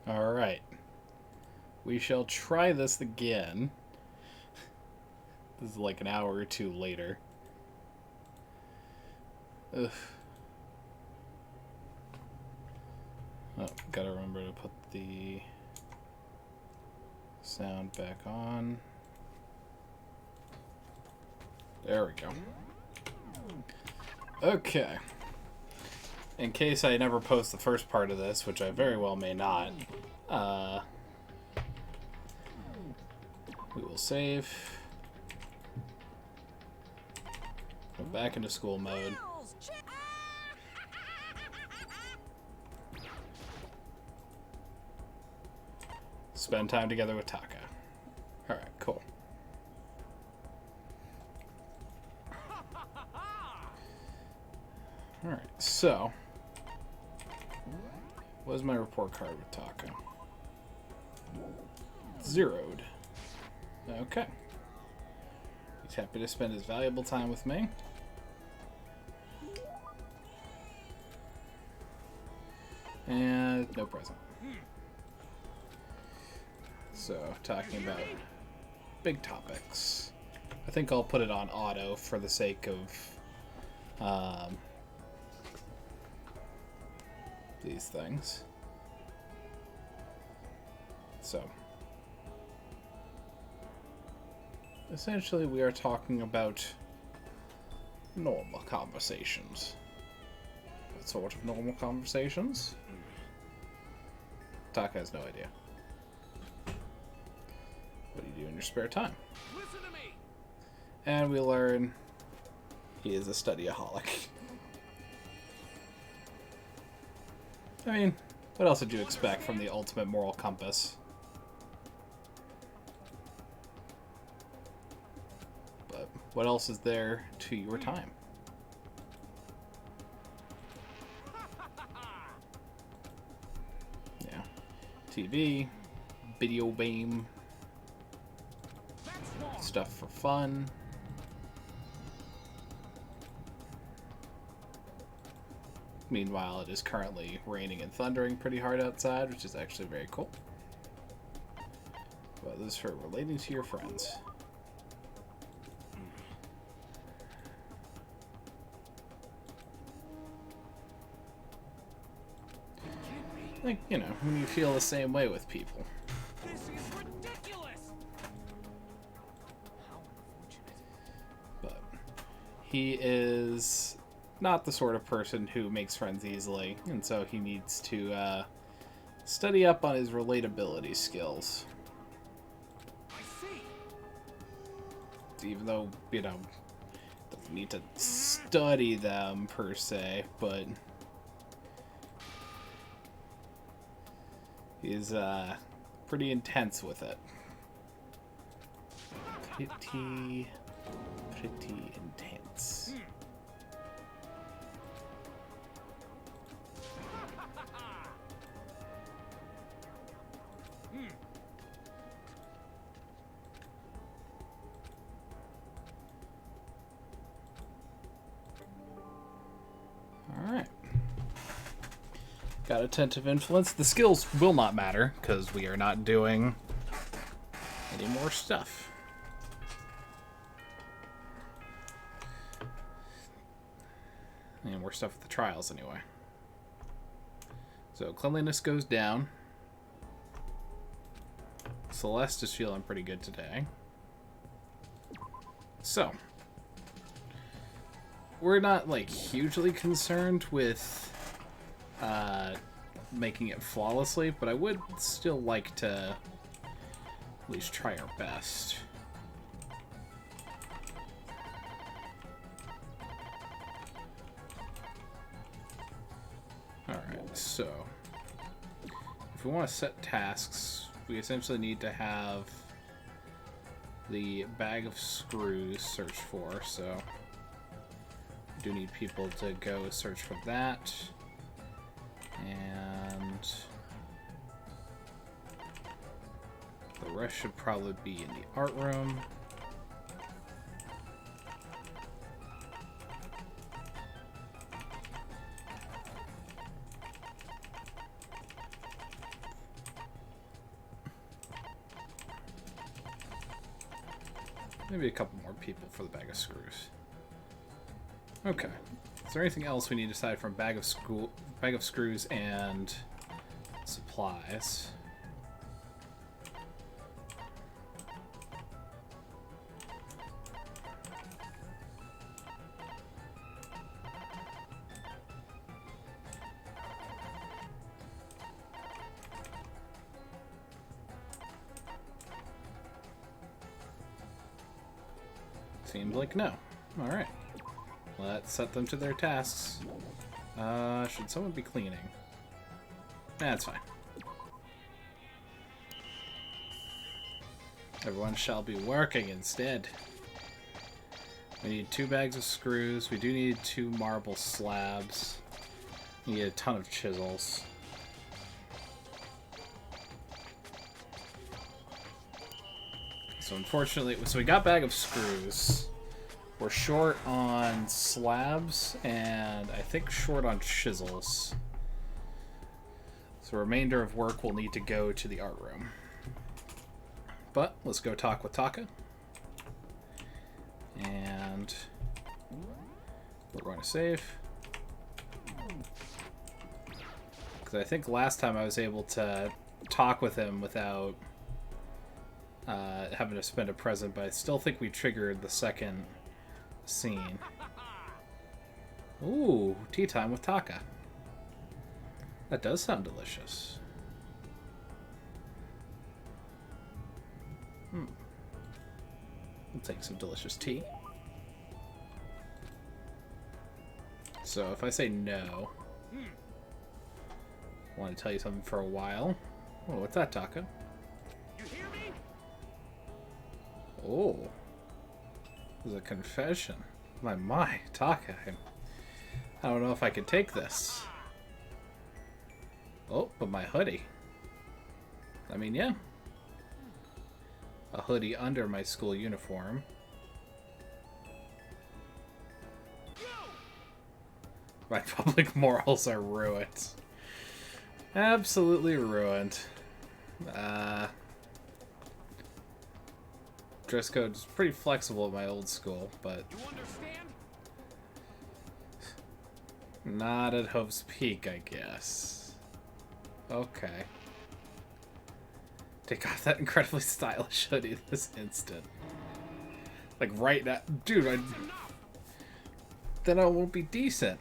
Alright. We shall try this again. This is like an hour or two later. Ugh. Oh, gotta remember to put the sound back on. There we go. Okay. In case I never post the first part of this, which I very well may not, we will save. Go back into school mode. Spend time together with Taka. Alright, cool. Alright, so what is my report card with Taka? Zeroed. Okay. He's happy to spend his valuable time with me. And no present. So, talking about big topics. I think I'll put it on auto for the sake of these things. So, essentially we are talking about normal conversations. What sort of normal conversations? Taka has no idea. What do you do in your spare time? Listen to me. And we learn he is a studyaholic. I mean, what else did you expect from the ultimate moral compass? But what else is there to your time? Yeah. TV, video game, stuff for fun. Meanwhile, it is currently raining and thundering pretty hard outside, which is actually very cool. Well, this is for relating to your friends. Like, you know, when you feel the same way with people. This is ridiculous. How unfortunate. But he is not the sort of person who makes friends easily, and so he needs to study up on his relatability skills. I see. Even though, you know, doesn't need to study them per se, but he's pretty intense with it. Pretty intense. Alright. Got attentive influence. The skills will not matter, because we are not doing any more stuff. And more stuff with the trials, anyway. So, cleanliness goes down. Celeste is feeling pretty good today. So, we're not, like, hugely concerned with making it flawlessly, but I would still like to at least try our best. Alright, so if we want to set tasks, we essentially need to have the bag of screws searched for, so we do need people to go search for that. And the rest should probably be in the art room. Maybe a couple more people for the bag of screws. Okay. Is there anything else we need aside from bag of screws and supplies? Seems like no. Alright. Let's set them to their tasks. Should someone be cleaning? That's fine. Everyone shall be working instead. We need 2 bags of screws. We do need 2 marble slabs. We need a ton of chisels. So unfortunately, so we got bag of screws. We're short on slabs, and I think short on chisels. So remainder of work will need to go to the art room. But let's go talk with Taka. And we're going to save. Because I think last time I was able to talk with him without having to spend a present, but I still think we triggered the second scene. Ooh, tea time with Taka. That does sound delicious. We'll take some delicious tea. So if I say no, I want to tell you something for a while. Oh, what's that, Taka? You hear me? Oh. This is a confession. My, Taka. I don't know if I can take this. Oh, but my hoodie. I mean, yeah. A hoodie under my school uniform. My public morals are ruined. Absolutely ruined. Dress code is pretty flexible at my old school, but You understand? not at Hope's Peak, I guess. Okay. Take off that incredibly stylish hoodie this instant. Like right now. Dude, then I won't be decent.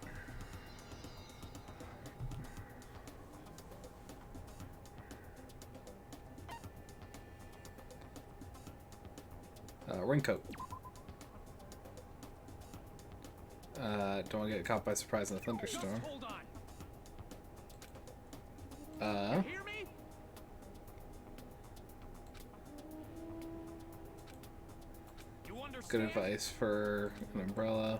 Raincoat. Don't want to get caught by surprise in a thunderstorm. Just hold on. You hear me? You understand? Good advice for an umbrella.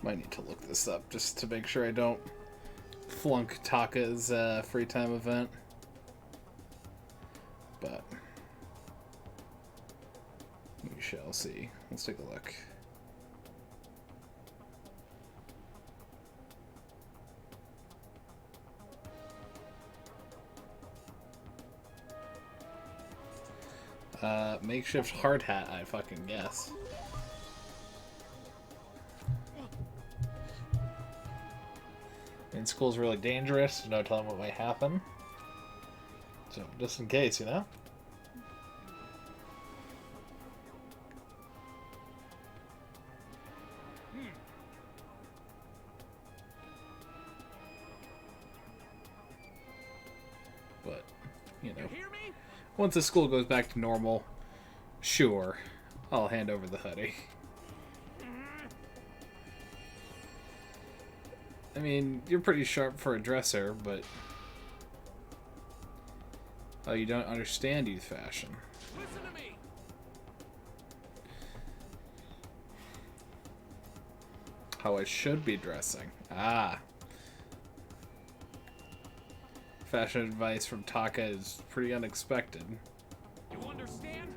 Might need to look this up just to make sure I don't flunk Taka's free time event. But we shall see. Let's take a look. Makeshift hard hat, I fucking guess. School's really dangerous, no telling what might happen. So, just in case, you know? But, you know, once the school goes back to normal, sure, I'll hand over the hoodie. I mean, you're pretty sharp for a dresser, but... Oh, you don't understand youth fashion. Listen to me. How I should be dressing. Ah. Fashion advice from Taka is pretty unexpected. You understand?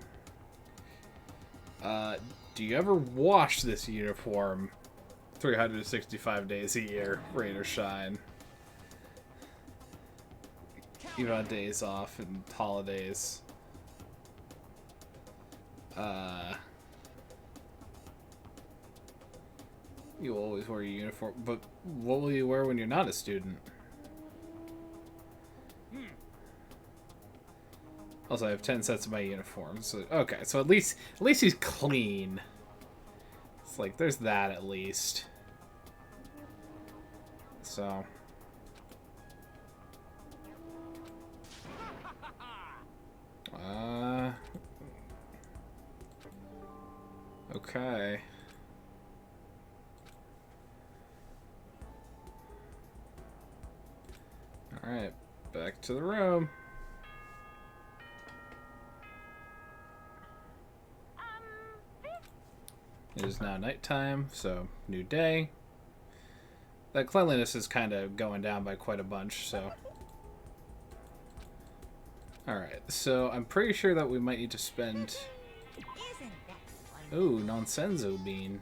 Do you ever wash this uniform 365 days a year, rain or shine. Even on days off and holidays. You always wear your uniform, but what will you wear when you're not a student? Also, I have 10 sets of my uniforms. So, okay, so at least he's clean. It's like there's that at least. So. Okay. Alright, back to the room. It is now nighttime, so new day. That cleanliness is kind of going down by quite a bunch, so. Alright, so I'm pretty sure that we might need to spend... Ooh, Nonsenso bean.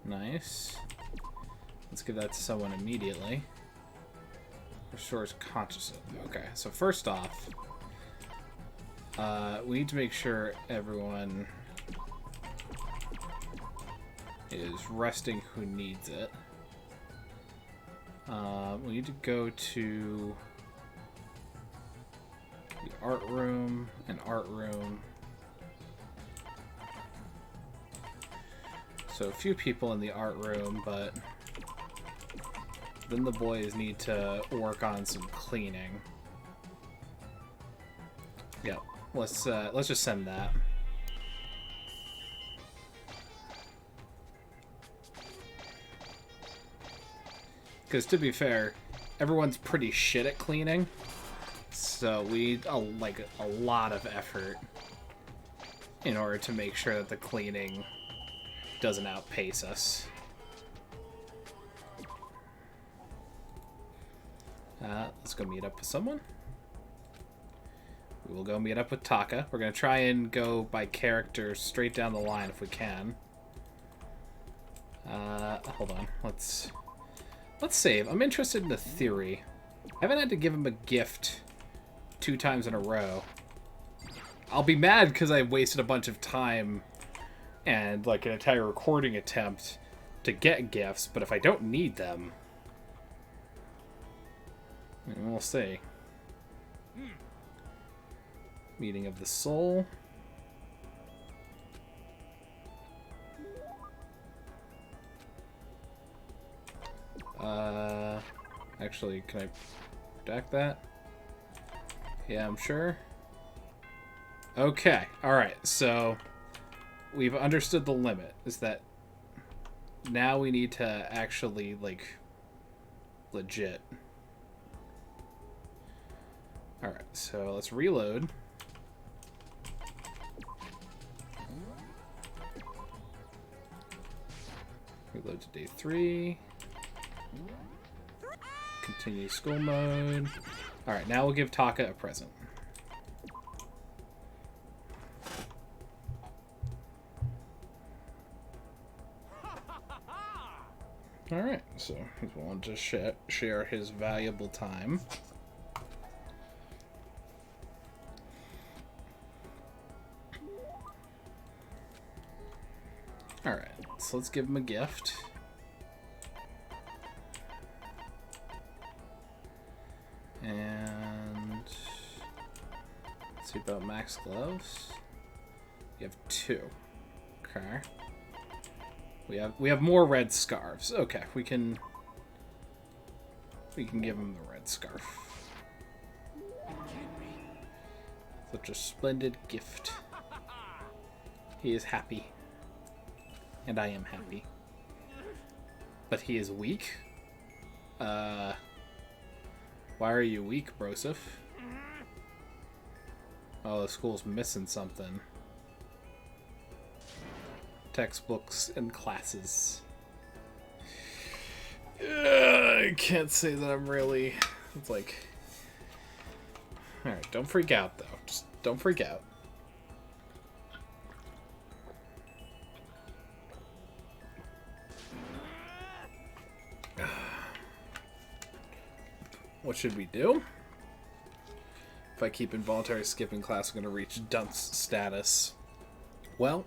Nice. Let's give that to someone immediately. Restores consciousness. Okay, so first off, we need to make sure everyone is resting who needs it. We need to go to the art room and art room. So a few people in the art room, but then the boys need to work on some cleaning. Yep, let's just send that. Because to be fair, everyone's pretty shit at cleaning, so we need a lot of effort in order to make sure that the cleaning doesn't outpace us. Let's go meet up with someone. We will go meet up with Taka. We're going to try and go by character straight down the line if we can. Hold on. Let's save. I'm interested in the theory. I haven't had to give him a gift 2 times in a row. I'll be mad because I wasted a bunch of time and like an entire recording attempt to get gifts, but if I don't need them, we'll see. Meeting of the soul. Actually, can I redact that? Yeah, I'm sure. Okay, alright, so we've understood the limit, is that now we need to actually, like, legit. Alright, so let's reload. Reload to day 3. Continue school mode. Alright, now we'll give Taka a present. Alright, so he's willing to share his valuable time. Alright, so let's give him a gift. And let's see about max gloves. You have 2. Okay. We have more red scarves. Okay, we can give him the red scarf. Such a splendid gift. He is happy. And I am happy. But he is weak? Why are you weak, Broseph? Oh, the school's missing something. Textbooks and classes. I can't say that I'm really... It's like... Alright, don't freak out, though. Just don't freak out. what should we do? If I keep involuntary skipping class, I'm going to reach dunce status. Well,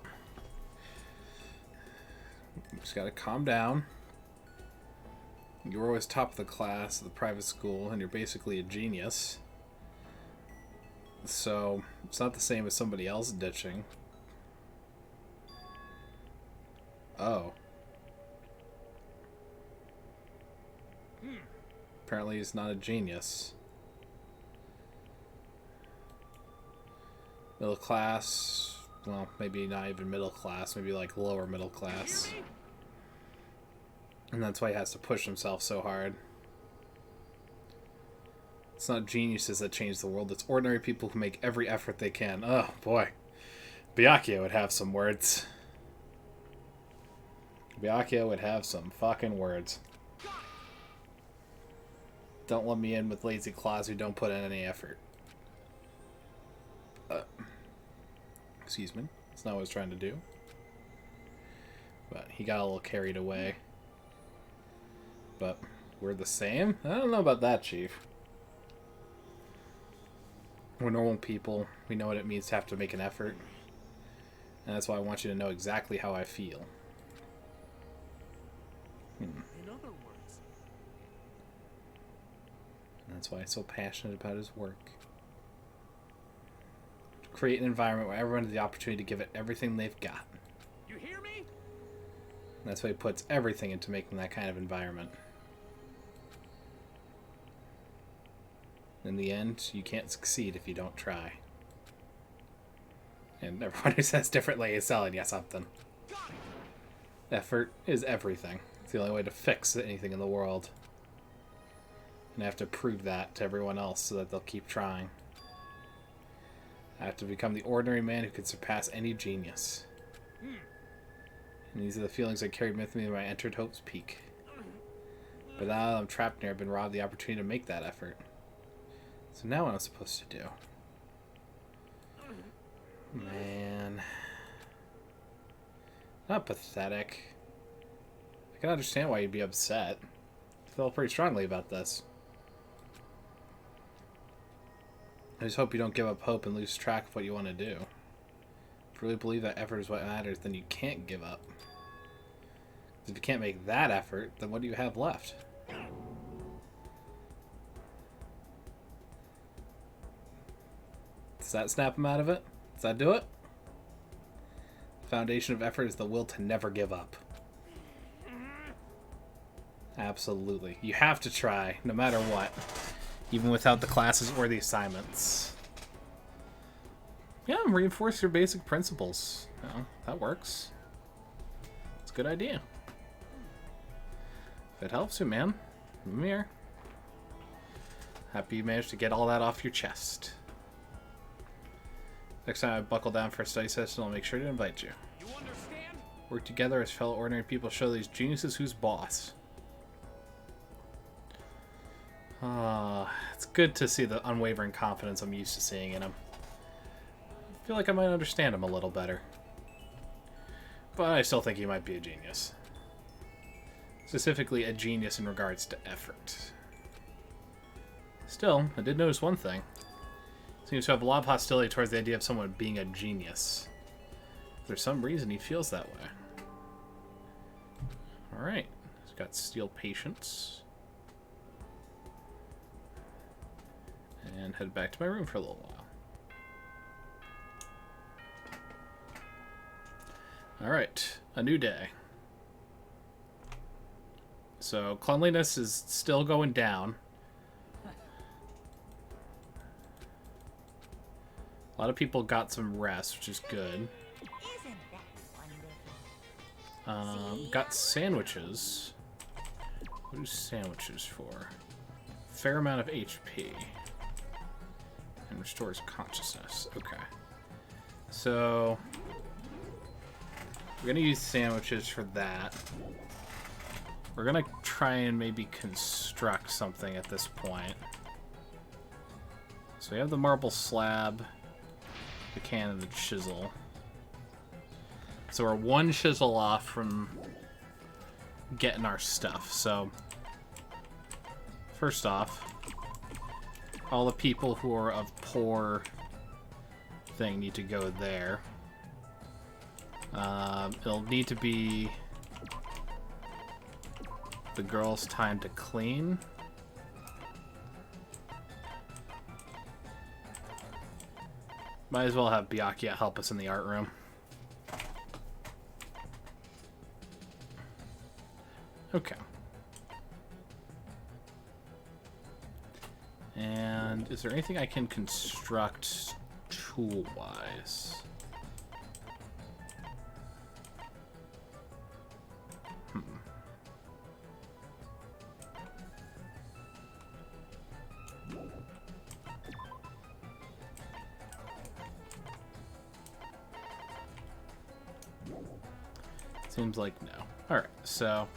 just got to calm down. You're always top of the class at the private school, and you're basically a genius. So, it's not the same as somebody else ditching. Oh. Apparently he's not a genius. Middle class, well, maybe not even middle class, maybe like lower middle class. And that's why he has to push himself so hard. It's not geniuses that change the world, it's ordinary people who make every effort they can. Oh, boy. Byakuya would have some words. Byakuya would have some fucking words. Don't let me in with lazy claws who don't put in any effort. Excuse me. That's not what I was trying to do. But he got a little carried away. But we're the same? I don't know about that, Chief. We're normal people. We know what it means to have to make an effort. And that's why I want you to know exactly how I feel. In other words, And that's why he's so passionate about his work. To create an environment where everyone has the opportunity to give it everything they've got. you hear me? And that's why he puts everything into making that kind of environment. In the end, you can't succeed if you don't try. And everyone who says differently is telling you something. Effort is everything. It's the only way to fix anything in the world. And I have to prove that to everyone else so that they'll keep trying. I have to become the ordinary man who can surpass any genius. And these are the feelings I carried with me when I entered Hope's Peak. But now that I'm trapped here, I've been robbed of the opportunity to make that effort. So now what am I supposed to do? Man. Not pathetic. I can understand why you'd be upset. I feel pretty strongly about this. I just hope you don't give up hope and lose track of what you want to do. If you really believe that effort is what matters, then you can't give up. If you can't make that effort, then what do you have left? Does that snap him out of it? Does that do it? The foundation of effort is the will to never give up. Absolutely. You have to try, no matter what. Even without the classes or the assignments. Yeah, reinforce your basic principles. You know, that works. It's a good idea. If it helps you, man, I'm here. Happy you managed to get all that off your chest. Next time I buckle down for a study session, I'll make sure to invite you. You understand? Work together as fellow ordinary people, show these geniuses who's boss. It's good to see the unwavering confidence I'm used to seeing in him. I feel like I might understand him a little better. But I still think he might be a genius. Specifically, a genius in regards to effort. Still, I did notice one thing. Seems to have a lot of hostility towards the idea of someone being a genius. For some reason, he feels that way. Alright. He's got steel patience. And head back to my room for a little while. Alright. A new day. So, cleanliness is still going down. A lot of people got some rest, which is good. Got sandwiches. What are sandwiches for? Fair amount of HP. And restores consciousness. Okay. So, we're going to use sandwiches for that. We're going to try and maybe construct something at this point. So we have the marble slab, the can, and the chisel. So we're one chisel off from getting our stuff. So, first off, all the people who are of poor thing need to go there. It'll need to be the girls' time to clean. Might as well have Byakuya help us in the art room. Okay. And is there anything I can construct tool-wise? Seems like no. Alright, so...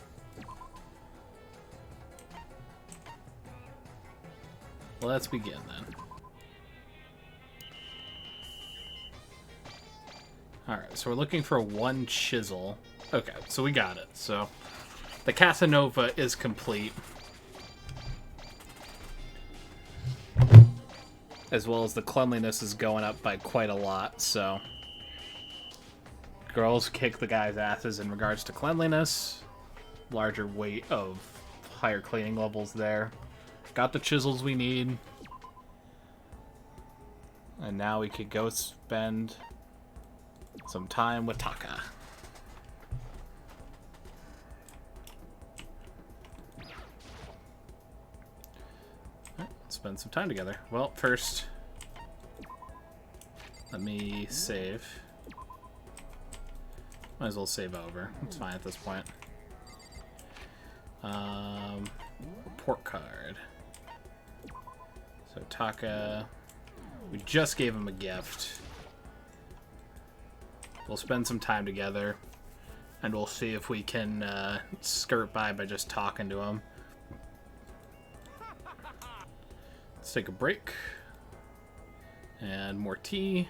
let's begin then. Alright, so we're looking for one chisel. Okay, so we got it. So the Casanova is complete. As well as the cleanliness is going up by quite a lot, so... girls kick the guys' asses in regards to cleanliness. Larger weight of higher cleaning levels there. Got the chisels we need. And now we could go spend some time with Taka. Right, spend some time together. Well, first, let me save. Might as well save over. It's fine at this point. Report card. So Taka, we just gave him a gift. We'll spend some time together, and we'll see if we can skirt by just talking to him. Let's take a break. And more tea.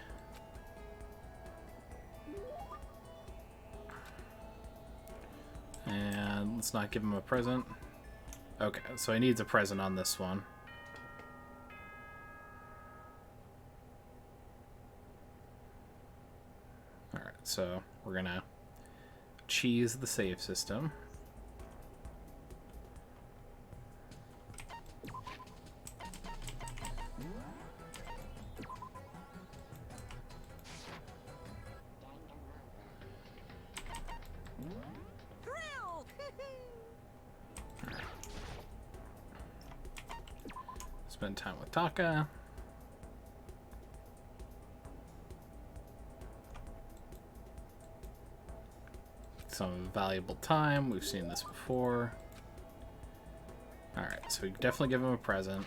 And let's not give him a present. Okay, so he needs a present on this one. Alright, so we're gonna cheese the save system. Spend time with Taka. Some valuable time. We've seen this before. Alright, so we definitely give him a present.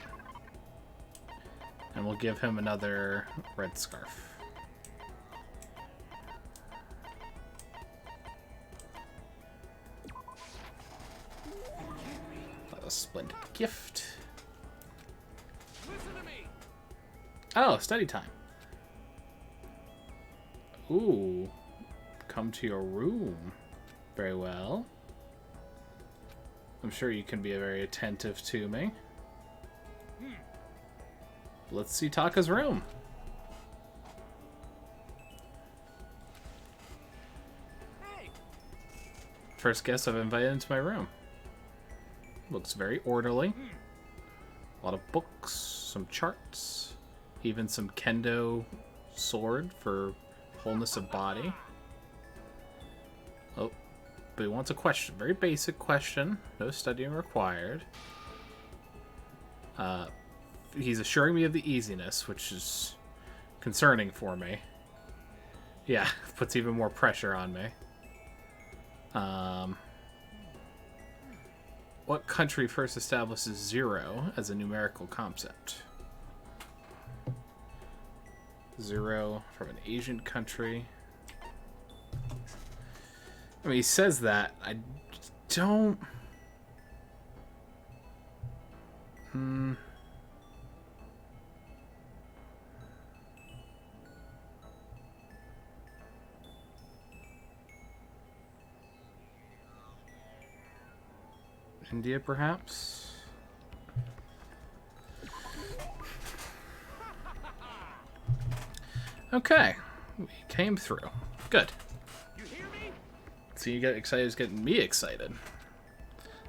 And we'll give him another red scarf. A splendid gift. Listen to me. Oh, study time. Ooh. Come to your room. Very well. I'm sure you can be very attentive to me. Let's see Taka's room. Hey. First guest I've invited into my room. Looks very orderly. A lot of books, some charts, even some kendo sword for wholeness of body. Oh, but he wants a question. Very basic question. No studying required. He's assuring me of the easiness, which is concerning for me. Yeah, puts even more pressure on me. What country first establishes 0 as a numerical concept? 0 from an Asian country. I mean, he says that. I don't... India, perhaps? Okay. We came through. Good. You hear me? See, you get excited is getting me excited.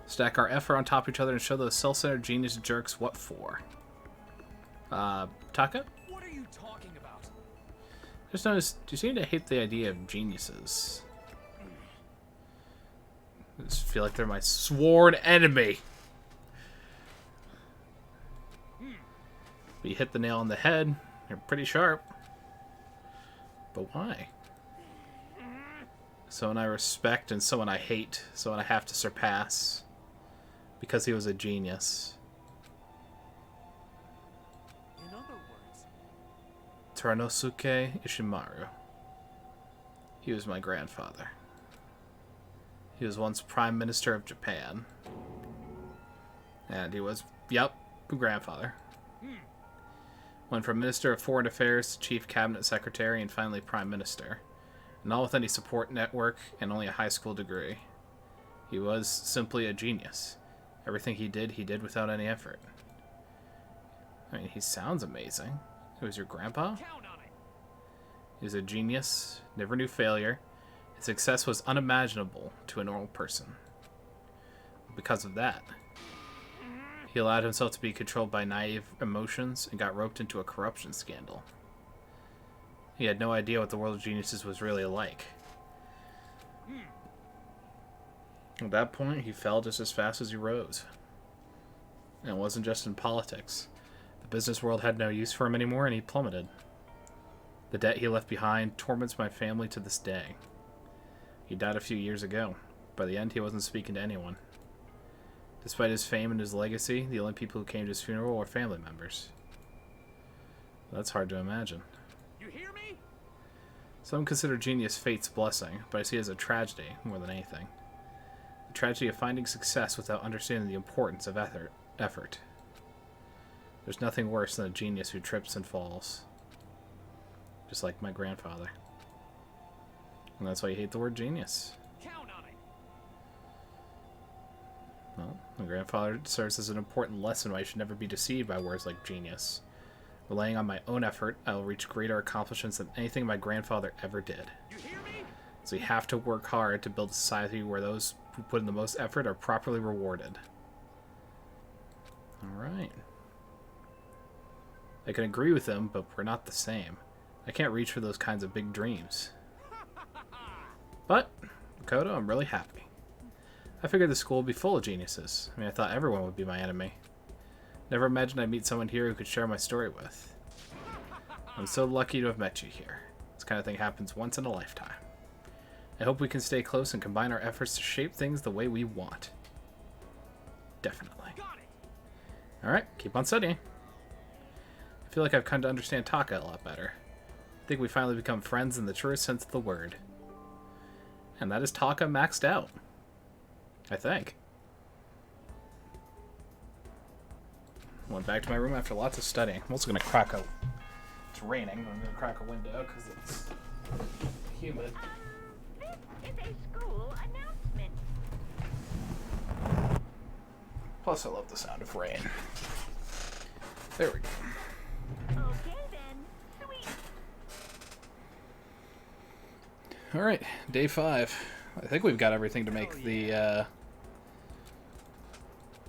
Stack our effort on top of each other and show those self-centered genius jerks what for. Taka? What are you talking about? Just noticed, you seem to hate the idea of geniuses. I just feel like they're my sworn enemy. But you hit the nail on the head. You're pretty sharp. But why? Someone I respect and someone I hate. Someone I have to surpass. Because he was a genius. In other words, Taranosuke Ishimaru. He was my grandfather. He was once Prime Minister of Japan. And he was, yep, grandfather. Went from Minister of Foreign Affairs to Chief Cabinet Secretary and finally Prime Minister. Not with any support network and only a high school degree. He was simply a genius. Everything he did without any effort. I mean, he sounds amazing. He was your grandpa? count on it. He was a genius, never knew failure. His success was unimaginable to a normal person. Because of that, he allowed himself to be controlled by naive emotions and got roped into a corruption scandal. He had no idea what the world of geniuses was really like. At that point, he fell just as fast as he rose. And it wasn't just in politics. The business world had no use for him anymore, and he plummeted. The debt he left behind torments my family to this day. He died a few years ago. By the end, he wasn't speaking to anyone. Despite his fame and his legacy, the only people who came to his funeral were family members. That's hard to imagine. You hear me? Some consider genius fate's blessing, but I see it as a tragedy more than anything. The tragedy of finding success without understanding the importance of effort. There's nothing worse than a genius who trips and falls. Just like my grandfather. And that's why you hate the word genius. Count on it. Well, my grandfather serves as an important lesson why I should never be deceived by words like genius. Relying on my own effort, I will reach greater accomplishments than anything my grandfather ever did. You hear me? So you have to work hard to build a society where those who put in the most effort are properly rewarded. Alright. I can agree with him, but we're not the same. I can't reach for those kinds of big dreams. But, Makoto, I'm really happy. I figured the school would be full of geniuses. I mean, I thought everyone would be my enemy. Never imagined I'd meet someone here who could share my story with. I'm so lucky to have met you here. This kind of thing happens once in a lifetime. I hope we can stay close and combine our efforts to shape things the way we want. Definitely. Got it. Alright, keep on studying. I feel like I've come to understand Taka a lot better. I think we finally become friends in the truest sense of the word. And that is Taka maxed out. I think. Went back to my room after lots of studying. I'm also going to crack a... It's raining. I'm going to crack a window because it's humid. This is a school announcement. Plus, I love the sound of rain. There we go. Okay then. Sweet. Alright, day 5. I think we've got everything to make the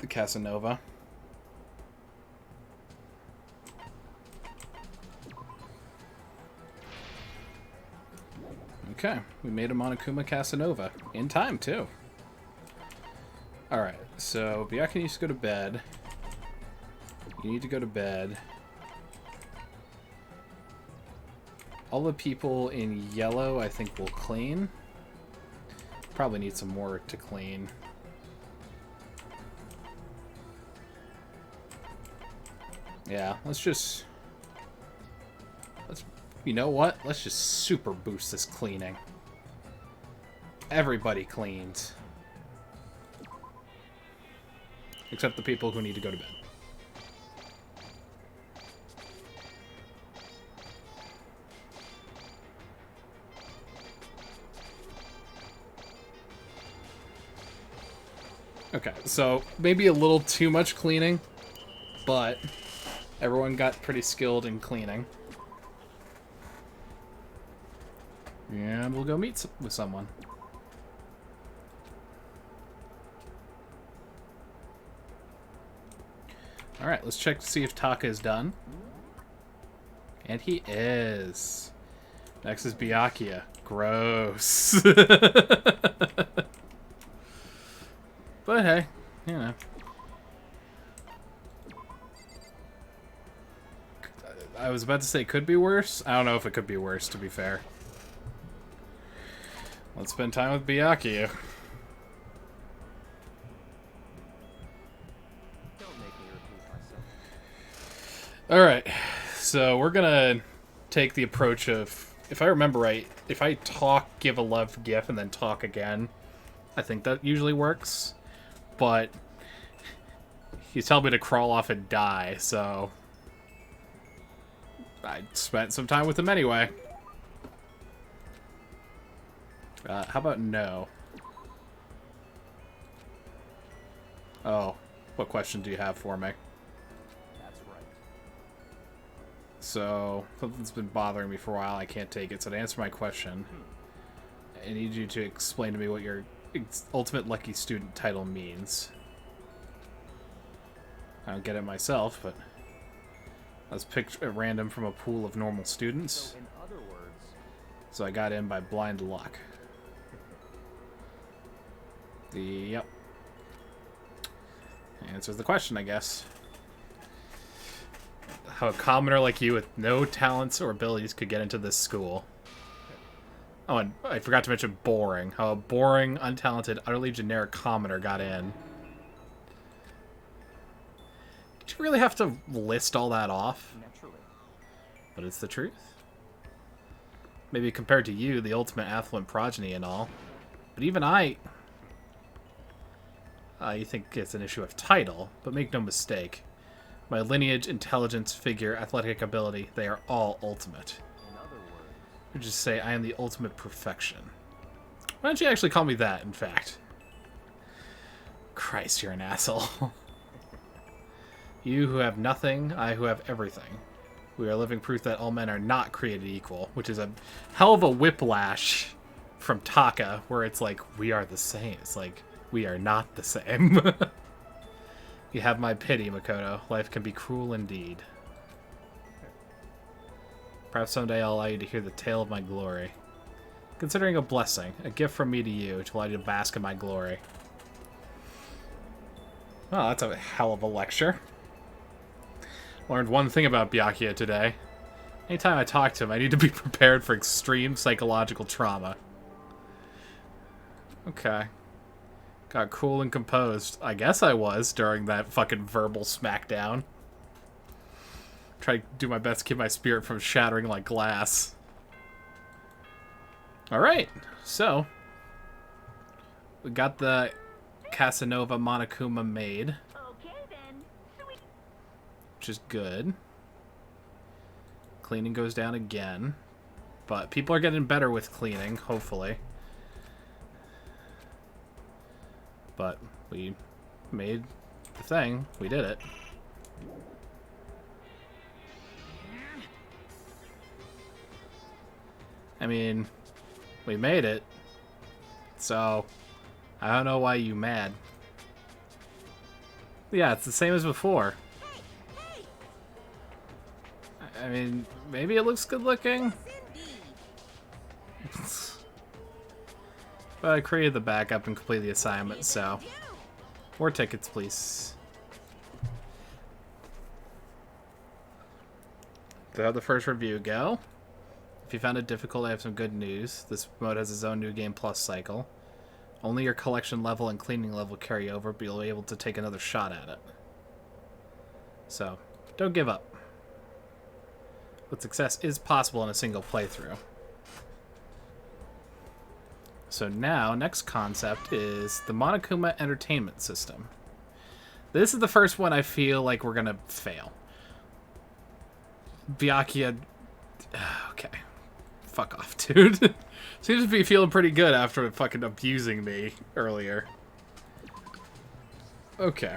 Casanova. Okay, we made a Monokuma Casanova. In time, too. Alright, so Byakuya needs to go to bed. You need to go to bed. All the people in yellow, I think, will clean. Probably need some more to clean. Yeah, you know what? Let's just super boost this cleaning. Everybody cleans. Except the people who need to go to bed. Okay, so maybe a little too much cleaning, but everyone got pretty skilled in cleaning. And we'll go meet with someone. Alright, let's check to see if Taka is done. And he is. Next is Byakuya. Gross. But hey, you know. I was about to say could be worse. I don't know if it could be worse, to be fair. Let's spend time with Byakuya. Alright, so we're gonna take the approach of, if I remember right, if I talk, give a love gif, and then talk again, I think that usually works. But he's telling me to crawl off and die, so I spent some time with him anyway. How about no? Oh, what question do you have for me? That's right. So, something's been bothering me for a while. I can't take it. So to answer my question, I need you to explain to me what your ultimate lucky student title means. I don't get it myself, but I was picked at random from a pool of normal students. So in other words, So I got in by blind luck. Yep. Answers the question, I guess. How a commoner like you with no talents or abilities could get into this school. Oh, and I forgot to mention boring. How a boring, untalented, utterly generic commoner got in. Did you really have to list all that off? naturally. But it's the truth. Maybe compared to you, the ultimate affluent progeny and all. But even I... you think it's an issue of title, but make no mistake. My lineage, intelligence, figure, athletic ability, they are all ultimate. In other words, You just say, I am the ultimate perfection. Why don't you actually call me that, in fact? Christ, you're an asshole. You who have nothing, I who have everything. We are living proof that all men are not created equal, which is a hell of a whiplash from Taka, where it's like, we are the same. It's like, we are not the same. You have my pity, Makoto. Life can be cruel indeed. Perhaps someday I'll allow you to hear the tale of my glory. Considering a blessing, a gift from me to you to allow you to bask in my glory. Well, that's a hell of a lecture. Learned one thing about Byakuya today. Anytime I talk to him, I need to be prepared for extreme psychological trauma. Okay. Got cool and composed. I guess I was during that fucking verbal smackdown. Try to do my best to keep my spirit from shattering like glass. Alright, so we got the Casanova Monokuma made, Okay then. Sweet. which is good. Cleaning goes down again, but people are getting better with cleaning, hopefully. But we made the thing. We did it. I mean, we made it. So, I don't know why you mad. Yeah, it's the same as before. I mean, maybe it looks good looking. But I created the backup and completed the assignment, so... More tickets, please. So how'd the first review go? If you found it difficult, I have some good news. This mode has its own New Game Plus cycle. Only your collection level and cleaning level carry over, but you'll be able to take another shot at it. So, don't give up. But success is possible in a single playthrough. So now, next concept is the Monokuma Entertainment System. This is the first one I feel like we're gonna fail. Byakuya... Okay. Fuck off, dude. Seems to be feeling pretty good after fucking abusing me earlier. Okay.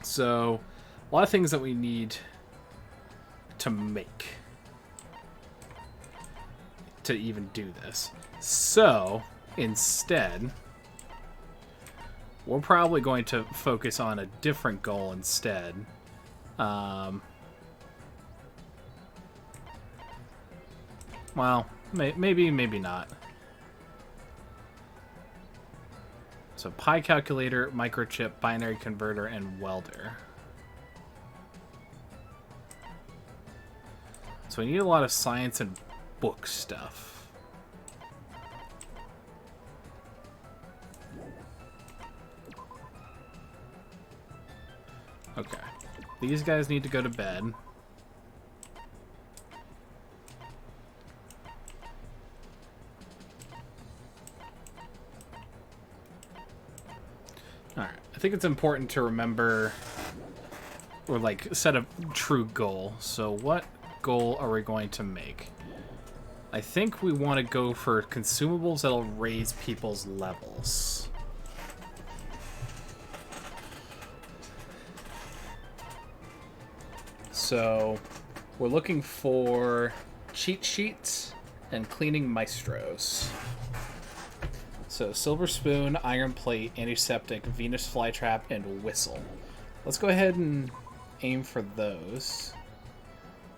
So, a lot of things that we need to make. to even do this. So, instead, we're probably going to focus on a different goal instead. Well, maybe not. So, pi calculator, microchip, binary converter, and welder. So we need a lot of science and book stuff. Okay. These guys need to go to bed. Alright. I think it's important to remember, or like set a true goal. So what goal are we going to make? I think we want to go for consumables that'll raise people's levels. So we're looking for cheat sheets and cleaning maestros. So silver spoon, iron plate, antiseptic, Venus flytrap, and whistle. Let's go ahead and aim for those.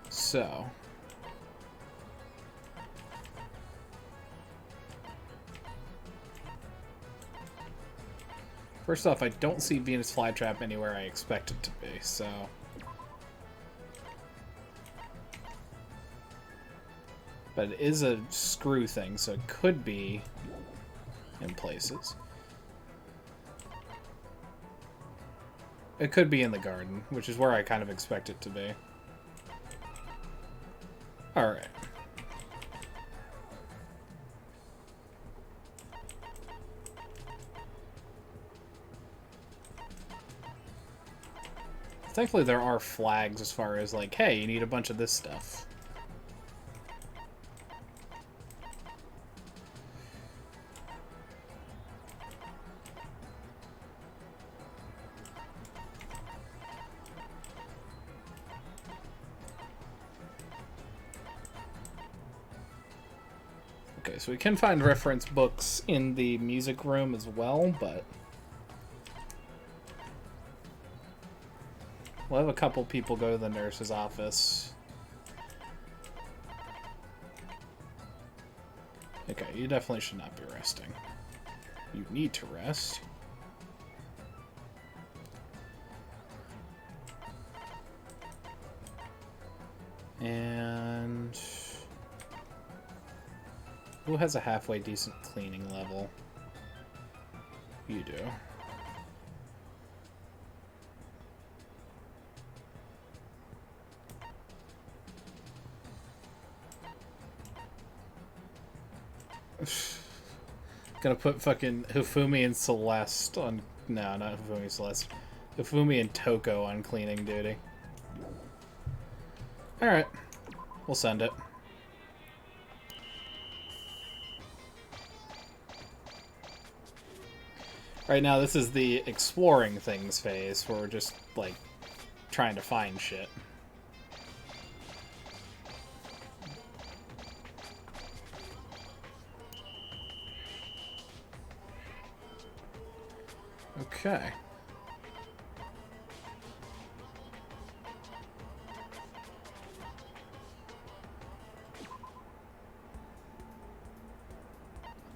So first off, I don't see Venus flytrap anywhere I expect it to be, so but it is a screw thing, so it could be in places. It could be in the garden, which is where I kind of expect it to be. Alright. Thankfully there are flags as far as like, hey, you need a bunch of this stuff. Okay, so we can find reference books in the music room as well, but we'll have a couple people go to the nurse's office. Okay, you definitely should not be resting. You need to rest. And who has a halfway decent cleaning level? You do. Gonna put fucking Hifumi and Celeste on... No, not Hifumi and Celeste. Hifumi and Toko on cleaning duty. Alright. We'll send it. Right now, this is the exploring things phase, where we're just, like, trying to find shit. Okay.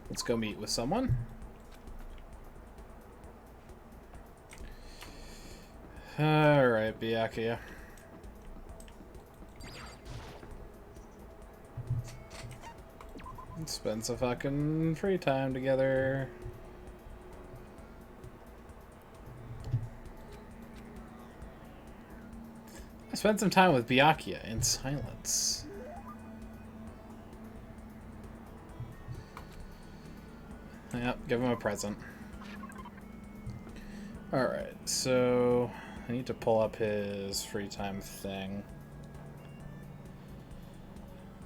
Let's go meet with someone. Alright, Byakuya. Let's spend some fucking free time together. I spent some time with Byakuya in silence. Yep, give him a present. Alright, so I need to pull up his free time thing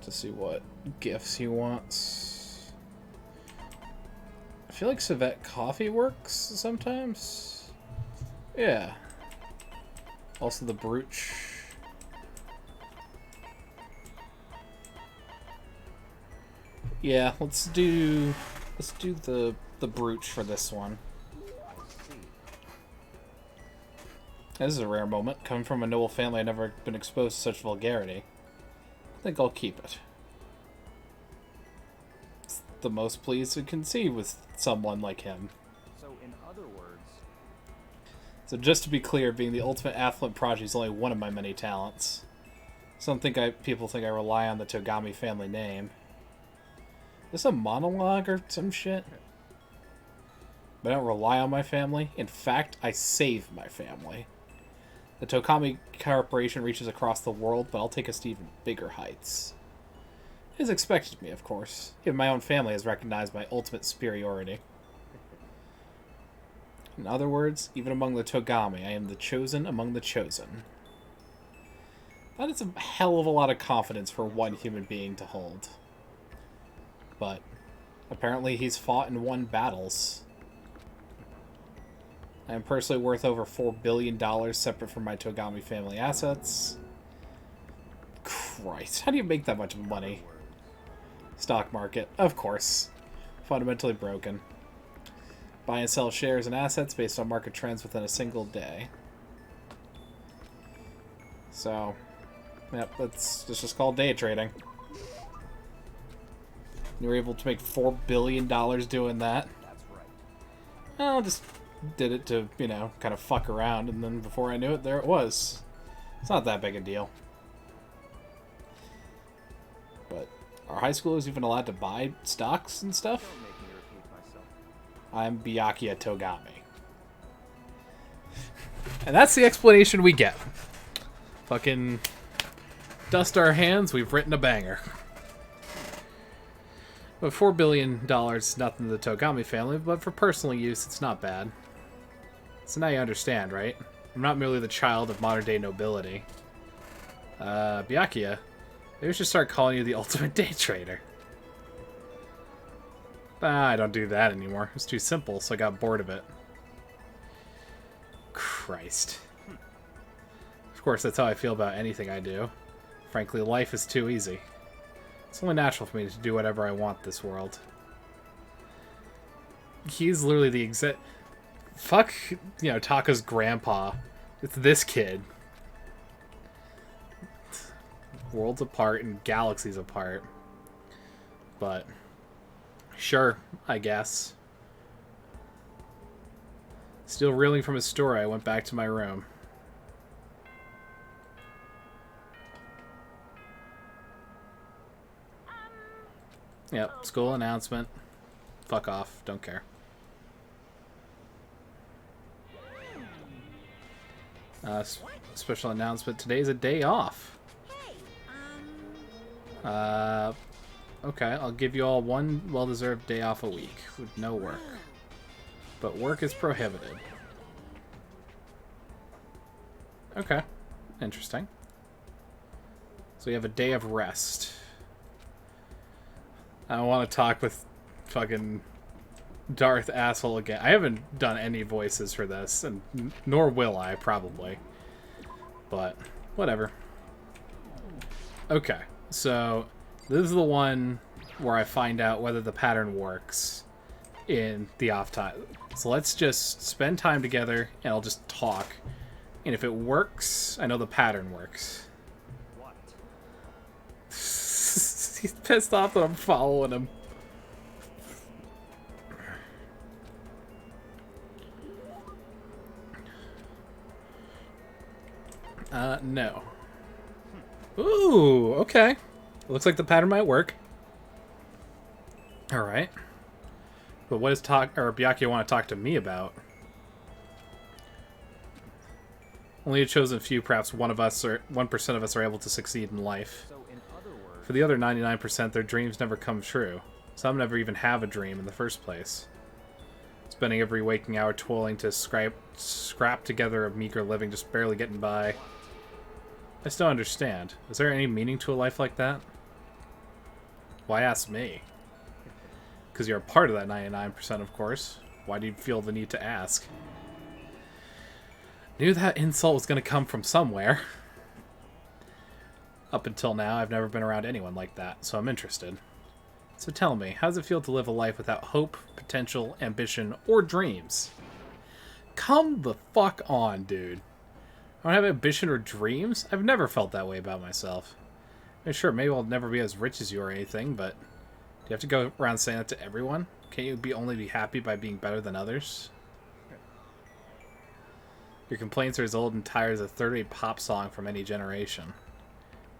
to see what gifts he wants. I feel like civet coffee works sometimes. Yeah. Also the brooch. Yeah, let's do the brooch for this one. I see. This is a rare moment. Coming from a noble family, I've never been exposed to such vulgarity. I think I'll keep it. It's the most pleased we can see with someone like him. So, in other words, So just to be clear, being the ultimate affluent prodigy is only one of my many talents. People think I rely on the Togami family name. Is this a monologue or some shit? But I don't rely on my family. In fact, I save my family. The Togami Corporation reaches across the world, but I'll take us to even bigger heights. It is expected of me, of course. Even my own family has recognized my ultimate superiority. In other words, even among the Togami, I am the chosen among the chosen. That is a hell of a lot of confidence for one human being to hold. But apparently he's fought and won battles. I am personally worth over $4 billion separate from my Togami family assets. Christ, how do you make that much money? Stock market, of course. Fundamentally broken. Buy and sell shares and assets based on market trends within a single day. So, yep, that's just called day trading. You were able to make $4 billion doing that. that's right. Well, just did it to, you know, kind of fuck around, and then before I knew it, there it was. It's not that big a deal. But are high schoolers even allowed to buy stocks and stuff? Don't make me repeat myself. I'm Byakuya Togami. And that's the explanation we get. Fucking dust our hands, we've written a banger. But $4 billion is nothing to the Togami family, but for personal use, it's not bad. So now you understand, right? I'm not merely the child of modern-day nobility. Byakuya, maybe we should start calling you the ultimate day trader. I don't do that anymore. It's too simple, so I got bored of it. Christ. Of course, that's how I feel about anything I do. Frankly, life is too easy. It's only natural for me to do whatever I want this world. He's literally the exact... Fuck, you know, Taka's grandpa. It's this kid. Worlds apart and galaxies apart. But... sure, I guess. Still reeling from his story, I went back to my room. Yep, school announcement. Fuck off, don't care. Special announcement, today's a day off. Okay, I'll give you all one well-deserved day off a week with no work. But work is prohibited. Okay, interesting. So you have a day of rest. I don't want to talk with fucking Darth asshole again. I haven't done any voices for this, and nor will I, probably. But, whatever. Okay, so this is the one where I find out whether the pattern works in the off time. So let's just spend time together, and I'll just talk. And if it works, I know the pattern works. What? He's pissed off that I'm following him. No. Ooh, okay. Looks like the pattern might work. Alright. But what does Byakuya want to talk to me about? Only a chosen few, perhaps 1% of us are able to succeed in life. So, in other words, For the other 99%, their dreams never come true. Some never even have a dream in the first place. Spending every waking hour toiling to scrap together a meager living, just barely getting by. I still understand. Is there any meaning to a life like that? Why ask me? Because you're a part of that 99%, of course. Why do you feel the need to ask? Knew that insult was going to come from somewhere. Up until now, I've never been around anyone like that, so I'm interested. So tell me, how does it feel to live a life without hope, potential, ambition, or dreams? Come the fuck on, dude. I don't have ambition or dreams? I've never felt that way about myself. I mean, sure, maybe I'll never be as rich as you or anything, but do you have to go around saying that to everyone? Can't you only be happy by being better than others? Your complaints are as old and tired as a third-rate pop song from any generation.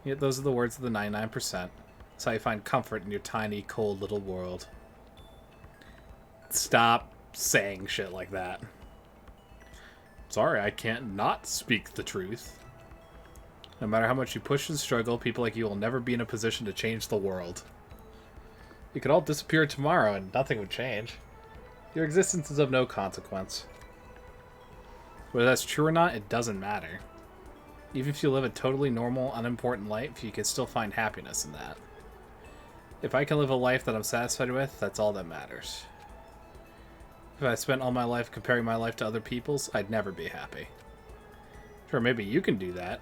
Yet those are the words of the 99%. That's how you find comfort in your tiny, cold little world. Stop saying shit like that. Sorry, I can't not speak the truth. No matter how much you push and struggle, people like you will never be in a position to change the world. You could all disappear tomorrow and nothing would change. Your existence is of no consequence. Whether that's true or not, it doesn't matter. Even if you live a totally normal, unimportant life, you can still find happiness in that. If I can live a life that I'm satisfied with, that's all that matters. If I spent all my life comparing my life to other people's, I'd never be happy. Sure, maybe you can do that.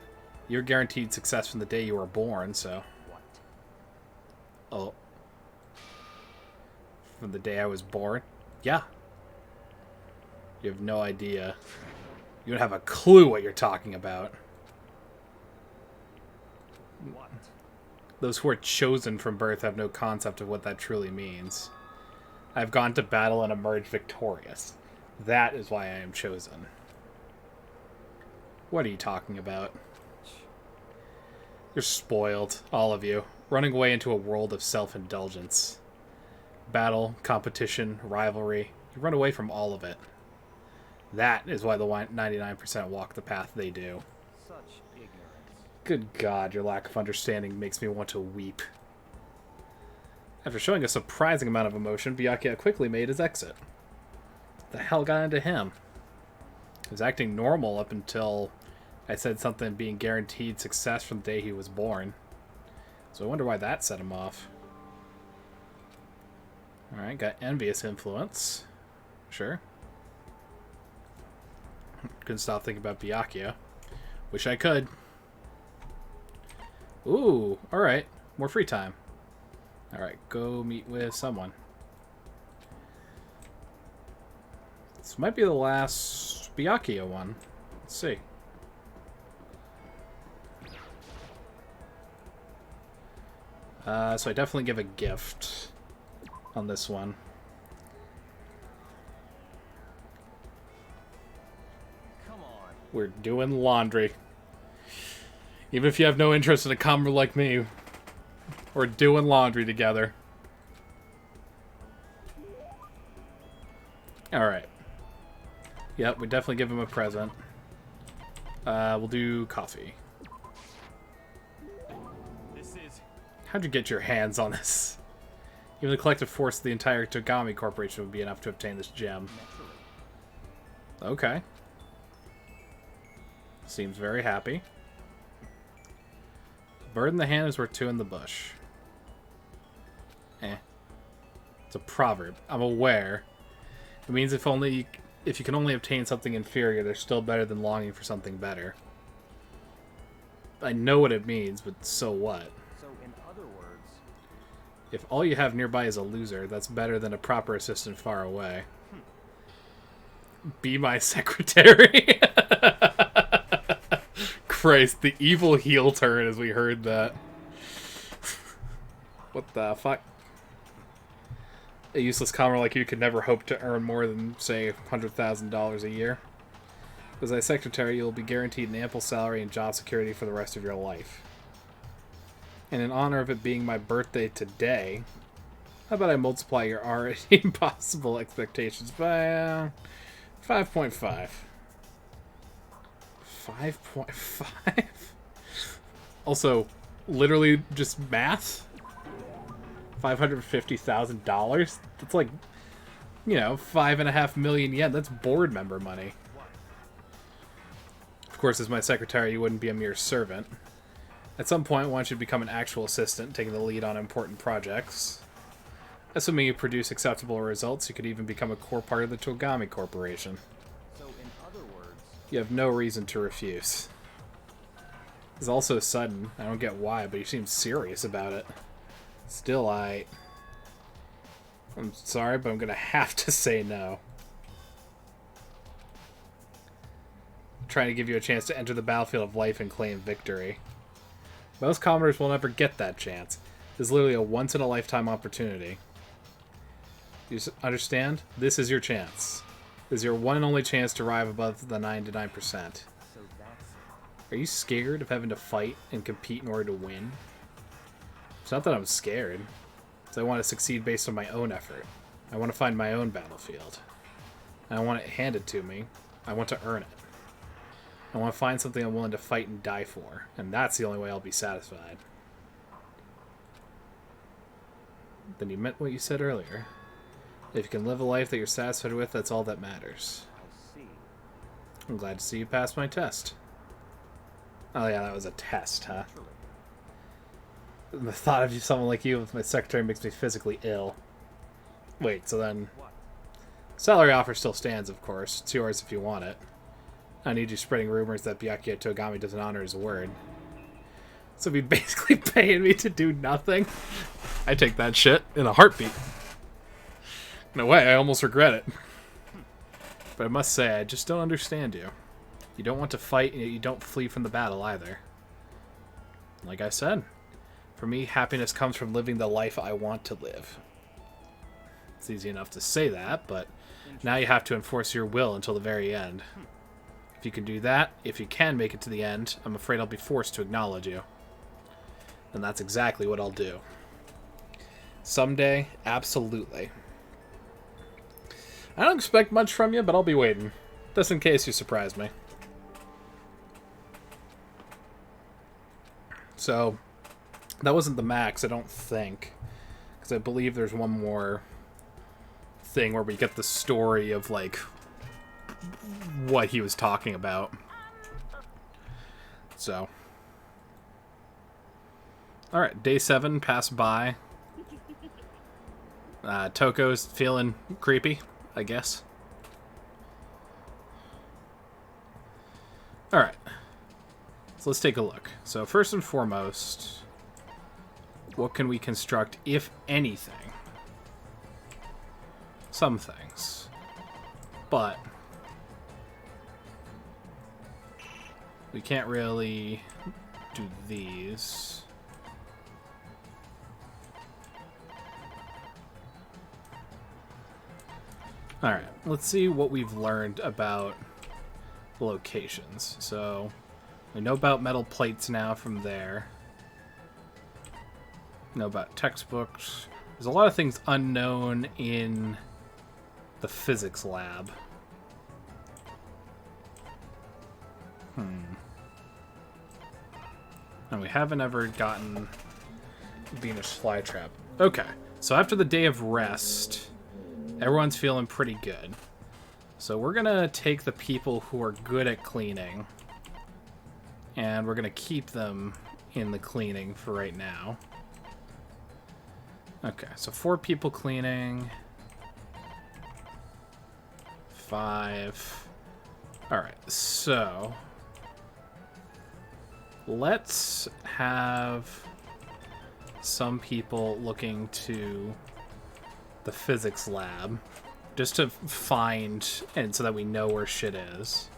You're guaranteed success from the day you were born, so... What? Oh. From the day I was born? Yeah. You have no idea. You don't have a clue what you're talking about. What? Those who are chosen from birth have no concept of what that truly means. I've gone to battle and emerged victorious. That is why I am chosen. What are you talking about? You're spoiled, all of you. Running away into a world of self-indulgence. Battle, competition, rivalry. You run away from all of it. That is why the 99% walk the path they do. Such ignorance. Good God, your lack of understanding makes me want to weep. After showing a surprising amount of emotion, Byakuya quickly made his exit. What the hell got into him? He was acting normal up until I said something being guaranteed success from the day he was born. So I wonder why that set him off. Alright, got envious influence. Sure. Couldn't stop thinking about Byakuya. Wish I could. Ooh, alright. More free time. Alright, go meet with someone. This might be the last Byakuya one. Let's see. So I definitely give a gift on this one. Come on. We're doing laundry. Even if you have no interest in a commoner like me, we're doing laundry together. Alright. Yep, we definitely give him a present. We'll do coffee. This is... How'd you get your hands on this? Even the collective force of the entire Togami Corporation would be enough to obtain this gem. naturally. Okay. Seems very happy. A bird in the hand is worth two in the bush. Eh. It's a proverb. I'm aware. It means if you can only obtain something inferior, they're still better than longing for something better. I know what it means, but so what? So, in other words... If all you have nearby is a loser, that's better than a proper assistant far away. Be my secretary. Christ, the evil heel turn as we heard that. What the fuck? A useless commoner like you could never hope to earn more than, say, $100,000 a year. As a secretary, you'll be guaranteed an ample salary and job security for the rest of your life. And in honor of it being my birthday today, how about I multiply your already impossible expectations by 5.5. 5.5? Also, literally just math? $550,000? That's like, you know, 5.5 million yen. That's board member money. Of course, as my secretary, you wouldn't be a mere servant. At some point, one should become an actual assistant, taking the lead on important projects. Assuming you produce acceptable results, you could even become a core part of the Togami Corporation. So, in other words... You have no reason to refuse. It's all so sudden. I don't get why, but you seem serious about it. Still, I'm sorry, but I'm gonna have to say no. I'm trying to give you a chance to enter the battlefield of life and claim victory. Most commoners will never get that chance. This is literally a once-in-a-lifetime opportunity. You understand? This is your chance. This is your one and only chance to arrive above the 99%. So that's Are you scared of having to fight and compete in order to win? It's not that I'm scared. It's I want to succeed based on my own effort. I want to find my own battlefield. I want it handed to me. I want to earn it. I want to find something I'm willing to fight and die for. And that's the only way I'll be satisfied. Then you meant what you said earlier. If you can live a life that you're satisfied with, that's all that matters. I see. I'm glad to see you passed my test. Oh yeah, that was a test, huh? Naturally. The thought of someone like you with my secretary makes me physically ill. Wait, so then... What? Salary offer still stands, of course. It's yours if you want it. I need you spreading rumors that Byakuya Togami doesn't honor his word. So be basically paying me to do nothing? I take that shit in a heartbeat. In a way, I almost regret it. But I must say, I just don't understand you. You don't want to fight, and yet you don't flee from the battle either. Like I said, for me, happiness comes from living the life I want to live. It's easy enough to say that, but now you have to enforce your will until the very end. If you can do that, if you can make it to the end, I'm afraid I'll be forced to acknowledge you. And that's exactly what I'll do. Someday, absolutely. I don't expect much from you, but I'll be waiting. Just in case you surprise me. So, that wasn't the max, I don't think. Because I believe there's one more thing where we get the story of, like, what he was talking about. So. Alright, day 7 passed by. Toko's feeling creepy, I guess. Alright. So let's take a look. So first and foremost, what can we construct, if anything? Some things. But we can't really do these. Alright, let's see what we've learned about locations. So, we know about metal plates now from there. We know about textbooks. There's a lot of things unknown in the physics lab. And we haven't ever gotten Venus flytrap. Okay, so after the day of rest, everyone's feeling pretty good. So we're gonna take the people who are good at cleaning, and we're gonna keep them in the cleaning for right now. Okay, so 4 people cleaning. 5. Alright, so let's have some people looking to the physics lab just to find, and so that we know where shit is.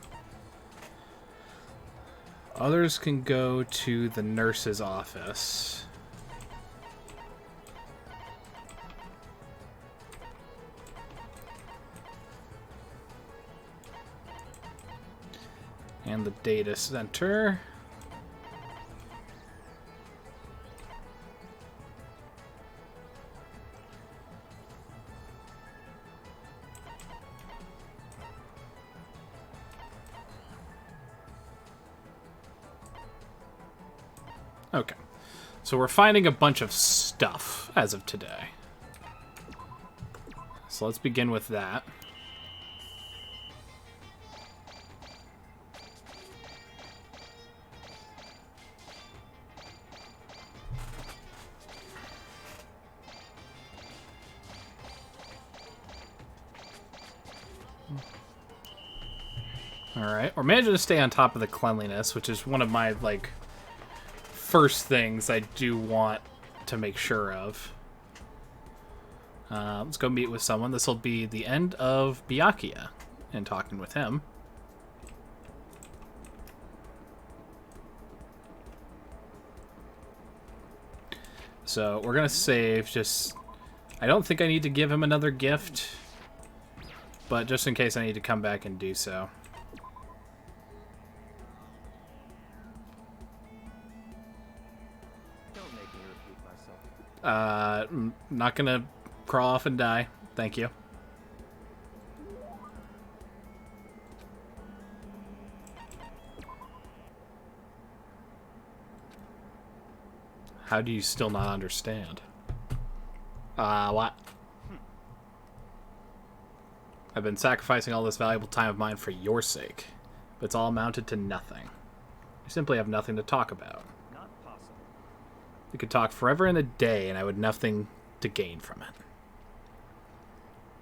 Others can go to the nurse's office. And the data center. Okay. So we're finding a bunch of stuff as of today. So let's begin with that. Alright, we're managing to stay on top of the cleanliness, which is one of my, like, first things I do want to make sure of. Let's go meet with someone. This will be the end of Byakuya and talking with him. So we're going to save just... I don't think I need to give him another gift, but just in case I need to come back and do so. Don't make me repeat myself. Not going to crawl off and die. Thank you. How do you still not understand? What? I've been sacrificing all this valuable time of mine for your sake, but it's all amounted to nothing. You simply have nothing to talk about. Not possible. We could talk forever and a day, and I would have nothing to gain from it.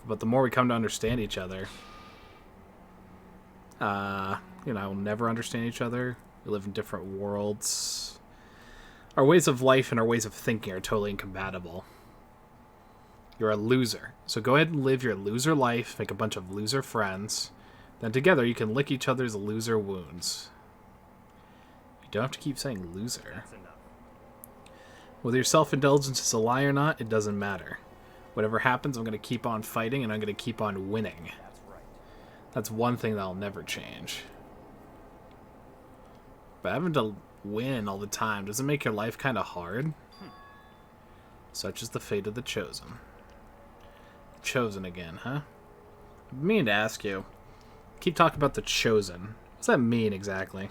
But the more we come to understand each other, we'll never understand each other. We live in different worlds. Our ways of life and our ways of thinking are totally incompatible. You're a loser, so go ahead and live your loser life, make a bunch of loser friends. Then together you can lick each other's loser wounds. You don't have to keep saying loser. That's enough. Whether your self-indulgence is a lie or not, it doesn't matter. Whatever happens, I'm going to keep on fighting and I'm going to keep on winning. That's right. That's one thing that'll never change. But having to win all the time doesn't make your life kind of hard. Such is the fate of the chosen. Chosen again, huh? I've been meaning to ask you. Keep talking about the chosen. What's that mean exactly?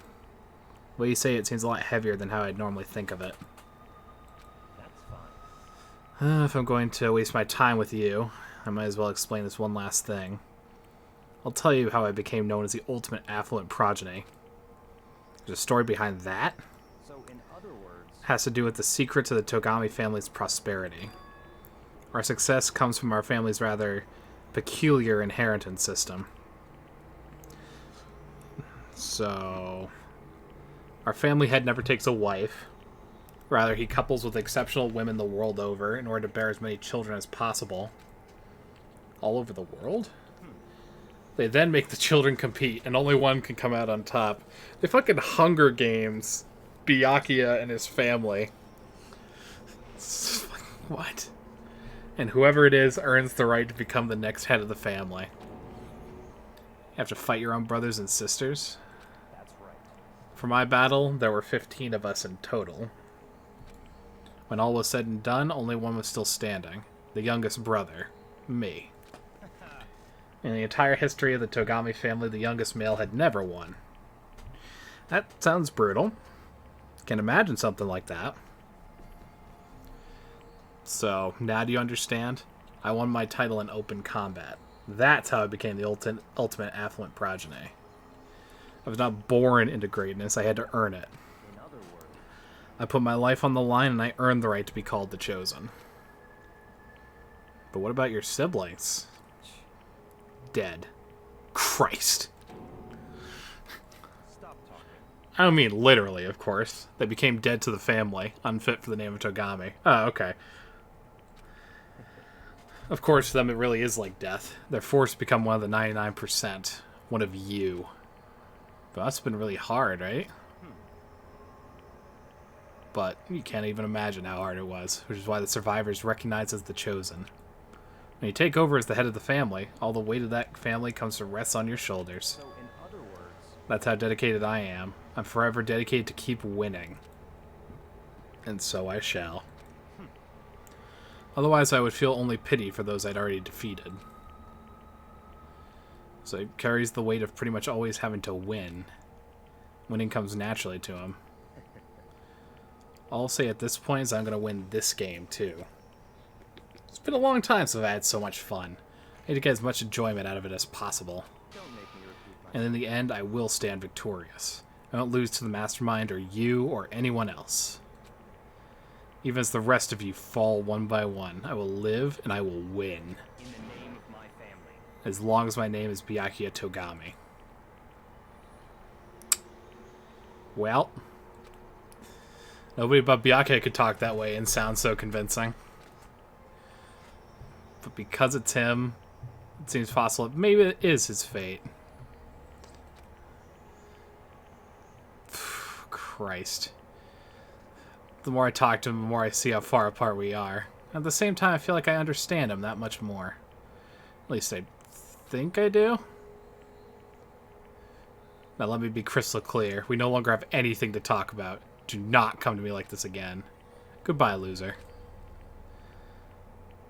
The way you say it seems a lot heavier than how I'd normally think of it. That's fine. If I'm going to waste my time with you, I might as well explain this one last thing. I'll tell you how I became known as the ultimate affluent progeny. There's a story behind that. So, in other words, It has to do with the secret to the Togami family's prosperity. Our success comes from our family's rather peculiar inheritance system. So, our family head never takes a wife. Rather, he couples with exceptional women the world over in order to bear as many children as possible. All over the world? They then make the children compete, and only one can come out on top. They fucking Hunger Games Byakuya and his family. What? And whoever it is earns the right to become the next head of the family. You have to fight your own brothers and sisters. that's right. For my battle, there were 15 of us in total. When all was said and done, only one was still standing. The youngest brother. Me. In the entire history of the Togami family, the youngest male had never won. That sounds brutal. Can imagine something like that. So, now do you understand? I won my title in open combat. That's how I became the ultimate affluent progeny. I was not born into greatness, I had to earn it. In other words, I put my life on the line and I earned the right to be called the Chosen. But what about your siblings? Dead. Christ. stop talking. I don't mean literally, of course. They became dead to the family, unfit for the name of Togami. Oh, okay. Of course, for them it really is like death. They're forced to become one of the 99%. One of you. But that's been really hard, right? But you can't even imagine how hard it was, which is why the survivors recognize as the Chosen. When you take over as the head of the family, all the weight of that family comes to rest on your shoulders. So, in other words, That's how dedicated I am. I'm forever dedicated to keep winning. And so I shall. Otherwise, I would feel only pity for those I'd already defeated. So he carries the weight of pretty much always having to win. Winning comes naturally to him. All I'll say at this point is I'm going to win this game, too. It's been a long time since I've had so much fun. I need to get as much enjoyment out of it as possible. don't make me repeat myself. And in the end, I will stand victorious. I won't lose to the Mastermind or you or anyone else. Even as the rest of you fall one by one, I will live and I will win. In the name of my family. As long as my name is Byakuya Togami. Well, nobody but Byakuya could talk that way and sound so convincing. But because it's him, it seems possible maybe it is his fate. Christ. The more I talk to him, the more I see how far apart we are. At the same time, I feel like I understand him that much more. At least I think I do. Now let me be crystal clear. We no longer have anything to talk about. Do not come to me like this again. Goodbye, loser.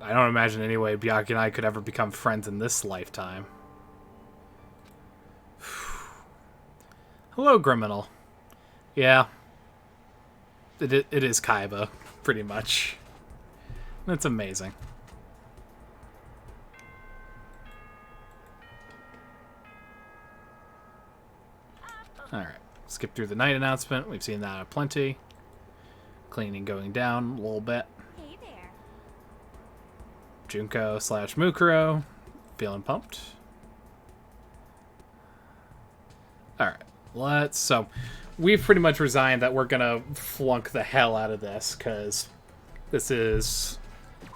I don't imagine any way Byakuya and I could ever become friends in this lifetime. Hello, Criminal. Yeah. It is Kaiba, pretty much. That's amazing. Alright, skip through the night announcement. We've seen that plenty. Cleaning going down a little bit. Hey there. Junko / Mukuro. Feeling pumped. Alright, so we've pretty much resigned that we're gonna flunk the hell out of this, because this is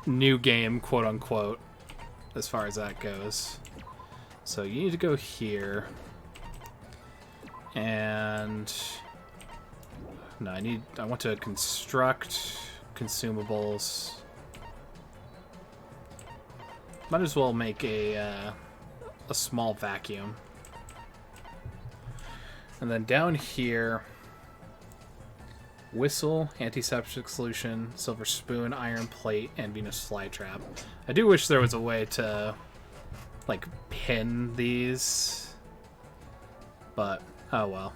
new game, quote unquote, as far as that goes. So you need to go here. And no, I want to construct consumables. Might as well make a small vacuum. And then down here, whistle, antiseptic solution, silver spoon, iron plate, and Venus flytrap. I do wish there was a way to like pin these, but oh well.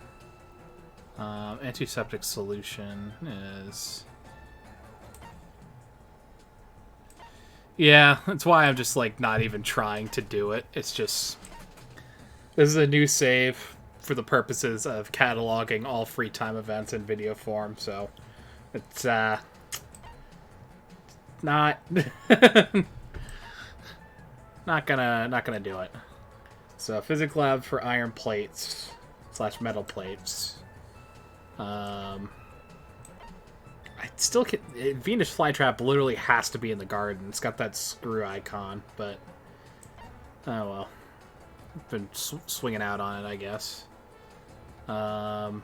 Antiseptic solution is... Yeah, that's why I'm just, like, not even trying to do it. It's just... This is a new save for the purposes of cataloging all free time events in video form, so... It's, not... not gonna do it. So, physics lab for iron plates / metal plates. I still can... Venus flytrap literally has to be in the garden. It's got that screw icon, but... Oh well. I've been swinging out on it, I guess. So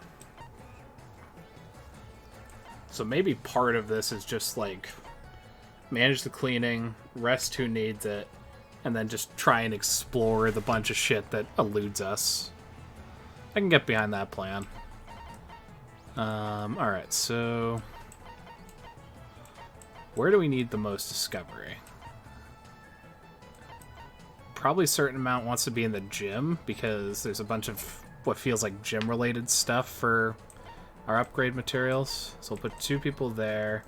maybe part of this is just, like... Manage the cleaning, rest who needs it, and then just try and explore the bunch of shit that eludes us. I can get behind that plan. Alright, so... Where do we need the most discovery? Probably a certain amount wants to be in the gym, because there's a bunch of what feels like gym-related stuff for our upgrade materials. So we'll put 2 people there.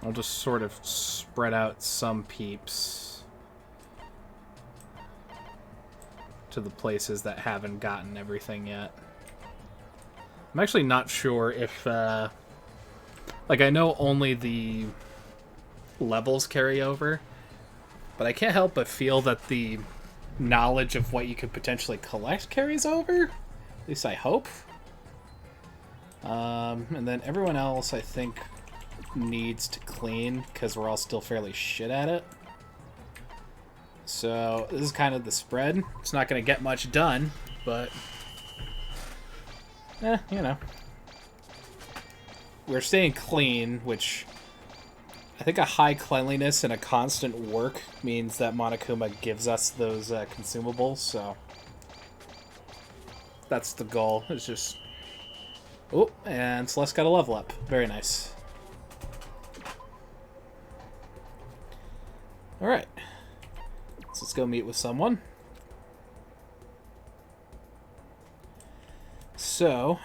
I'll just sort of spread out some peeps to the places that haven't gotten everything yet. I'm actually not sure if, like, I know only the levels carry over, but I can't help but feel that the knowledge of what you could potentially collect carries over. At least I hope. And then everyone else, I think, needs to clean, because we're all still fairly shit at it. So, this is kind of the spread. It's not going to get much done, but... you know. We're staying clean, which... I think a high cleanliness and a constant work means that Monokuma gives us those consumables, so... That's the goal. It's just... Oh, and Celeste got a level up. Very nice. Alright. So let's go meet with someone. So,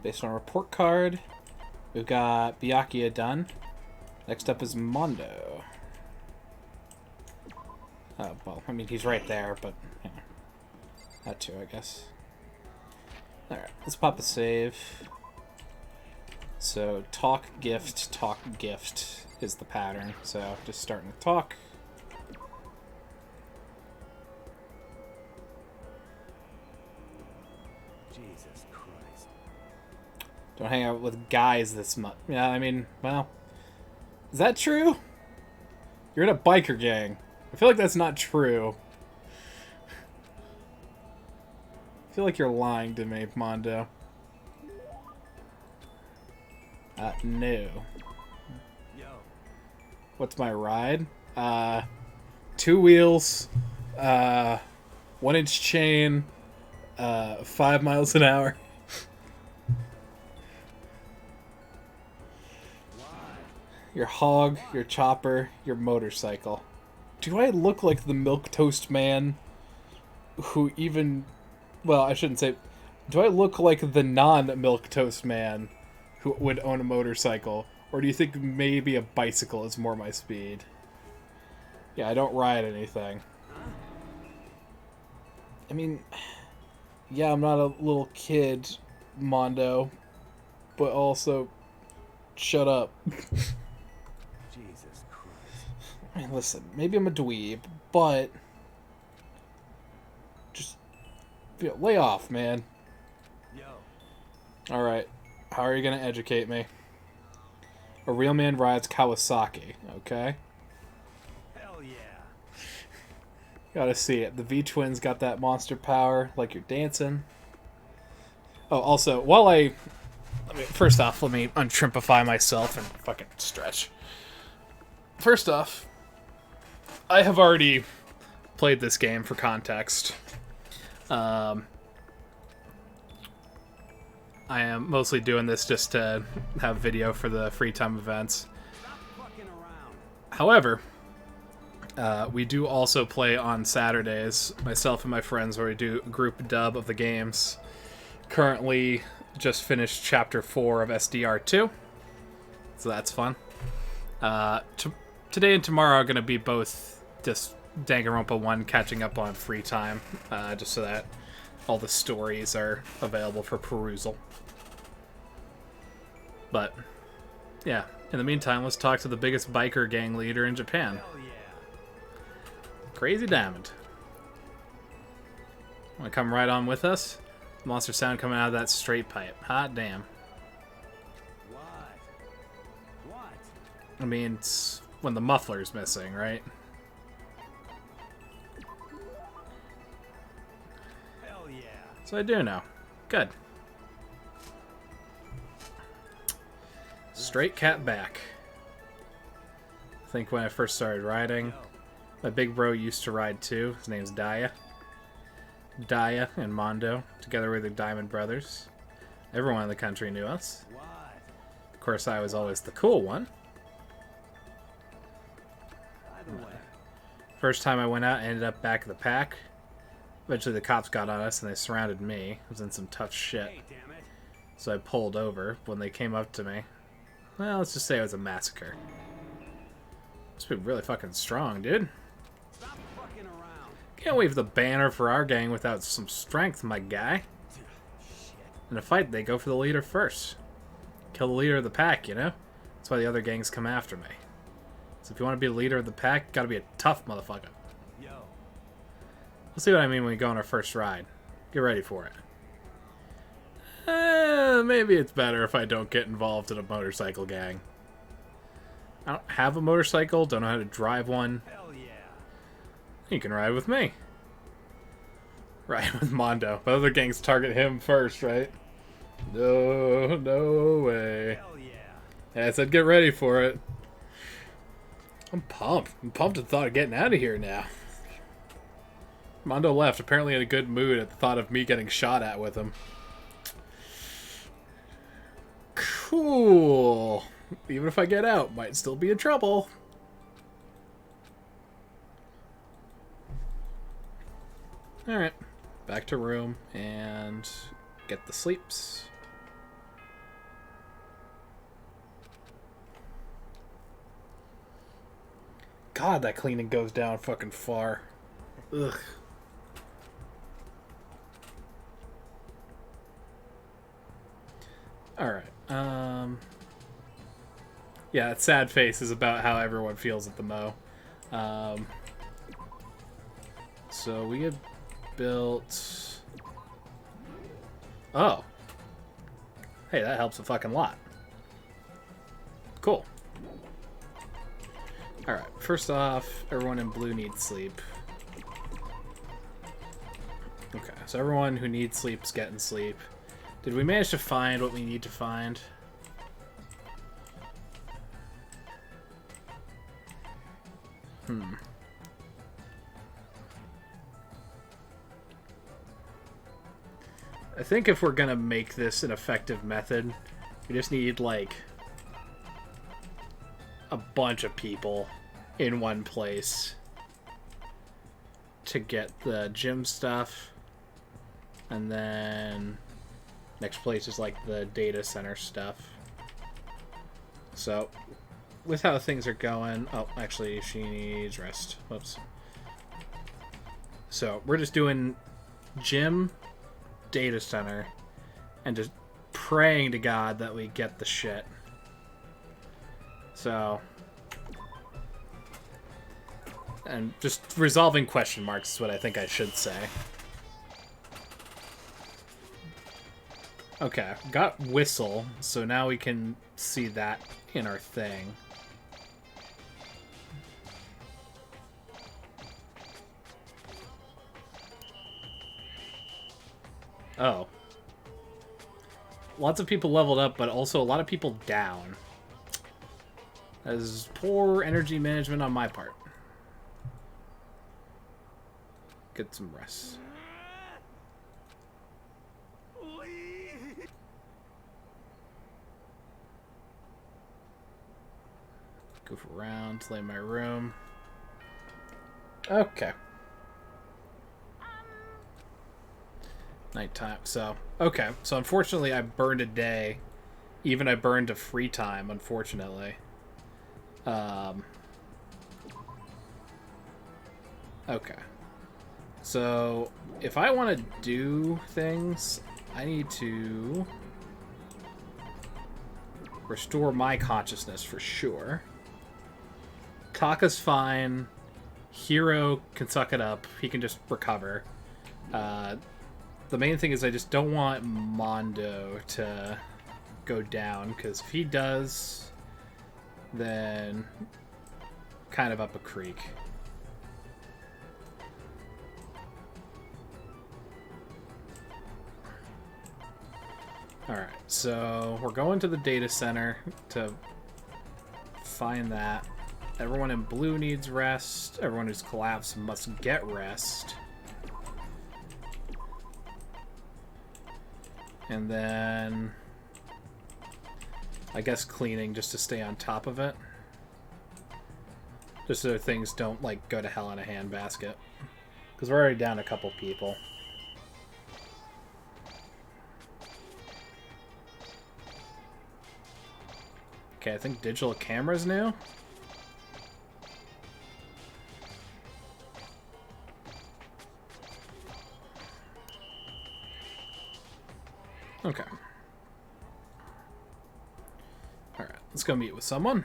based on our report card, we've got Byakuya done. Next up is Mondo. Oh, well, I mean, he's right there, but, you know, that too, I guess. Alright, let's pop a save. So, talk, gift, is the pattern. So, just starting to talk. Jesus Christ. Don't hang out with guys this much. Yeah, I mean, well, is that true? You're in a biker gang. I feel like that's not true. I feel like you're lying to me, Mondo. No. Yo. What's my ride? 2 wheels, 1-inch chain, 5 miles an hour. Your hog, your chopper, your motorcycle. Do I look like the milquetoast man who even... Well, I shouldn't say... Do I look like the non-milquetoast man who would own a motorcycle? Or do you think maybe a bicycle is more my speed? Yeah, I don't ride anything. I mean... Yeah, I'm not a little kid, Mondo. But also... Shut up. Jesus Christ. I mean, listen, maybe I'm a dweeb, but just lay off, man. Yo. Alright, how are you gonna educate me? A real man rides Kawasaki, okay? Hell yeah. Gotta see it. The V-Twins got that monster power, like you're dancing. Oh, also, while first off, let me untrimpify myself and fucking stretch. First off, I have already played this game for context. I am mostly doing this just to have video for the free time events. Stop fucking around. However, we do also play on Saturdays, myself and my friends, where we do a group dub of the games. Currently just finished Chapter 4 of SDR2, so that's fun. Today and tomorrow are going to be both just Danganronpa 1 catching up on free time, just so that all the stories are available for perusal. But, yeah, in the meantime, let's talk to the biggest biker gang leader in Japan. Hell yeah. Crazy Diamond. Want to come right on with us? Monster sound coming out of that straight pipe. Hot damn. What? I mean, it's when the muffler's missing, right? Hell yeah. So I do know. Good. Straight cat back. I think when I first started riding, my big bro used to ride too. His name's Daya. Daya and Mondo, together with the Diamond Brothers. Everyone in the country knew us. What? Of course, I was always the cool one. By the way. First time I went out, I ended up back of the pack. Eventually the cops got on us and they surrounded me. I was in some tough shit. Hey, damn it. So I pulled over. When they came up to me, well, let's just say it was a massacre. Must be really fucking strong, dude. Stop fucking around. Can't wave the banner for our gang without some strength, my guy. Shit. In a fight, they go for the leader first. Kill the leader of the pack, you know? That's why the other gangs come after me. So if you want to be the leader of the pack, you gotta be a tough motherfucker. Yo. We'll see what I mean when we go on our first ride. Get ready for it. Maybe it's better if I don't get involved in a motorcycle gang. I don't have a motorcycle, don't know how to drive one. Hell yeah. You can ride with me. Ride with Mondo. But other gangs target him first, right? No way. Hell yeah. Yeah, I said get ready for it. I'm pumped. I'm pumped at the thought of getting out of here now. Mondo left, apparently in a good mood at the thought of me getting shot at with him. Cool. Even if I get out, might still be in trouble. Alright. Back to room and get the sleeps. God, that cleaning goes down fucking far. Ugh. Alright. Yeah, that sad face is about how everyone feels at the Mo. So we had built... Oh. Hey, that helps a fucking lot. Cool. Alright, first off, everyone in blue needs sleep. Okay, so everyone who needs sleep is getting sleep. Did we manage to find what we need to find? I think if we're gonna make this an effective method, we just need, like, a bunch of people in one place to get the gym stuff. And then next place is, like, the data center stuff. So, with how things are going... Oh, actually, she needs rest. Whoops. So, we're just doing gym, data center, and just praying to God that we get the shit. So... And just resolving question marks is what I think I should say. Okay, got whistle, so now we can see that in our thing. Oh. Lots of people leveled up, but also a lot of people down. That is poor energy management on my part. Get some rest. Goof around, lay in my room. Okay. Nighttime. So, okay. So, unfortunately, I burned a day. Even I burned a free time, unfortunately. Okay. So, if I want to do things, I need to restore my consciousness for sure. Taka's fine. Hiro can suck it up. He can just recover. The main thing is I just don't want Mondo to go down, because if he does, then kind of up a creek. Alright, so we're going to the data center to find that. Everyone in blue needs rest. Everyone who's collapsed must get rest. And then I guess cleaning just to stay on top of it. Just so things don't, like, go to hell in a handbasket. Because we're already down a couple people. Okay, I think digital camera's new. Okay. Alright, let's go meet with someone.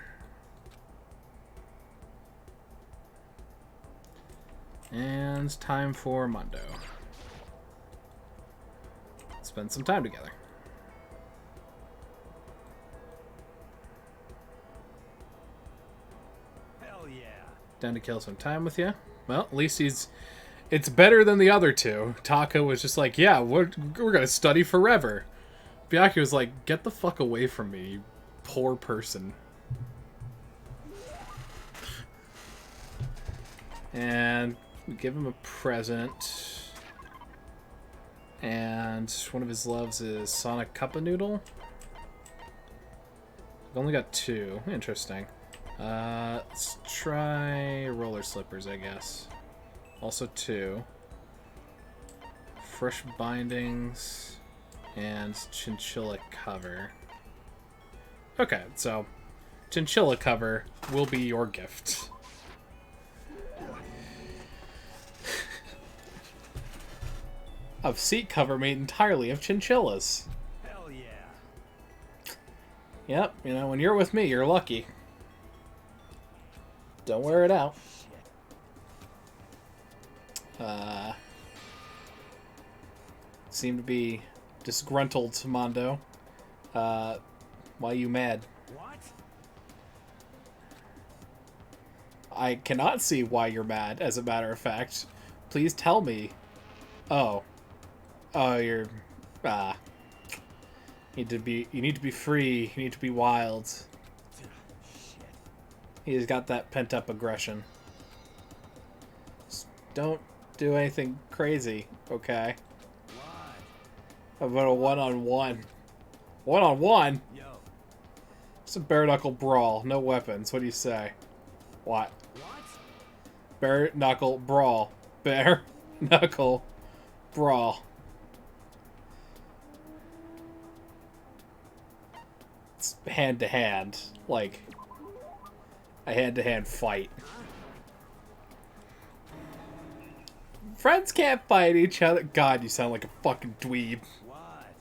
And it's time for Mondo. Spend some time together. Hell yeah. Down to kill some time with you. Well, at least it's better than the other two. Taka was just like, yeah, we're gonna study forever. Byakuya was like, get the fuck away from me, you poor person. And we give him a present. And one of his loves is Sonic Cuppa Noodle. I've only got 2. Interesting. Let's try roller slippers, I guess. Also 2. Fresh bindings and chinchilla cover. Okay, so chinchilla cover will be your gift. Of seat cover made entirely of chinchillas. Hell yeah. Yep, you know, when you're with me, you're lucky. Don't wear it out. Seem to be disgruntled, Mondo. Why you mad? What? I cannot see why you're mad, as a matter of fact. Please tell me. Oh. Oh, you're... You need to be free. You need to be wild. Shit. He's got that pent-up aggression. Just don't do anything crazy, okay? What? About a one-on-one. One-on-one? Yo. It's a bare-knuckle brawl. No weapons. What do you say? What? What? Bare-knuckle brawl. Bare-knuckle brawl. It's hand-to-hand. Like, a hand-to-hand fight. Friends can't fight each other. God, you sound like a fucking dweeb. What?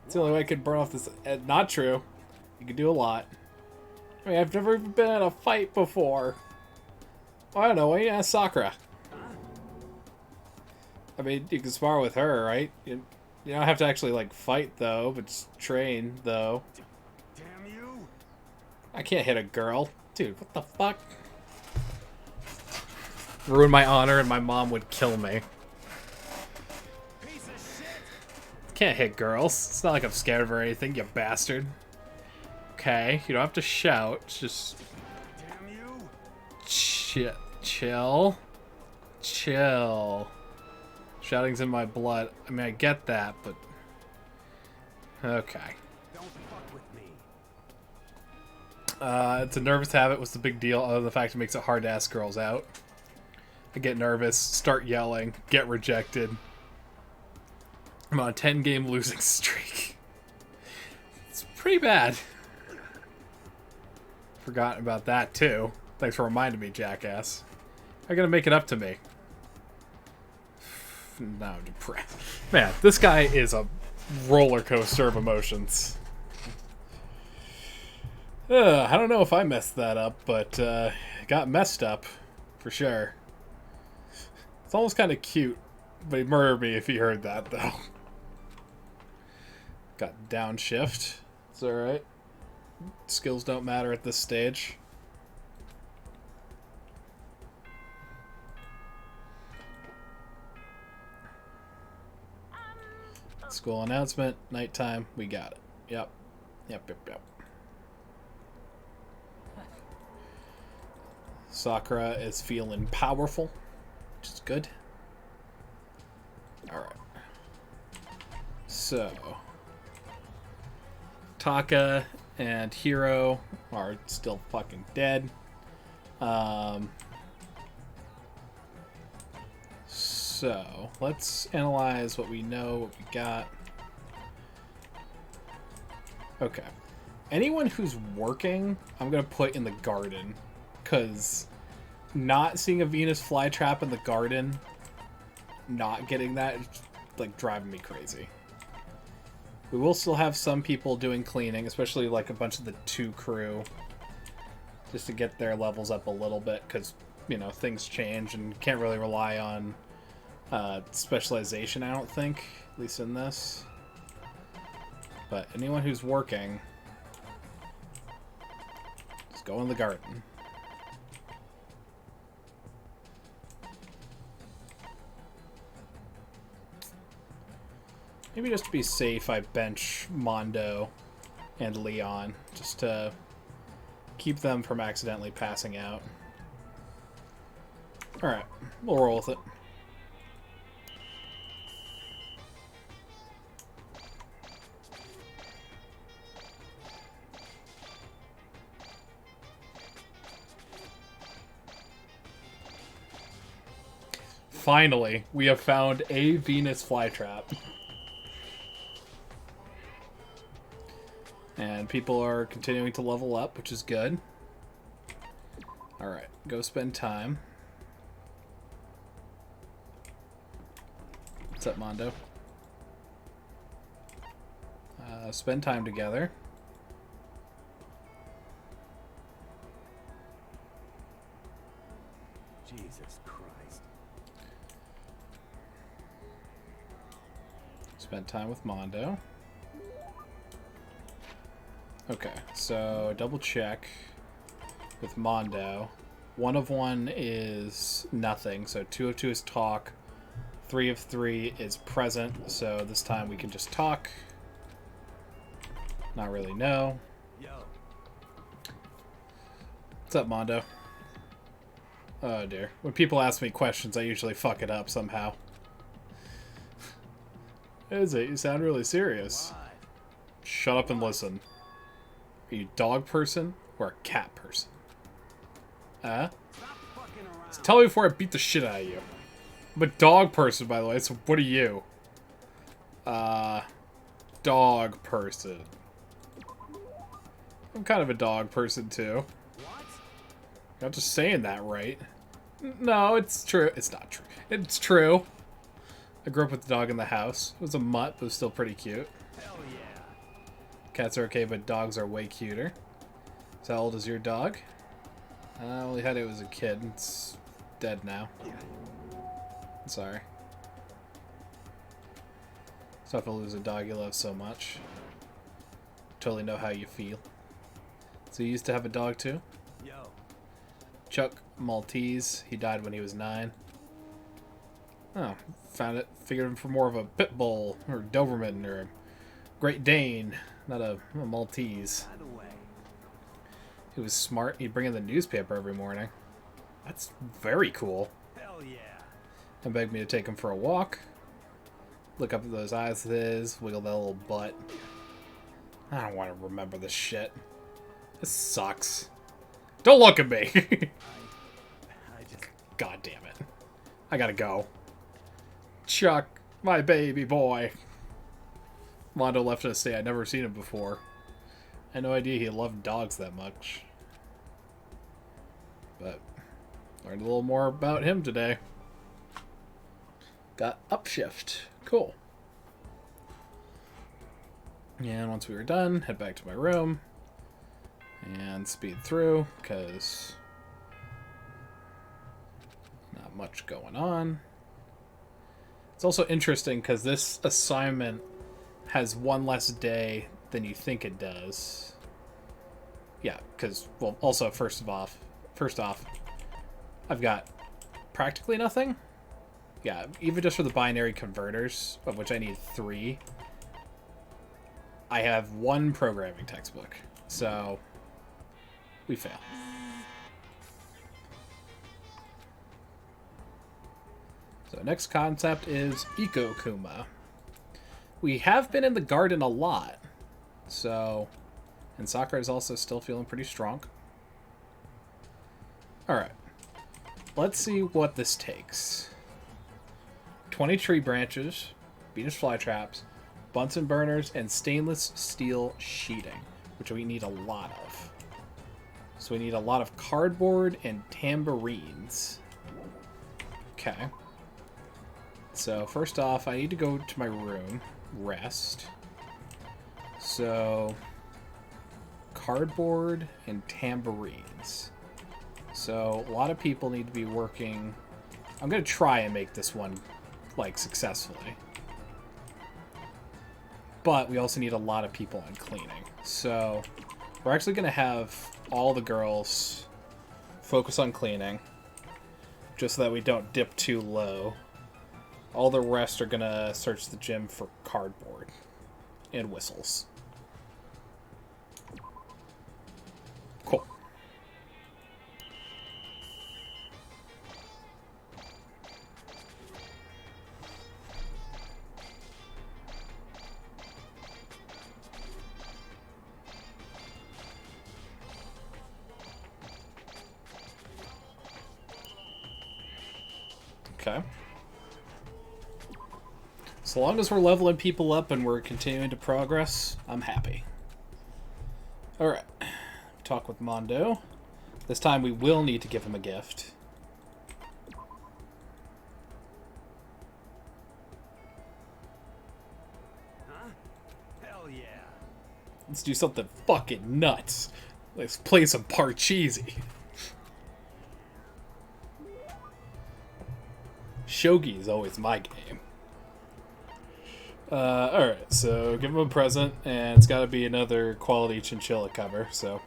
It's the only way I could burn off this. Not true. You can do a lot. I mean, I've never even been in a fight before. I don't know. Why you ask Sakura? I mean, you can spar with her, right? You don't have to actually, like, fight, though, but just train, though. Damn you! I can't hit a girl. Dude, what the fuck? Ruin my honor and my mom would kill me. Piece of shit! Can't hit girls. It's not like I'm scared of her or anything, you bastard. Okay, you don't have to shout. Just Damn you! chill. Shouting's in my blood. I mean, I get that, but... Okay. Don't fuck with me. It's a nervous habit. What's the big deal other than the fact it makes it hard to ask girls out? I get nervous, start yelling, get rejected. I'm on a 10-game losing streak. It's pretty bad. Forgotten about that, too. Thanks for reminding me, jackass. How are you gonna make it up to me? Now I'm depressed. Man, this guy is a roller coaster of emotions. I don't know if I messed that up, but it got messed up, for sure. It's almost kind of cute, but he'd murder me if he heard that, though. Got downshift. It's alright. Skills don't matter at this stage. School announcement, nighttime, we got it. Yep. Sakura is feeling powerful, which is good. Alright. So, Taka and Hiro are still fucking dead. So, let's analyze what we know, what we got. Okay. Anyone who's working, I'm going to put in the garden. Because not seeing a Venus flytrap in the garden, not getting that, is, like, driving me crazy. We will still have some people doing cleaning, especially, like, a bunch of the 2 crew. Just to get their levels up a little bit, because, you know, things change and can't really rely on specialization, I don't think, at least in this. But anyone who's working, just go in the garden. Maybe just to be safe, I bench Mondo and Leon, just to keep them from accidentally passing out. Alright, we'll roll with it. Finally, we have found a Venus flytrap. And people are continuing to level up, which is good. Alright, go spend time. What's up, Mondo? Spend time together. Jesus Christ. Spend time with Mondo. Okay, so double check with Mondo. 1 of 1 is nothing, so 2 of 2 is talk. 3 of 3 is present, so this time we can just talk. Not really know. Yo. What's up, Mondo? Oh dear. When people ask me questions, I usually fuck it up somehow. Is it? You sound really serious. Why? Shut up and listen. Are you a dog person or a cat person? Stop fucking around. Tell me before I beat the shit out of you. I'm a dog person, by the way, so what are you? Dog person. I'm kind of a dog person, too. What? You're not just saying that right. No, it's true. It's not true. It's true. I grew up with the dog in the house. It was a mutt, but it was still pretty cute. Hell yeah. Cats are okay, but dogs are way cuter. So how old is your dog? I only had it as a kid. It's dead now. Yeah. Sorry. It's tough to lose a dog you love so much. Totally know how you feel. So you used to have a dog too? Yo. Chuck Maltese. He died when he was 9. Oh, figured him for more of a pit bull or Doberman or a Great Dane, not a Maltese. By the way. He was smart. He'd bring in the newspaper every morning. That's very cool. Hell yeah. And begged me to take him for a walk. Look up at those eyes of his, wiggle that little butt. I don't want to remember this shit. This sucks. Don't look at me! I just... God damn it. I gotta go. Chuck, my baby boy. Mondo left us say I'd never seen him before. I had no idea he loved dogs that much. But learned a little more about him today. Got upshift. Cool. And once we were done, head back to my room. And speed through, because not much going on. It's also interesting because this assignment has one less day than you think it does. Yeah, because, well, also, first off, I've got practically nothing. Yeah, even just for the binary converters, of which I need 3, I have 1 programming textbook. So we fail. So next concept is Eco-Kuma. We have been in the garden a lot. So, and Sakura is also still feeling pretty strong. Alright. Let's see what this takes. 20 tree branches, Venus flytraps, Bunsen burners, and stainless steel sheeting, which we need a lot of. So we need a lot of cardboard and tambourines. Okay. So first off, I need to go to my room, rest. So cardboard and tambourines. So a lot of people need to be working. I'm going to try and make this one, like, successfully. But we also need a lot of people on cleaning. So we're actually going to have all the girls focus on cleaning, just so that we don't dip too low. All the rest are going to search the gym for cardboard and whistles. Cool. Okay. So long as we're leveling people up and we're continuing to progress, I'm happy. Alright. Talk with Mondo. This time we will need to give him a gift. Huh? Hell yeah. Let's do something fucking nuts. Let's play some Parcheesi. Shogi is always my game. Alright, so give him a present, and it's gotta be another quality chinchilla cover, so.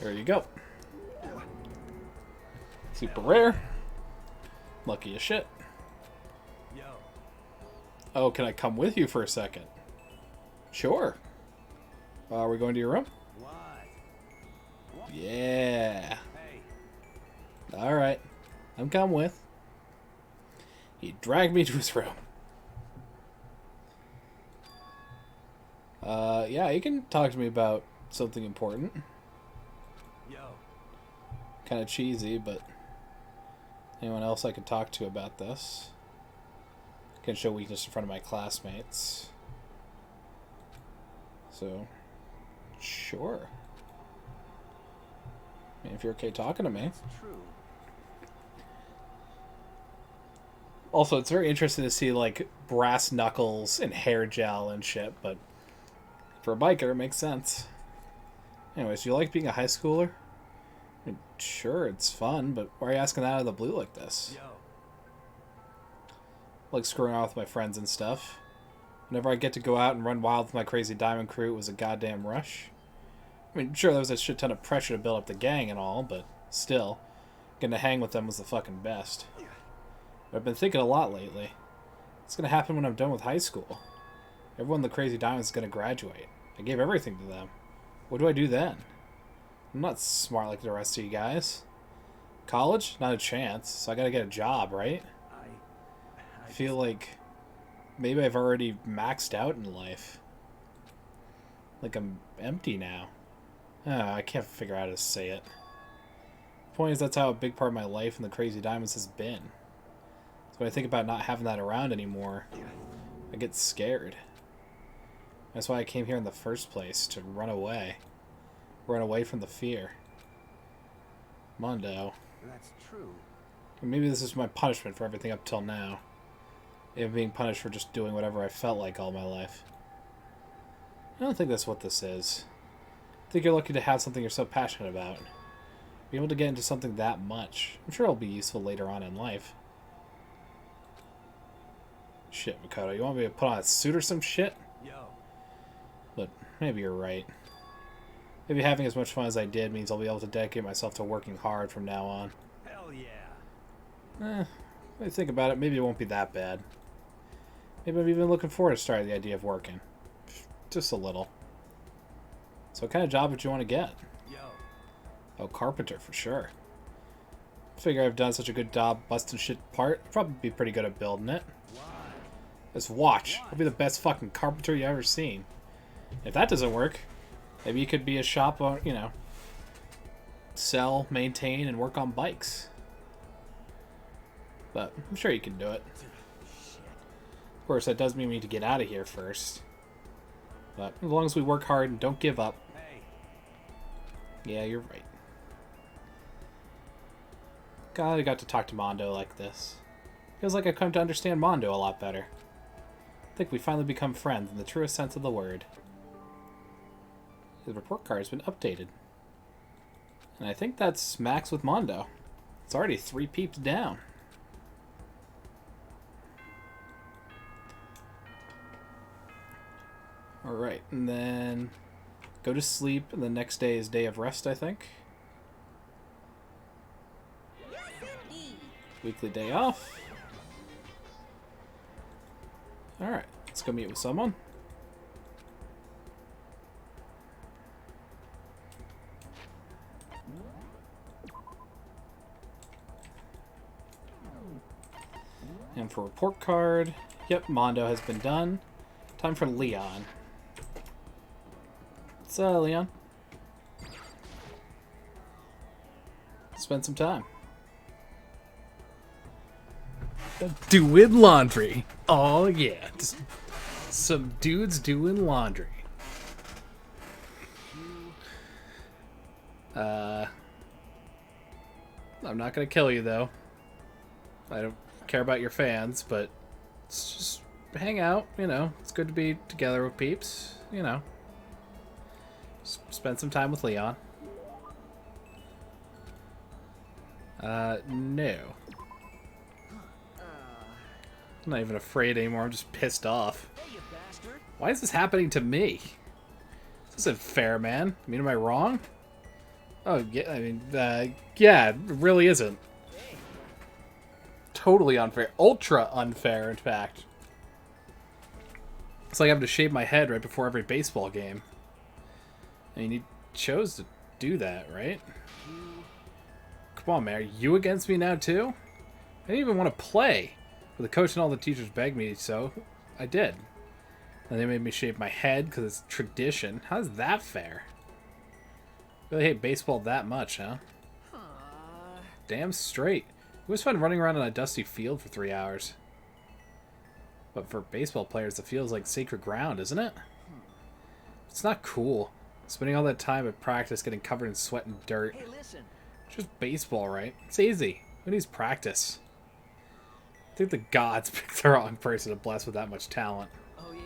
There you go. Super rare. Lucky as shit. Yo. Oh, can I come with you for a second? Sure. Are we going to your room? What? Yeah. Hey. Alright. I'm coming with. He dragged me to his room. Yeah, you can talk to me about something important. Yo. Kind of cheesy, but anyone else I could talk to about this? Can show weakness in front of my classmates. So, sure. I mean, if you're okay talking to me. It's true. Also, it's very interesting to see, like, brass knuckles and hair gel and shit, but for a biker, it makes sense. Anyways, do you like being a high schooler? I mean, sure, it's fun, but why are you asking that out of the blue like this? Yo. I like screwing around with my friends and stuff. Whenever I get to go out and run wild with my crazy diamond crew, it was a goddamn rush. I mean, sure, there was a shit ton of pressure to build up the gang and all, but still, getting to hang with them was the fucking best. But I've been thinking a lot lately. What's gonna happen when I'm done with high school? Everyone in the Crazy Diamonds is gonna graduate. I gave everything to them. What do I do then? I'm not smart like the rest of you guys. College? Not a chance, so I gotta get a job, right? I feel like maybe I've already maxed out in life. Like I'm empty now. I can't figure out how to say it. The point is, that's how a big part of my life in the Crazy Diamonds has been. So when I think about not having that around anymore, I get scared. That's why I came here in the first place, to run away. Run away from the fear. Mondo. That's true. Or maybe this is my punishment for everything up till now. Maybe being punished for just doing whatever I felt like all my life. I don't think that's what this is. I think you're lucky to have something you're so passionate about. Be able to get into something that much. I'm sure it'll be useful later on in life. Shit, Makoto, you want me to put on a suit or some shit? Yo. But maybe you're right. Maybe having as much fun as I did means I'll be able to dedicate myself to working hard from now on. Hell yeah. When I think about it, maybe it won't be that bad. Maybe I'm even looking forward to starting the idea of working. Just a little. So what kind of job would you want to get? Yo. Oh, carpenter, for sure. I figure I've done such a good job busting shit apart. I'd probably be pretty good at building it. What? Just watch. I'll be the best fucking carpenter you ever seen. If that doesn't work, maybe you could be a shop, you know, sell, maintain, and work on bikes. But I'm sure you can do it. Of course, that does mean we need to get out of here first. But as long as we work hard and don't give up. Hey. Yeah, you're right. God, I got to talk to Mondo like this. Feels like I've come to understand Mondo a lot better. I think we finally become friends in the truest sense of the word. The report card has been updated. And I think that's max with Mondo. It's already 3 peeps down. Alright, and then go to sleep, and the next day is day of rest, I think. Weekly day off. Alright, let's go meet with someone. And for report card, yep, Mondo has been done. Time for Leon. What's up, Leon? Spend some time. Doing laundry. Oh, yeah. Just some dudes doing laundry. I'm not gonna kill you, though. I don't care about your fans, but it's just hang out, you know. It's good to be together with peeps, you know. Spend some time with Leon. No. I'm not even afraid anymore. I'm just pissed off. Hey, you bastard. Why is this happening to me? This isn't fair, man. I mean, am I wrong? Oh, yeah, I mean, yeah, it really isn't. Totally unfair. Ultra unfair, in fact. It's like having to shave my head right before every baseball game. I mean, he chose to do that, right? Come on, man. Are you against me now, too? I didn't even want to play. But the coach and all the teachers begged me, so I did. And they made me shave my head because it's tradition. How's that fair? Really hate baseball that much, huh? Damn straight. It was fun running around on a dusty field for 3 hours. But for baseball players, the field is like sacred ground, isn't it? It's not cool. Spending all that time at practice getting covered in sweat and dirt. Hey, listen. It's just baseball, right? It's easy. Who needs practice? I think the gods picked the wrong person to bless with that much talent. Oh, yeah?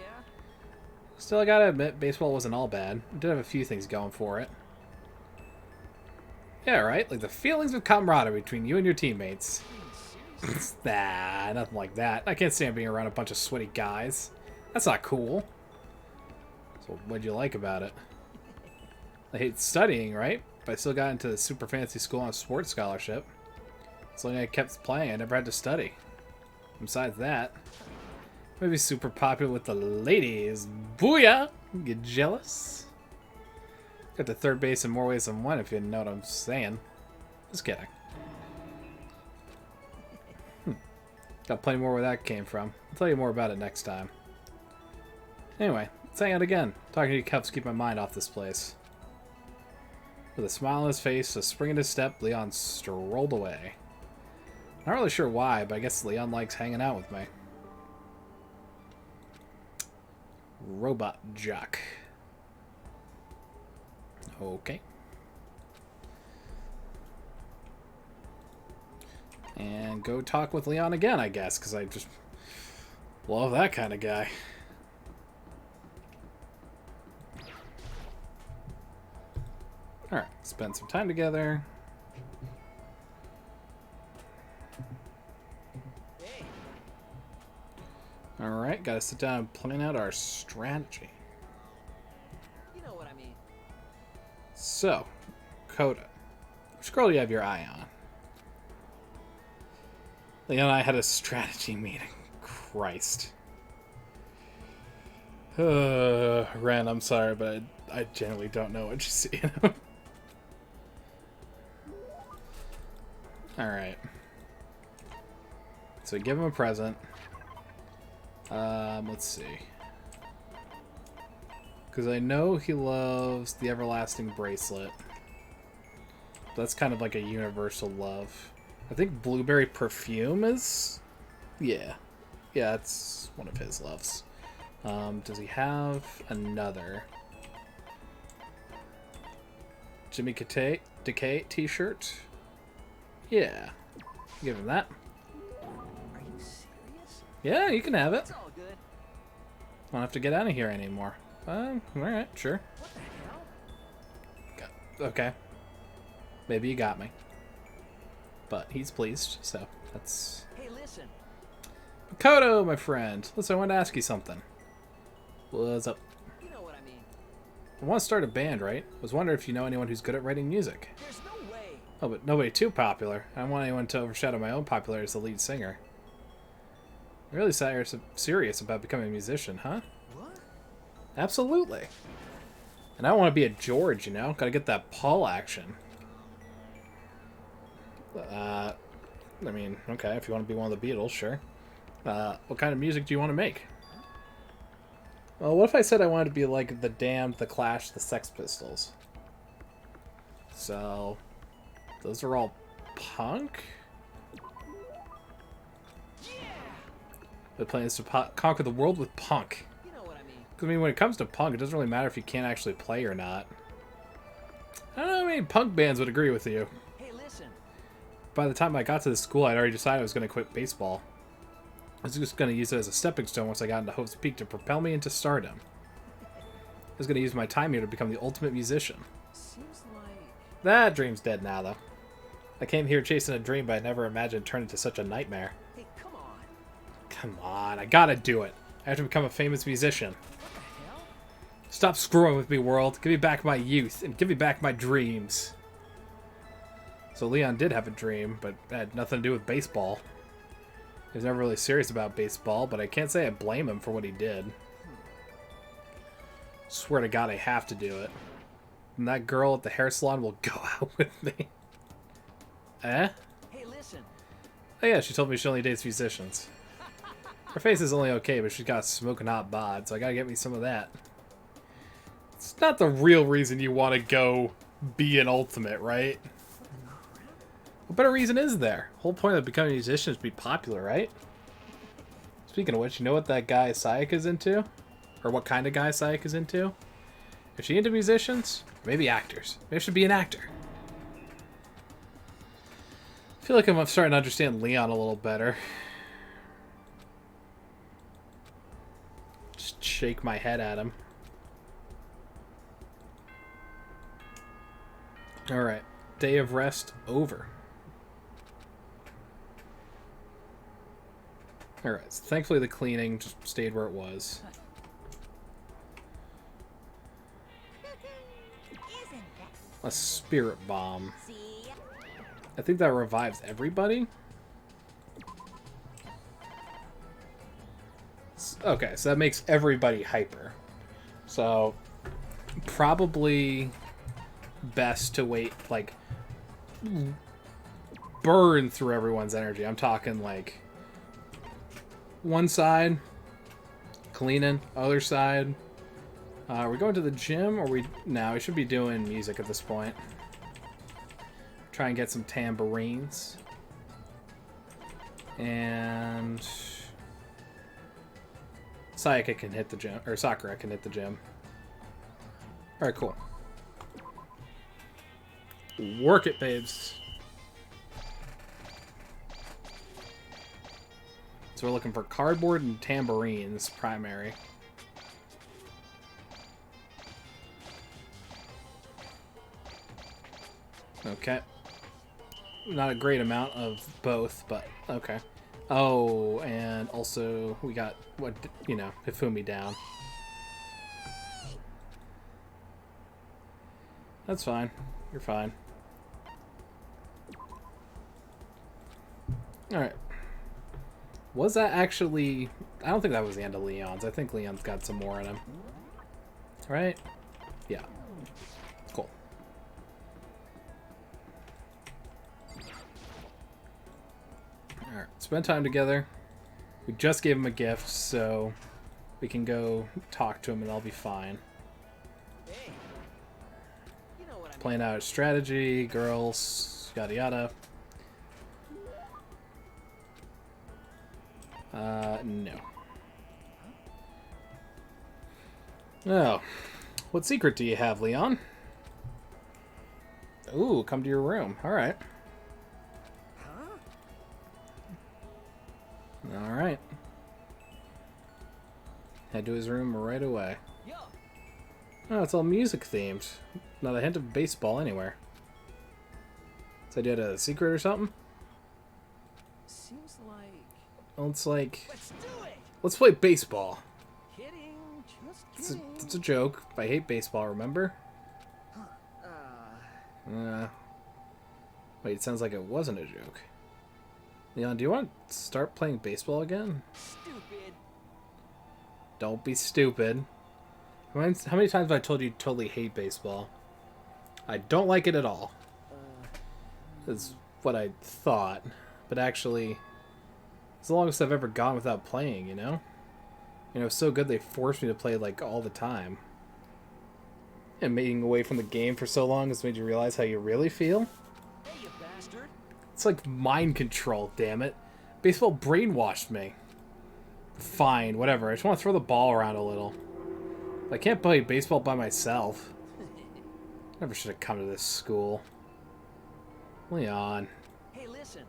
Still, I gotta admit, baseball wasn't all bad. It did have a few things going for it. Yeah, right? Like the feelings of camaraderie between you and your teammates. Nah, nothing like that. I can't stand being around a bunch of sweaty guys. That's not cool. So what'd you like about it? I hate studying, right? But I still got into the super fancy school on a sports scholarship. As long as I kept playing, I never had to study. Besides that, maybe super popular with the ladies. Booyah! Get jealous? Got to third base in more ways than one, if you know what I'm saying. Just kidding. Got plenty more where that came from. I'll tell you more about it next time. Anyway, let's hang out again. Talking to you helps keep my mind off this place. With a smile on his face, a spring in his step, Leon strolled away. Not really sure why, but I guess Leon likes hanging out with me. Robot Jock. Okay. And go talk with Leon again, I guess, because I just love that kind of guy. Alright, spend some time together. Alright, gotta sit down and plan out our strategy. You know what I mean. So, Coda, which girl do you have your eye on? Leon and I had a strategy meeting. Christ. Ren, I'm sorry, but I generally don't know what you see. Alright. So we give him a present. Let's see. Because I know he loves the Everlasting Bracelet. That's kind of like a universal love. I think Blueberry Perfume is... Yeah. Yeah, that's one of his loves. Does he have another? Jimmy Decay t-shirt? Yeah. Give him that. Are you serious? Yeah, you can have it. It's all good. Don't have to get out of here anymore. Alright, sure. What the hell? Okay. Maybe you got me. But he's pleased, so that's... Hey, listen. Makoto, my friend. Listen, I want to ask you something. What's up? You know what I mean. I want to start a band, right? I was wondering if you know anyone who's good at writing music. There's no way. Oh, but nobody too popular. I don't want anyone to overshadow my own popularity as the lead singer. I'm really serious about becoming a musician, huh? What? Absolutely. And I don't want to be a George, you know? Gotta get that Paul action. I mean, okay, if you want to be one of the Beatles, sure. What kind of music do you want to make? Well, what if I said I wanted to be like the Damned, the Clash, the Sex Pistols? So, those are all punk? Yeah. The plan is to conquer the world with punk. You know what I mean. Because, I mean, when it comes to punk, it doesn't really matter if you can't actually play or not. I don't know how many punk bands would agree with you. Hey, listen. By the time I got to the school, I'd already decided I was going to quit baseball. I was just going to use it as a stepping stone once I got into Hope's Peak to propel me into stardom. I was going to use my time here to become the ultimate musician. Seems like... That dream's dead now, though. I came here chasing a dream, but I never imagined it turned into such a nightmare. Hey, come on. Come on, I gotta do it. I have to become a famous musician. What the hell? Stop screwing with me, world. Give me back my youth, and give me back my dreams. So Leon did have a dream, but it had nothing to do with baseball. He was never really serious about baseball, but I can't say I blame him for what he did. Swear to God, I have to do it. And that girl at the hair salon will go out with me. Eh? Hey, listen. Oh yeah, she told me she only dates musicians. Her face is only okay, but she's got a smoking hot bod, so I gotta get me some of that. It's not the real reason you want to go be an ultimate, right? What better reason is there? The whole point of becoming a musician is to be popular, right? Speaking of which, you know what that guy Sayaka's into? Or what kind of guy Sayaka's into? Is she into musicians? Maybe actors. Maybe she should be an actor. I feel like I'm starting to understand Leon a little better. Just shake my head at him. Alright. Day of rest over. Alright, so thankfully the cleaning just stayed where it was. Isn't that A spirit bomb. see? I think that revives everybody. Okay, so that makes everybody hyper. So, probably best to wait, like, burn through everyone's energy. I'm talking, like, one side, cleaning, other side. Are we going to the gym, or no, we should be doing music at this point. Try and get some tambourines. And Sayaka can hit the gym, or Sakura can hit the gym. Alright, cool. Work it, babes. So we're looking for cardboard and tambourines, primary. Okay. Not a great amount of both, but okay. Oh, and also we got, what, you know, Hifumi down. That's fine. You're fine. Alright. Was that actually... I don't think that was the end of Leon's. I think Leon's got some more in him. Right? Yeah. Cool. Alright, spend time together. We just gave him a gift, so we can go talk to him and I'll be fine. Hey. You know what I mean. Playing out a strategy, girls, yada yada. No. Oh. What secret do you have, Leon? Ooh, come to your room. Alright. Huh? Alright. Head to his room right away. Yo. Oh, it's all music themed. Not a hint of baseball anywhere. So you had a secret or something? Seems like. Well, it's like... Let's do it. Let's play baseball. Kidding. Just kidding. It's a joke. I hate baseball, remember? Wait, it sounds like it wasn't a joke. Leon, do you want to start playing baseball again? Stupid. Don't be stupid. How many times have I told you totally hate baseball? I don't like it at all. Is what I thought. But actually, it's the longest I've ever gone without playing, you know? You know, it's so good they forced me to play, like, all the time. And being away from the game for so long has made you realize how you really feel. Hey, you bastard. It's like mind control, damn it. Baseball brainwashed me. Fine, whatever. I just want to throw the ball around a little. I can't play baseball by myself. Never should have come to this school. Leon. Hey, listen.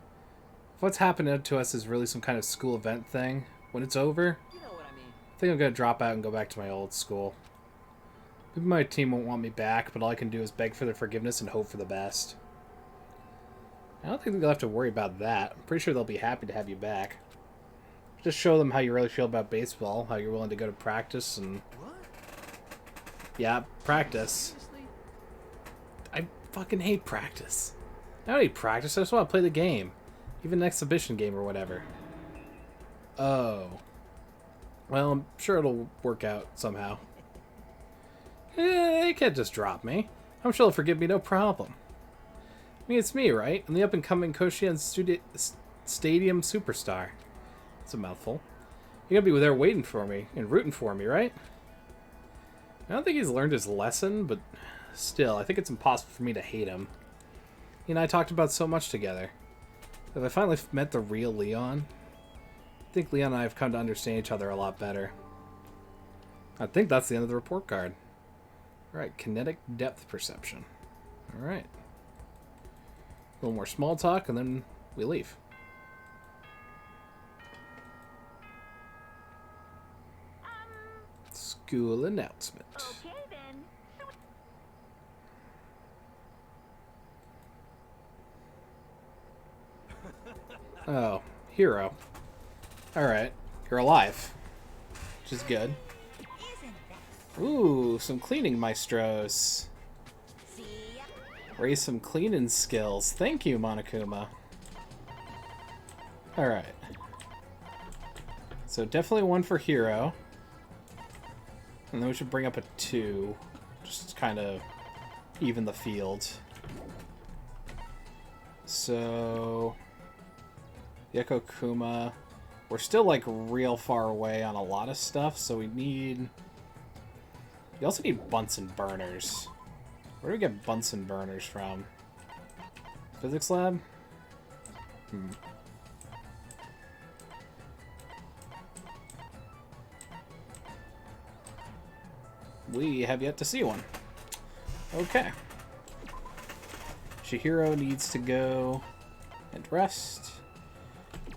If what's happening to us is really some kind of school event thing, when it's over, You know what I mean. I think I'm going to drop out and go back to my old school. Maybe my team won't want me back, but all I can do is beg for their forgiveness and hope for the best. I don't think they'll have to worry about that. I'm pretty sure they'll be happy to have you back. Just show them how you really feel about baseball, how you're willing to go to practice, and... What? Yeah, practice. Seriously? I fucking hate practice. I don't hate practice, I just want to play the game. Even an exhibition game or whatever. Oh. Well, I'm sure it'll work out somehow. They can't just drop me. I'm sure they'll forgive me no problem. I mean, it's me, right? I'm the up-and-coming Koshien Stadium superstar. It's a mouthful. You're gonna be there waiting for me and rooting for me, right? I don't think he's learned his lesson, but still, I think it's impossible for me to hate him. He and I talked about so much together. Have I finally met the real Leon? I think Leon and I have come to understand each other a lot better. I think that's the end of the report card. Alright, kinetic depth perception. Alright. A little more small talk, and then we leave. School announcement. Okay then. Oh, Hiro. Alright, you're alive. Which is good. Ooh, some cleaning maestros. Raise some cleaning skills. Thank you, Monokuma. Alright. So definitely one for Hiro. And then we should bring up a 2. Just to kind of even the field. So... Yeko Kuma. We're still, like, real far away on a lot of stuff, so we need... We also need Bunsen burners. Where do we get Bunsen burners from? Physics lab? We have yet to see one. Okay. Chihiro needs to go and rest.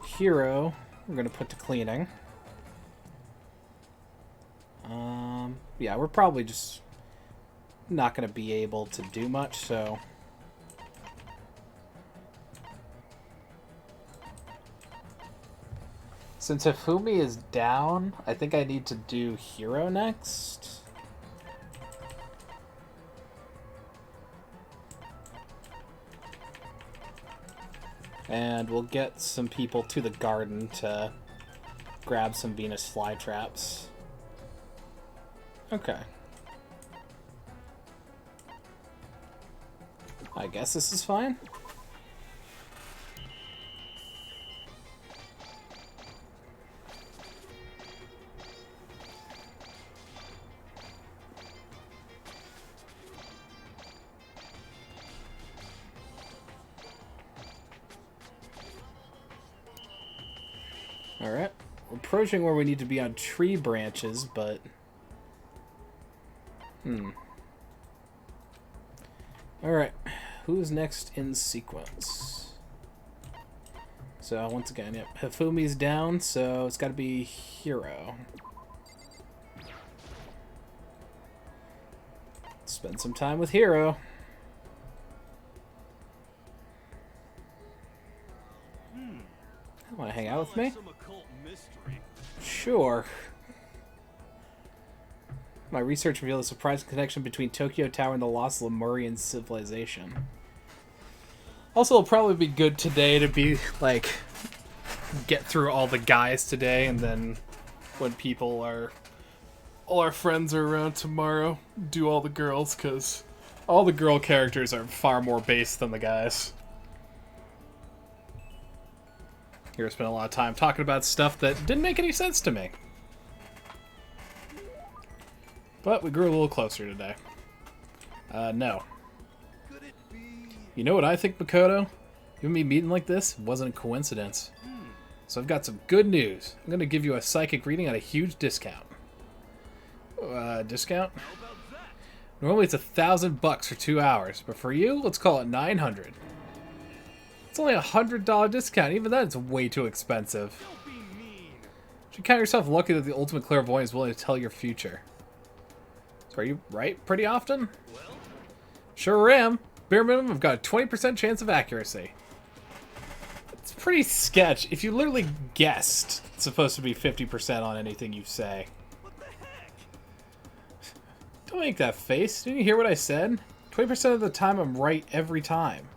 Hiro, we're going to put to cleaning. Yeah, we're probably just not going to be able to do much, so... Since Hifumi is down, I think I need to do Hiro next. And we'll get some people to the garden to grab some Venus flytraps. Okay. I guess this is fine. Alright. We're approaching where we need to be on tree branches, but... Alright. Who's next in sequence? So, once again, yep. Hifumi's down, so it's gotta be Hiro. Spend some time with Hiro. Want to hang out with me? Sure. My research revealed a surprising connection between Tokyo Tower and the lost Lemurian civilization. Also, it'll probably be good today to be, like, get through all the guys today, and then when people are... all our friends are around tomorrow, do all the girls, because all the girl characters are far more base than the guys. Here, I spent a lot of time talking about stuff that didn't make any sense to me. But we grew a little closer today. No. You know what I think, Makoto? You and me meeting like this wasn't a coincidence. So I've got some good news. I'm going to give you a psychic reading at a huge discount. Discount? Normally it's $1,000 for 2 hours, but for you, let's call it $900. It's only $100 discount. Even then, it's way too expensive. You should count yourself lucky that the ultimate clairvoyant is willing to tell your future. So are you right pretty often? Sure am. Bare minimum, I've got a 20% chance of accuracy. pretty sketch. If you literally guessed it's supposed to be 50% on anything you say. What the heck? Don't make that face. Didn't you hear what I said? 20% of the time I'm right every time.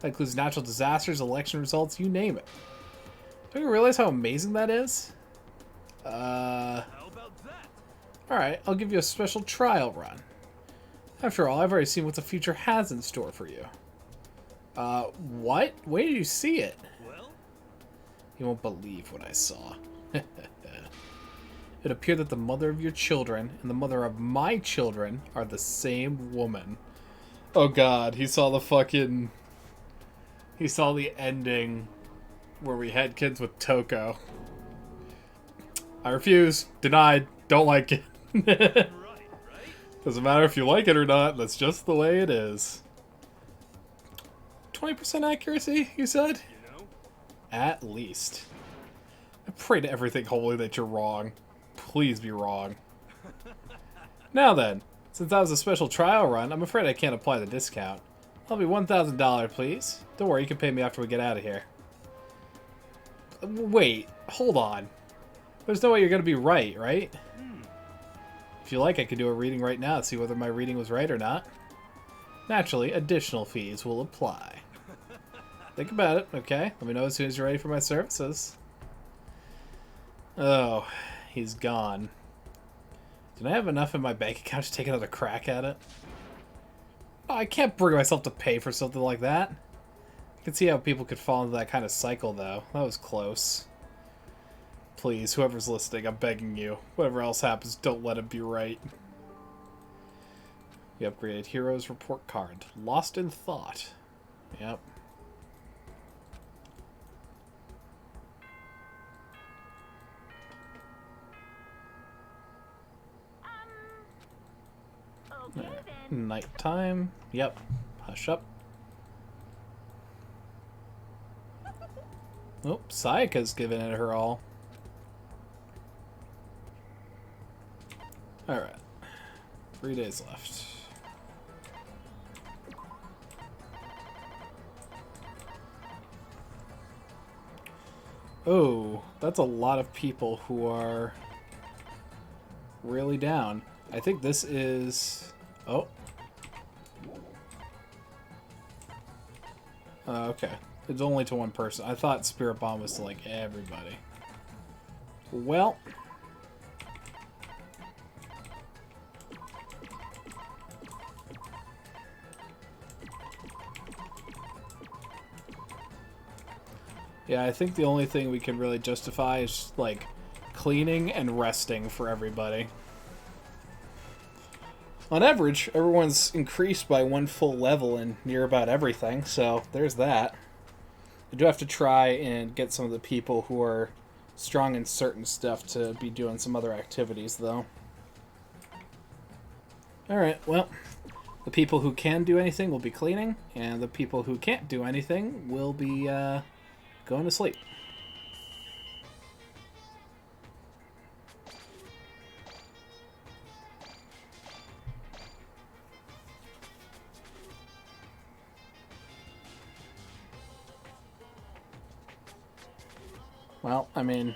That includes natural disasters, election results, you name it. Don't you realize how amazing that is? How about that? Alright, I'll give you a special trial run. After all, I've already seen what the future has in store for you. What? Where did you see it? Well, You won't believe what I saw. It appeared that the mother of your children and the mother of my children are the same woman. Oh god, he saw the fucking... He saw the ending where we had kids with Toko. I refuse. Denied. Don't like it. right? Doesn't matter if you like it or not. That's just the way it is. 20% accuracy, you said? You know? At least. I pray to everything holy that you're wrong. Please be wrong. Now then, since that was a special trial run, I'm afraid I can't apply the discount. I'll be $1,000, please. Don't worry, you can pay me after we get out of here. Wait, hold on. There's no way you're going to be right, right? If you like, I could do a reading right now to see whether my reading was right or not. Naturally, additional fees will apply. Think about it, okay? Let me know as soon as you're ready for my services. Oh, he's gone. Did I have enough in my bank account to take another crack at it? Oh, I can't bring myself to pay for something like that. I can see how people could fall into that kind of cycle, though. That was close. Please, whoever's listening, I'm begging you. Whatever else happens, don't let it be right. We upgraded Hiro's report card. Lost in thought. Yep. Okay then. Nighttime. Yep. Hush up. Oh, Sayaka's giving it her all. Alright. 3 days left. Oh, that's a lot of people who are really down. I think this is... Oh. Okay. It's only to one person. I thought Spirit Bomb was to, like, everybody. Well... Yeah, I think the only thing we can really justify is, like, cleaning and resting for everybody. On average, everyone's increased by 1 full level in near about everything, so there's that. I do have to try and get some of the people who are strong in certain stuff to be doing some other activities, though. Alright, well, the people who can do anything will be cleaning, and the people who can't do anything will be, going to sleep. Well, I mean,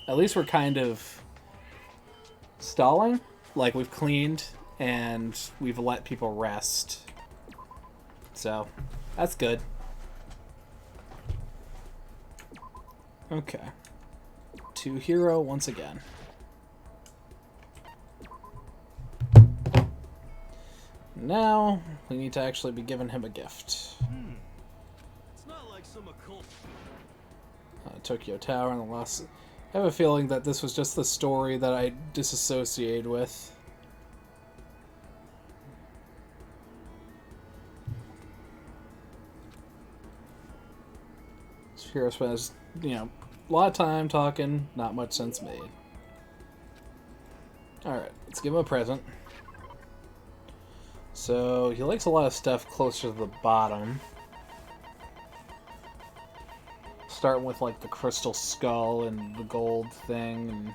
at least we're kind of stalling. Like, we've cleaned and we've let people rest. So, that's good. Okay. To Hiro once again. Now, we need to actually be giving him a gift. It's not like some occult. Tokyo Tower and the Lost... I have a feeling that this was just the story that I disassociated with. Hiro spends, you know, a lot of time talking, not much sense made. Alright, let's give him a present. So, he likes a lot of stuff closer to the bottom. Starting with, like, the crystal skull and the gold thing and...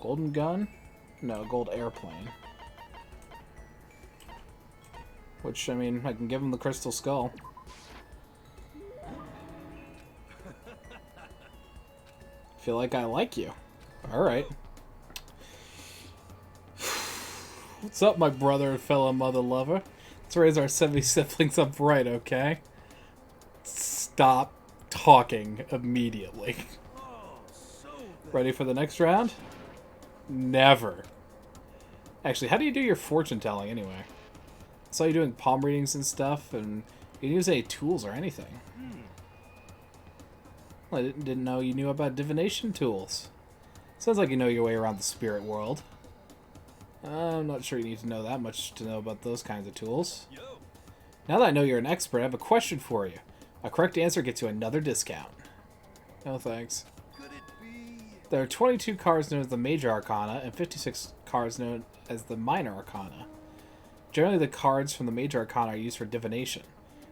Golden gun? No, gold airplane. Which, I mean, I can give him the crystal skull. feel like I like you. Alright. What's up, my brother and fellow mother lover? Let's raise our 70 siblings up right, okay? Stop talking immediately. Oh, so Ready for the next round? Never. Actually, how do you do your fortune telling anyway? I saw you doing palm readings and stuff, and you didn't use any tools or anything. Well, I didn't know you knew about divination tools. Sounds like you know your way around the spirit world. I'm not sure you need to know that much to know about those kinds of tools. Yo. Now that I know you're an expert, I have a question for you. A correct answer gets you another discount. No thanks. Could it be? There are 22 cards known as the Major Arcana and 56 cards known as the Minor Arcana. Generally, the cards from the Major Arcana are used for divination.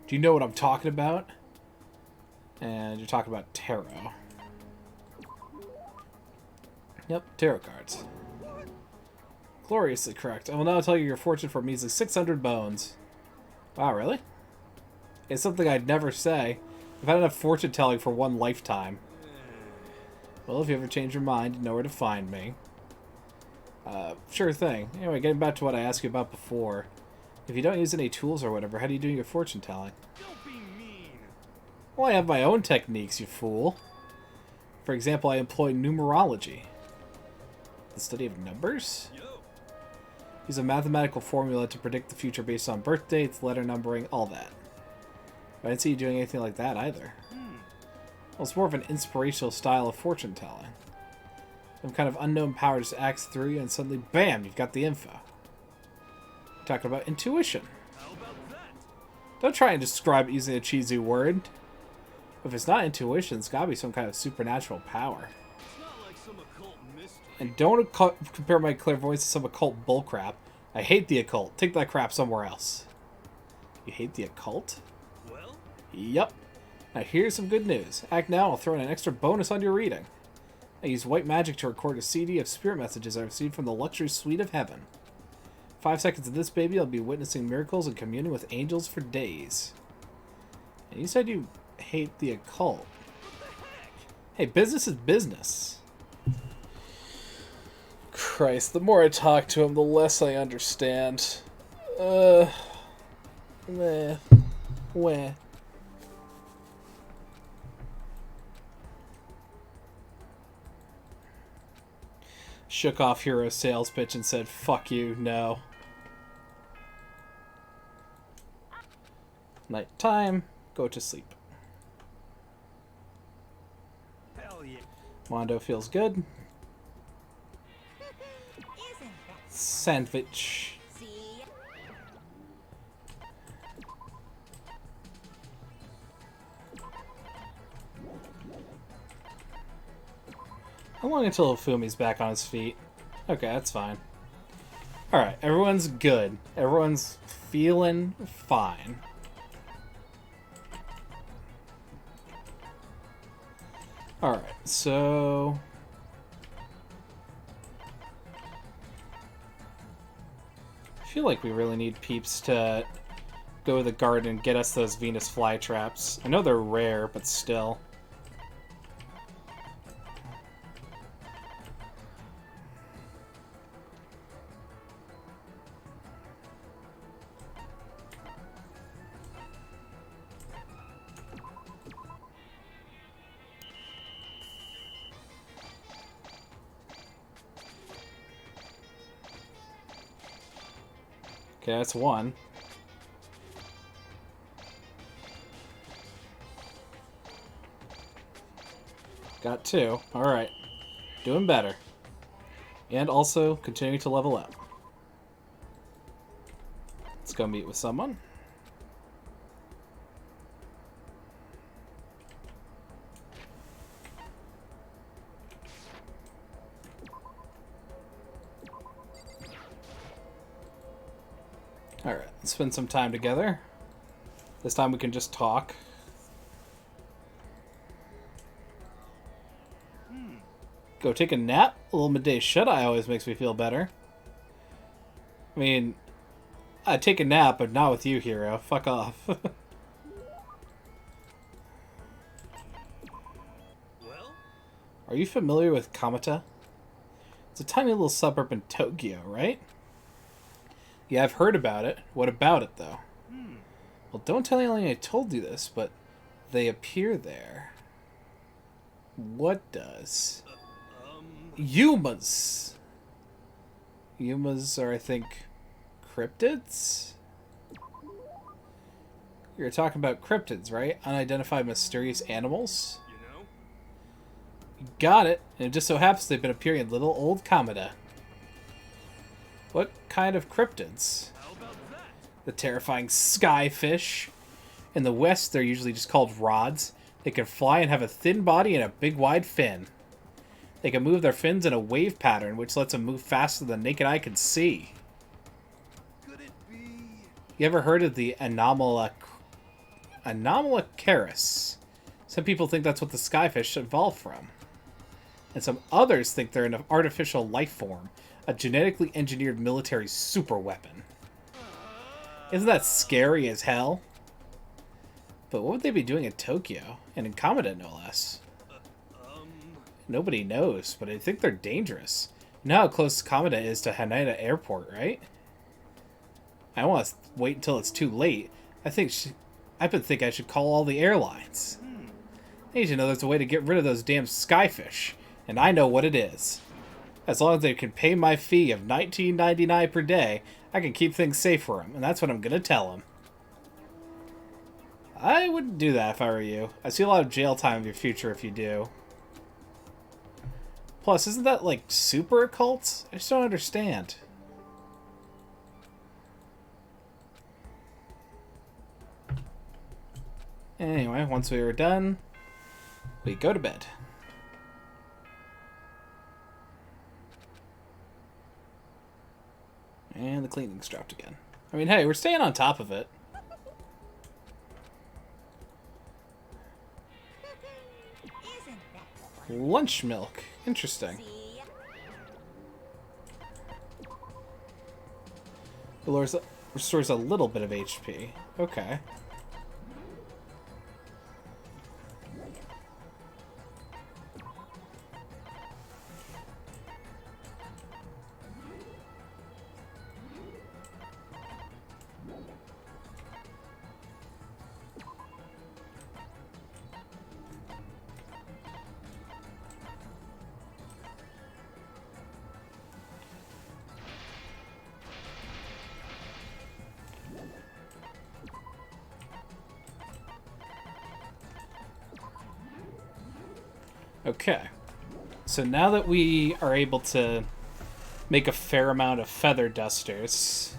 Do you know what I'm talking about? And you're talking about tarot. Yep, tarot cards. Gloriously correct. I will now tell you your fortune for a measly 600 bones. Wow, really? It's something I'd never say. I've had enough fortune telling for one lifetime. Well, if you ever change your mind, you know where to find me. Sure thing. Anyway, getting back to what I asked you about before. If you don't use any tools or whatever, how do you do your fortune telling? Don't be mean. Well, I have my own techniques, you fool. For example, I employ numerology. The study of numbers? Yo. Use a mathematical formula to predict the future based on birth dates, letter numbering, all that. I didn't see you doing anything like that either. Well, it's more of an inspirational style of fortune telling. Some kind of unknown power just acts through you and suddenly, bam, you've got the info. You're talking about intuition. How about that? Don't try and describe it using a cheesy word. If it's not intuition, it's gotta be some kind of supernatural power. It's not like some occult mystery. And don't compare my clairvoyance to some occult bullcrap. I hate the occult. Take that crap somewhere else. You hate the occult? Well, Yep. Now here's some good news. Act now, I'll throw in an extra bonus on your reading. I use white magic to record a CD of spirit messages I received from the luxury suite of heaven. 5 seconds of this baby, I'll be witnessing miracles and communing with angels for days. And you said you hate the occult. Hey, business is business. Christ, the more I talk to him, the less I understand. Meh. Weh. Shook off Hiro's sales pitch and said, fuck you, no. Night time, go to sleep. hell yeah. Mondo feels good. Isn't that Sandwich. see? How long until Hifumi's back on his feet? Okay, that's fine. Alright, everyone's good. Everyone's feeling fine. Alright, so... I feel like we really need peeps to go to the garden and get us those Venus flytraps. I know they're rare, but still. Okay, that's one. Got two. Alright. Doing better. And also continuing to level up. Let's go meet with someone. Alright, let's spend some time together. This time we can just talk. Go take a nap? A little midday shut-eye always makes me feel better. I mean, I'd take a nap, but not with you, Hiro. Fuck off. Well, Are you familiar with Kamata? It's a tiny little suburb in Tokyo, right? Yeah, I've heard about it. What about it, though? Well, don't tell anyone I told you this, but they appear there. What does? Yumas. Yumas are, I think, cryptids? You're talking about cryptids, right? Unidentified mysterious animals? You know? You got it. And it just so happens they've been appearing in little old Kamada. What kind of cryptids? How about that? The terrifying skyfish. In the west, they're usually just called rods. They can fly and have a thin body and a big wide fin. They can move their fins in a wave pattern, which lets them move faster than the naked eye can see. Could it be? You ever heard of the Anomalocaris? Some people think that's what the skyfish evolved from. And some others think they're an artificial life form, a genetically engineered military superweapon. Isn't that scary as hell? But what would they be doing in Tokyo? And in Kamada, no less? Nobody knows, but I think they're dangerous. You know how close Kamada is to Haneda Airport, right? I don't want to wait until it's too late. I've been thinking I should call all the airlines. I need to know there's a way to get rid of those damn skyfish, and I know what it is. As long as they can pay my fee of $19.99 per day, I can keep things safe for them, and that's what I'm going to tell them. I wouldn't do that if I were you. I see a lot of jail time in your future if you do. Plus, isn't that, like, super occult? I just don't understand. Anyway, once we were done, we go to bed. And the cleaning's dropped again. I mean, hey, we're staying on top of it. Isn't that Lunch milk. Interesting. see? It restores a little bit of HP. Okay. Okay, so now that we are able to make a fair amount of feather dusters,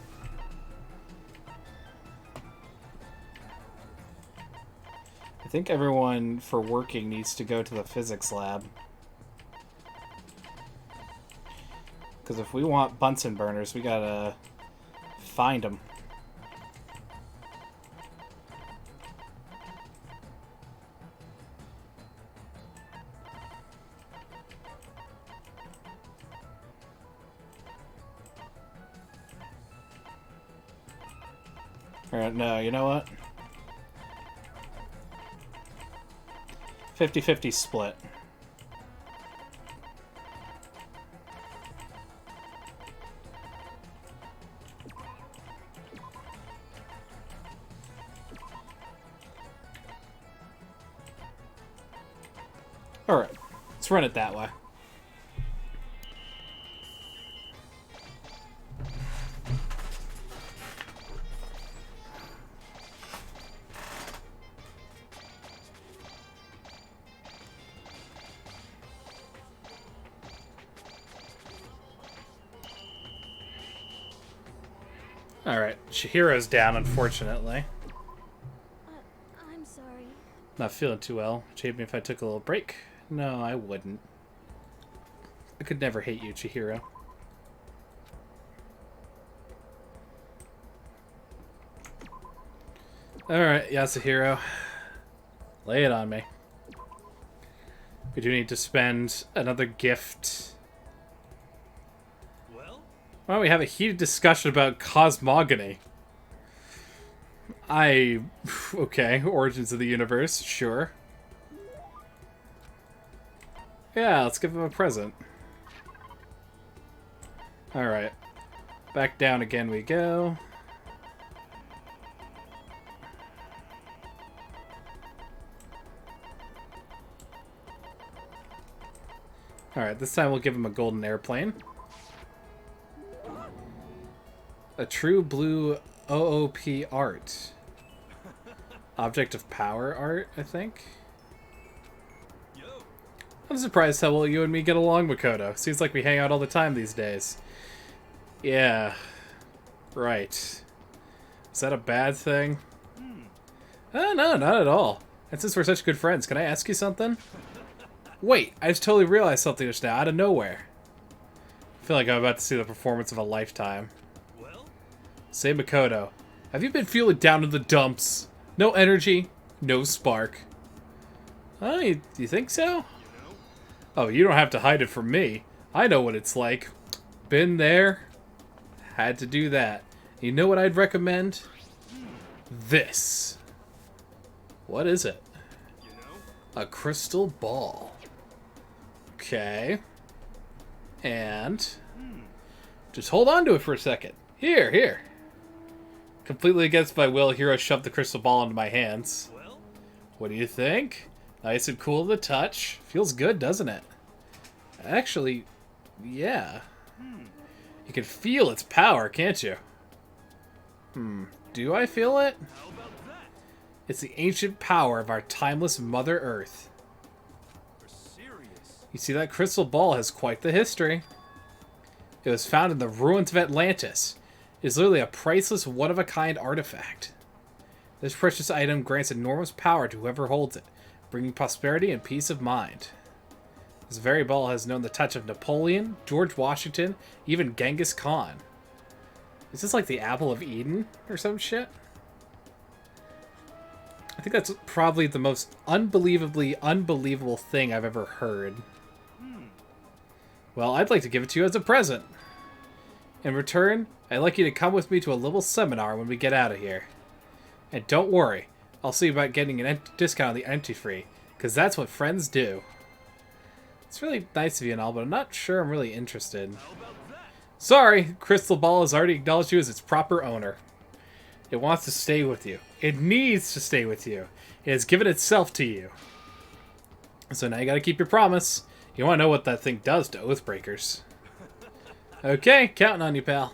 I think everyone for working needs to go to the physics lab. Because if we want Bunsen burners, we gotta find them. No, you know what? 50-50 split. Alright, let's run it that way. Alright, Chihiro's down, unfortunately. I'm sorry. Not feeling too well. Would you hate me if I took a little break? No, I wouldn't. I could never hate you, Chihiro. Alright, Yasuhiro. Lay it on me. We do need to spend another gift. Well, Why don't we have a heated discussion about cosmogony? Okay, origins of the universe, sure. Yeah, let's give him a present. Alright. Back down again we go. Alright, this time we'll give him a golden airplane. A true blue OOP art. Object of power art, I think. I'm surprised how well you and me get along, Makoto. Seems like we hang out all the time these days. Yeah. Right. Is that a bad thing? Oh, no, not at all. And since we're such good friends, can I ask you something? Wait, I just totally realized something just now, out of nowhere. I feel like I'm about to see the performance of a lifetime. Say, Makoto, have you been feeling down in the dumps? No energy, no spark. Oh, you think so? Oh, you don't have to hide it from me. I know what it's like. Been there. Had to do that. You know what I'd recommend? This. What is it? A crystal ball. Okay. And just hold on to it for a second. Here. Completely against my will, Hiro shoved the crystal ball into my hands. What do you think? Nice and cool to the touch. Feels good, doesn't it? Actually, yeah. You can feel its power, can't you? Do I feel it? It's the ancient power of our timeless Mother Earth. You see, that crystal ball has quite the history. It was found in the ruins of Atlantis. It is literally a priceless, one-of-a-kind artifact. This precious item grants enormous power to whoever holds it, bringing prosperity and peace of mind. This very ball has known the touch of Napoleon, George Washington, even Genghis Khan. Is this like the Apple of Eden or some shit? I think that's probably the most unbelievably unbelievable thing I've ever heard. Well, I'd like to give it to you as a present. In return, I'd like you to come with me to a little seminar when we get out of here. And don't worry, I'll see about getting a discount on the entry fee, because that's what friends do. It's really nice of you and all, but I'm not sure I'm really interested. Sorry, Crystal Ball has already acknowledged you as its proper owner. It wants to stay with you. It needs to stay with you. It has given itself to you. So now you gotta keep your promise. You wanna know what that thing does to Oathbreakers. Okay, counting on you, pal.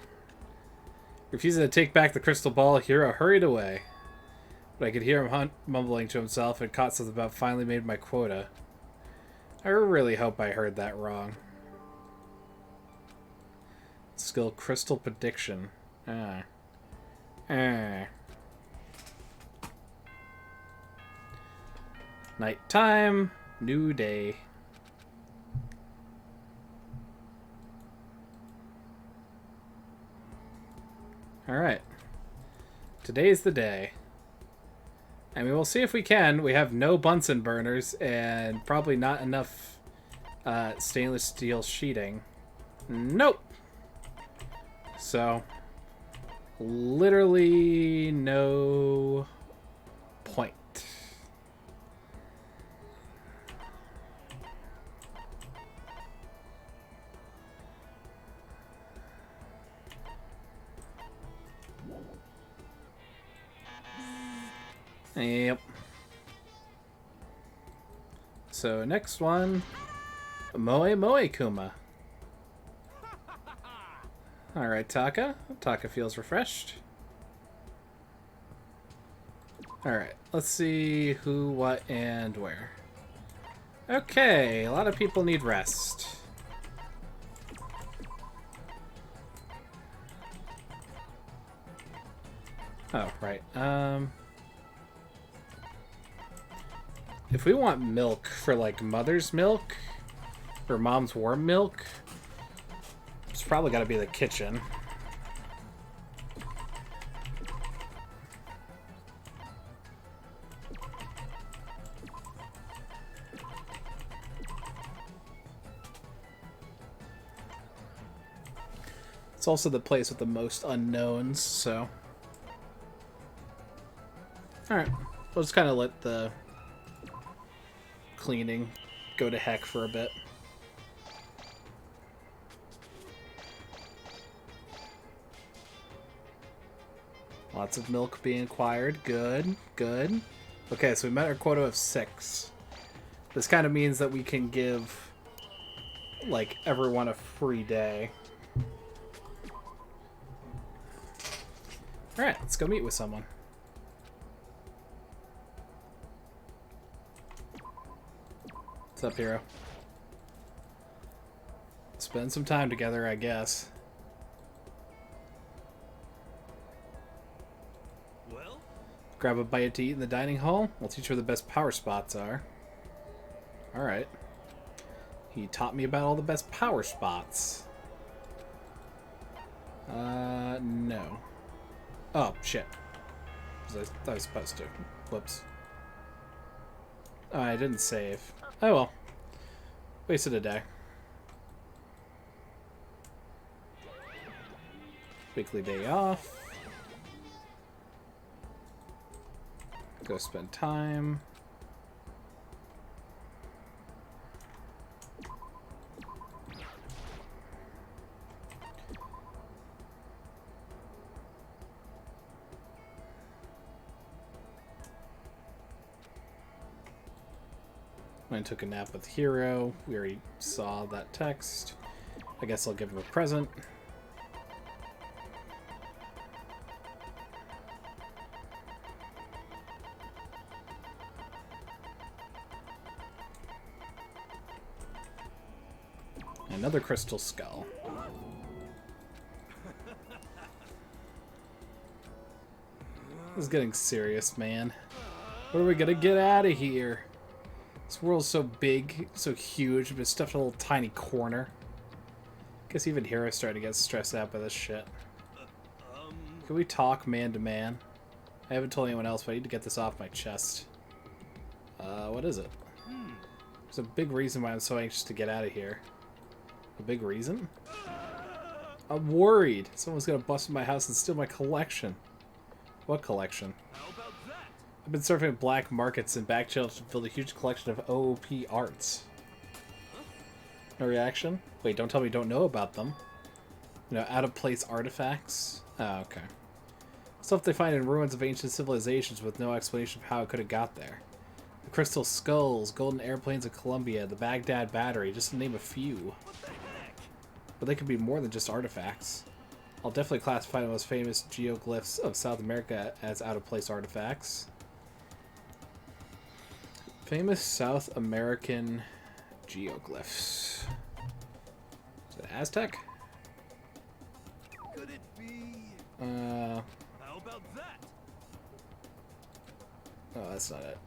Refusing to take back the crystal ball, Hiro hurried away. But I could hear him mumbling to himself and caught something about finally made my quota. I really hope I heard that wrong. Skill Crystal Prediction. Nighttime, new day. Alright. Today's the day. I mean, we'll see if we can. We have no Bunsen burners and probably not enough stainless steel sheeting. Nope. So, literally no point. Yep. So next one, Moe Moe Kuma. Alright, Taka. Taka feels refreshed. Alright, let's see who, what, and where. Okay, a lot of people need rest. Oh, right. If we want milk for, like, mother's milk, or mom's warm milk, it's probably gotta be the kitchen. It's also the place with the most unknowns, so... Alright, we'll just kind of let the cleaning go to heck for a bit. Lots of milk being acquired. Good, good. Okay, so we met our quota of 6. This kind of means that we can give, like, everyone a free day. Alright, let's go meet with someone. What's up, Hiro? Spend some time together, I guess. Well, Grab a bite to eat in the dining hall. I'll teach you where the best power spots are. Alright. He taught me about all the best power spots. No. Oh, shit. I was supposed to. Whoops. Oh, I didn't save. Oh well. Wasted a day. Weekly day off. Go spend time. I took a nap with Hiro. We already saw that text. I guess I'll give him a present. Another crystal skull. This is getting serious, man. What are we gonna get out of here? This world's so big, so huge, but it's stuffed in a little tiny corner. Guess even Hiro's starting to get stressed out by this shit. Can we talk man to man? I haven't told anyone else, but I need to get this off my chest. What is it? There's a big reason why I'm so anxious to get out of here. A big reason? I'm worried. Someone's gonna bust in my house and steal my collection. What collection? how about that? I've been surfing black markets and back channels to build a huge collection of OOP arts. No reaction? Wait, don't tell me you don't know about them. You know, out-of-place artifacts? Oh, okay. Stuff they find in ruins of ancient civilizations with no explanation of how it could have got there. The crystal skulls, golden airplanes of Columbia, the Baghdad battery, just to name a few. What the heck? But they could be more than just artifacts. I'll definitely classify the most famous geoglyphs of South America as out-of-place artifacts. Famous South American geoglyphs. Is it Aztec? Could it be? Oh, How about that? that's not it.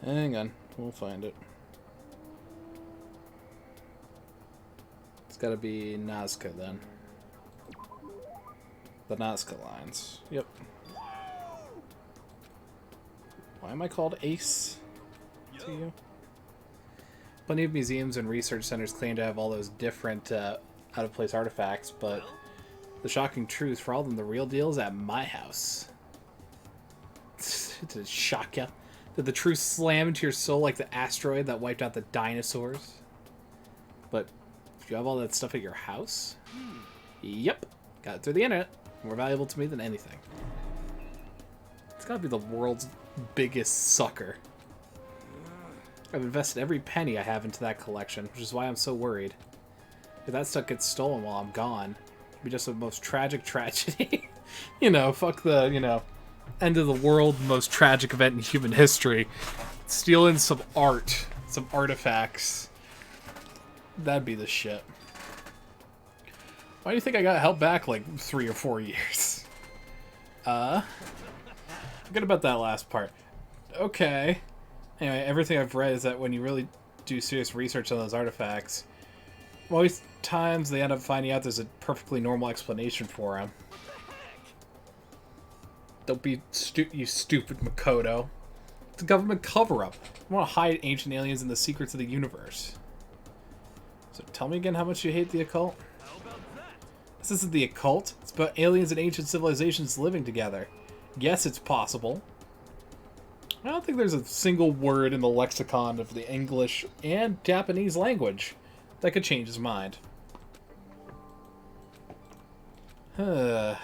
Hang on, we'll find it. It's gotta be Nazca then. The Nazca lines. Yep. Why am I called Ace to you? Plenty of museums and research centers claim to have all those different out-of-place artifacts, but the shocking truth, for all of them, the real deal is at my house. Did it shock ya? Did the truth slam into your soul like the asteroid that wiped out the dinosaurs? But you have all that stuff at your house? Yep. Got it through the internet. More valuable to me than anything. It's gotta be the world's biggest sucker. I've invested every penny I have into that collection, which is why I'm so worried. If that stuff gets stolen while I'm gone, it'd be just the most tragic tragedy. You know, fuck the, you know, end of the world, most tragic event in human history. Stealing some art, some artifacts. That'd be the shit. Why do you think I got held back like 3 or 4 years? Forget about that last part. Okay. Anyway, everything I've read is that when you really do serious research on those artifacts, most times they end up finding out there's a perfectly normal explanation for them. Don't be you stupid Makoto. It's a government cover-up. I want to hide ancient aliens and the secrets of the universe. So tell me again how much you hate the occult? How about that? This isn't the occult. It's about aliens and ancient civilizations living together. Yes, it's possible. I don't think there's a single word in the lexicon of the English and Japanese language that could change his mind. Alright,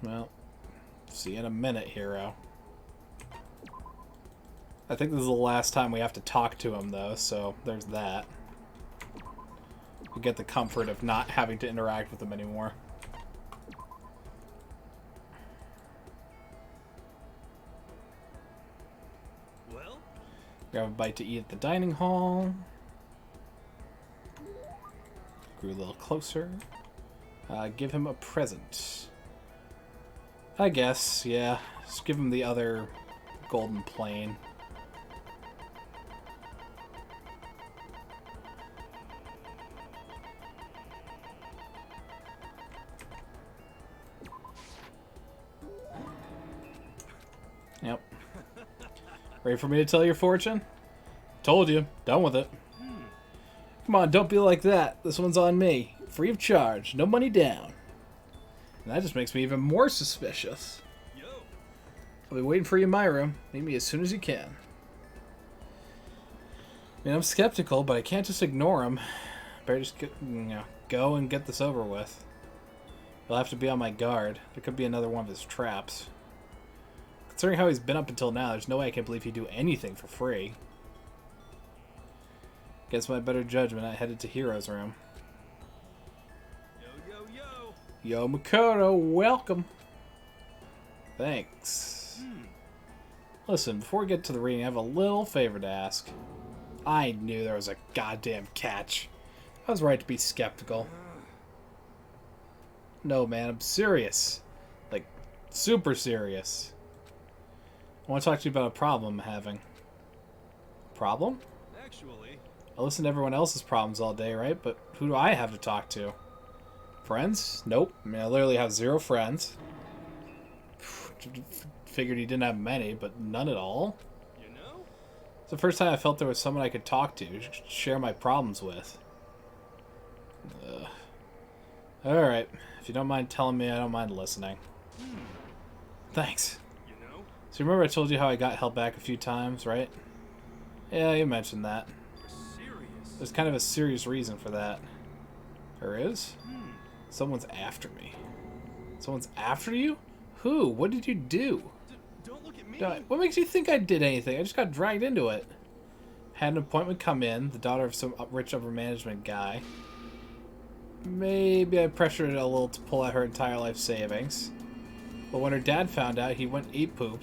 well, see you in a minute, Hiro. I think this is the last time we have to talk to him, though, so there's that. We get the comfort of not having to interact with him anymore. Well, Grab a bite to eat at the dining hall. Grew a little closer. Give him a present. I guess, yeah. Just give him the other golden plane. Yep. Ready for me to tell your fortune? Told you. Done with it. Come on, don't be like that. This one's on me. Free of charge. No money down. And that just makes me even more suspicious. yo, I'll be waiting for you in my room. Meet me as soon as you can. I mean, I'm skeptical, but I can't just ignore him. Better just go and get this over with. You'll have to be on my guard. There could be another one of his traps. Considering how he's been up until now, there's no way I can believe he'd do anything for free. Against my better judgment, I headed to Hiro's room. yo, Yo, Makoto, welcome. Thanks. Listen, before we get to the reading, I have a little favor to ask. I knew there was a goddamn catch. I was right to be skeptical. No, man, I'm serious. Like, super serious. I want to talk to you about a problem I'm having. Problem? Actually, I listen to everyone else's problems all day, right? But who do I have to talk to? Friends? Nope. I mean, I literally have 0 friends. Figured he didn't have many, but none at all. you know? It's the first time I felt there was someone I could talk to, share my problems with. Alright. If you don't mind telling me, I don't mind listening. Thanks. You know? So remember I told you how I got held back a few times, right? Yeah, you mentioned that. You're serious. There's kind of a serious reason for that. There is? Someone's after me. Someone's after you? Who? What did you do? Don't look at me. What makes you think I did anything? I just got dragged into it. Had an appointment come in, the daughter of some rich upper management guy. Maybe I pressured her a little to pull out her entire life savings. But when her dad found out, he went eat poop,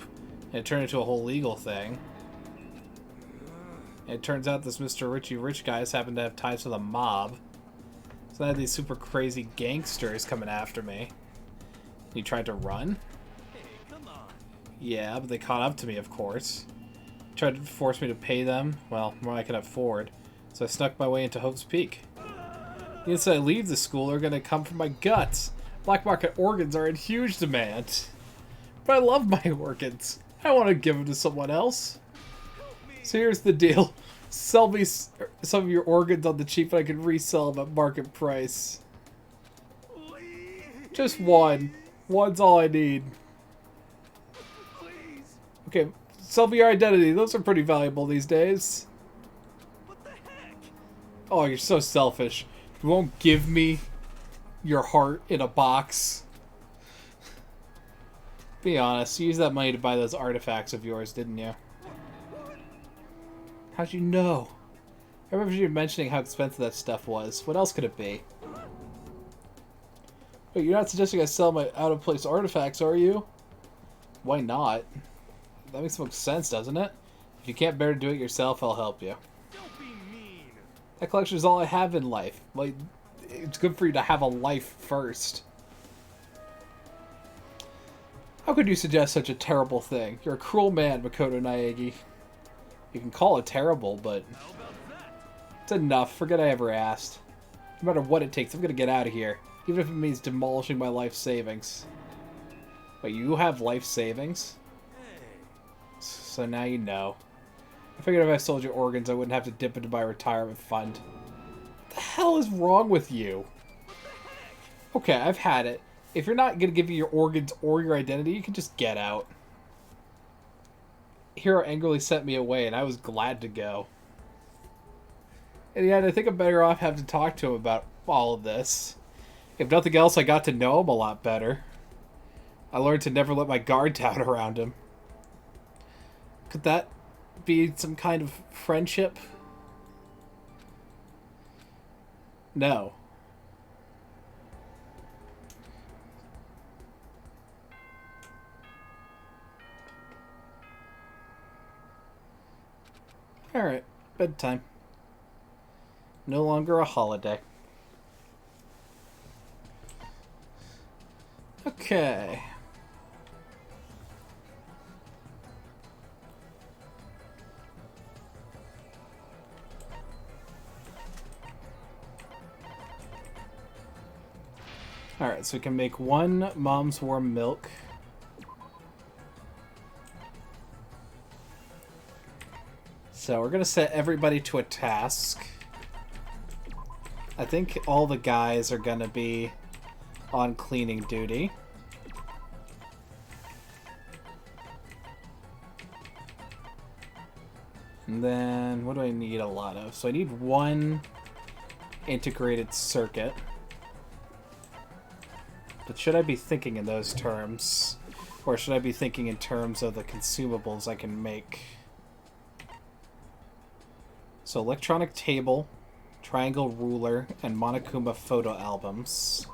and it turned into a whole legal thing. And it turns out this Mr. Richie Rich guy has happened to have ties to the mob. So I had these super crazy gangsters coming after me. He tried to run. Hey, come on. Yeah, but they caught up to me, of course. Tried to force me to pay them, well, more than I could afford. So I snuck my way into Hope's Peak. The instant I leave the school, they're going to come for my guts. Black market organs are in huge demand. But I love my organs. I don't want to give them to someone else. So here's the deal. Sell me some of your organs on the cheap and I can resell them at market price. Please. Just one. One's all I need. Please. Okay, sell me your identity. Those are pretty valuable these days. What the heck? Oh, you're so selfish. You won't give me your heart in a box. Be honest, you used that money to buy those artifacts of yours, didn't you? How'd you know? I remember you mentioning how expensive that stuff was. What else could it be? Wait, you're not suggesting I sell my out-of-place artifacts, are you? Why not? That makes most sense, doesn't it? If you can't bear to do it yourself, I'll help you. Don't be mean. That collection is all I have in life. Like, it's good for you to have a life first. How could you suggest such a terrible thing? You're a cruel man, Makoto Naegi. You can call it terrible, but How about that? it's enough. Forget I ever asked. No matter what it takes, I'm gonna get out of here. Even if it means demolishing my life savings. Wait, you have life savings? Hey. So now you know. I figured if I sold your organs, I wouldn't have to dip into my retirement fund. What the hell is wrong with you? Okay, I've had it. If you're not gonna give me your organs or your identity, you can just get out. Hiro angrily sent me away, and I was glad to go. And yet, I think I'm better off having to talk to him about all of this. If nothing else, I got to know him a lot better. I learned to never let my guard down around him. Could that be some kind of friendship? No. Alright, bedtime. No longer a holiday. Okay. Alright, so we can make one mom's warm milk. So we're going to set everybody to a task. I think all the guys are going to be on cleaning duty. And then, what do I need a lot of? So I need one integrated circuit. But should I be thinking in those terms? Or should I be thinking in terms of the consumables I can make? So electronic table, triangle ruler, and Monokuma photo albums.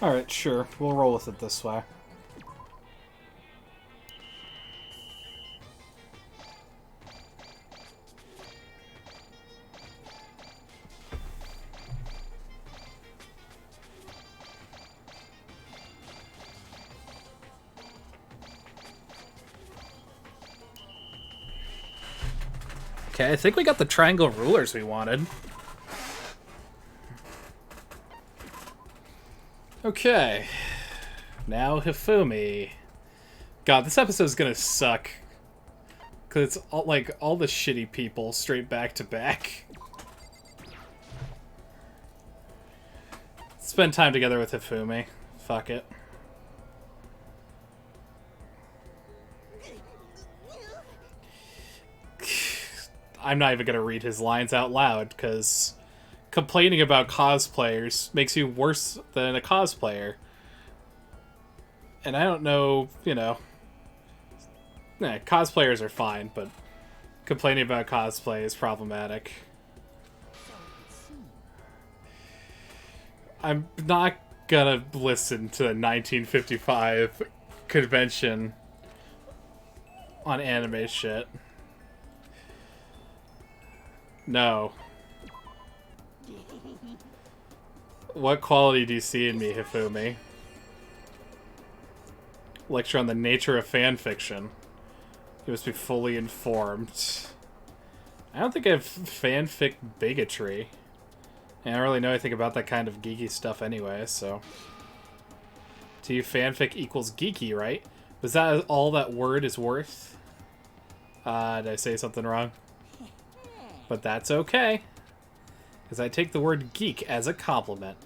Alright, sure. We'll roll with it this way. Okay, I think we got the triangle rulers we wanted. Okay. Now Hifumi. God, this episode's gonna suck. Because it's all, like, all the shitty people straight back to back. Spend time together with Hifumi. Fuck it. I'm not even gonna read his lines out loud, because complaining about cosplayers makes you worse than a cosplayer. And I don't know, you know... cosplayers are fine, but complaining about cosplay is problematic. I'm not gonna listen to the 1955 convention on anime shit. No. What quality do you see in me, Hifumi? Lecture on the nature of fanfiction. You must be fully informed. I don't think I have fanfic bigotry. And I don't really know anything about that kind of geeky stuff anyway, so... To you, fanfic equals geeky, right? Was that all that word is worth? Did I say something wrong? But that's okay. Because I take the word geek as a compliment.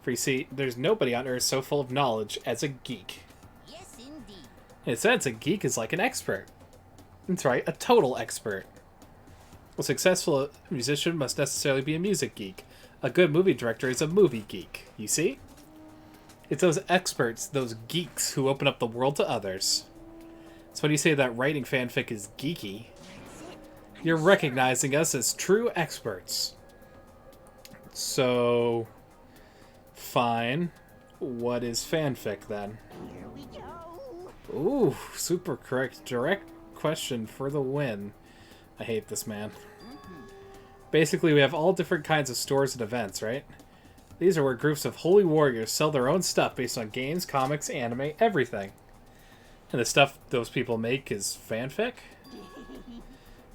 For you see, there's nobody on Earth so full of knowledge as a geek. Yes, indeed. In a sense, a geek is like an expert. That's right, a total expert. A successful musician must necessarily be a music geek. A good movie director is a movie geek, you see? It's those experts, those geeks, who open up the world to others. So when you say that writing fanfic is geeky, you're recognizing us as true experts. So... fine. What is fanfic, then? Here we go. Ooh, super correct. Direct question for the win. I hate this man. Basically, we have all different kinds of stores and events, right? These are where groups of holy warriors sell their own stuff based on games, comics, anime, everything. And the stuff those people make is fanfic?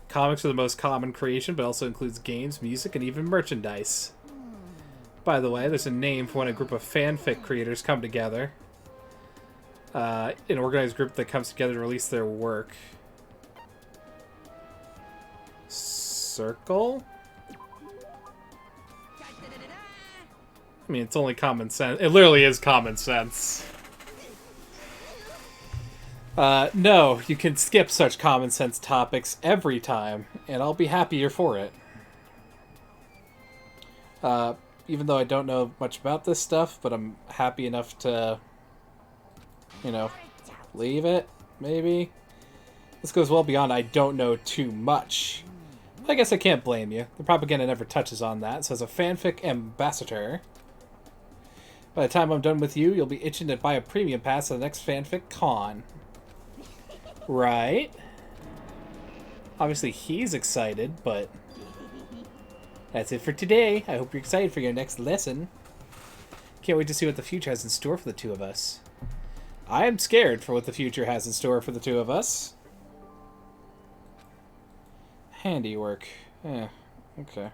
Comics are the most common creation, but also includes games, music, and even merchandise. By the way, there's a name for when a group of fanfic creators come together. An organized group that comes together to release their work. Circle? I mean, it's only common sense. It literally is common sense. No, you can skip such common sense topics every time, and I'll be happier for it. Even though I don't know much about this stuff, but I'm happy enough to, you know, leave it, maybe? This goes well beyond I don't know too much. I guess I can't blame you. The propaganda never touches on that, so as a fanfic ambassador, by the time I'm done with you, you'll be itching to buy a premium pass to the next fanfic con. Right? Obviously he's excited, but that's it for today. I hope you're excited for your next lesson. Can't wait to see what the future has in store for the two of us. I am scared for what the future has in store for the two of us. Handiwork. Yeah, okay.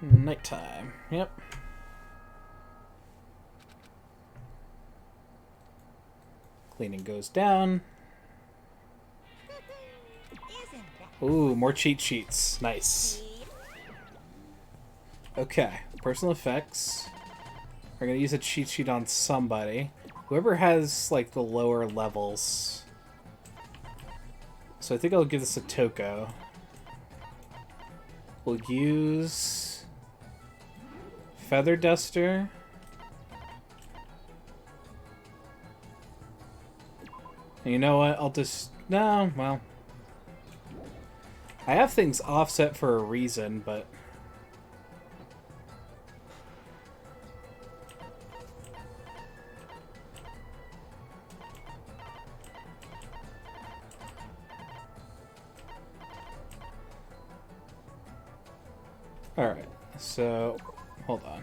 Nighttime. Yep. Cleaning goes down. Ooh, more cheat sheets. Nice. Okay. Personal effects. We're going to use a cheat sheet on somebody. Whoever has, like, the lower levels. So I think I'll give this a Toko. We'll use Feather Duster. And you know what? I'll just... No, well... I have things offset for a reason, but... Alright, so... Hold on.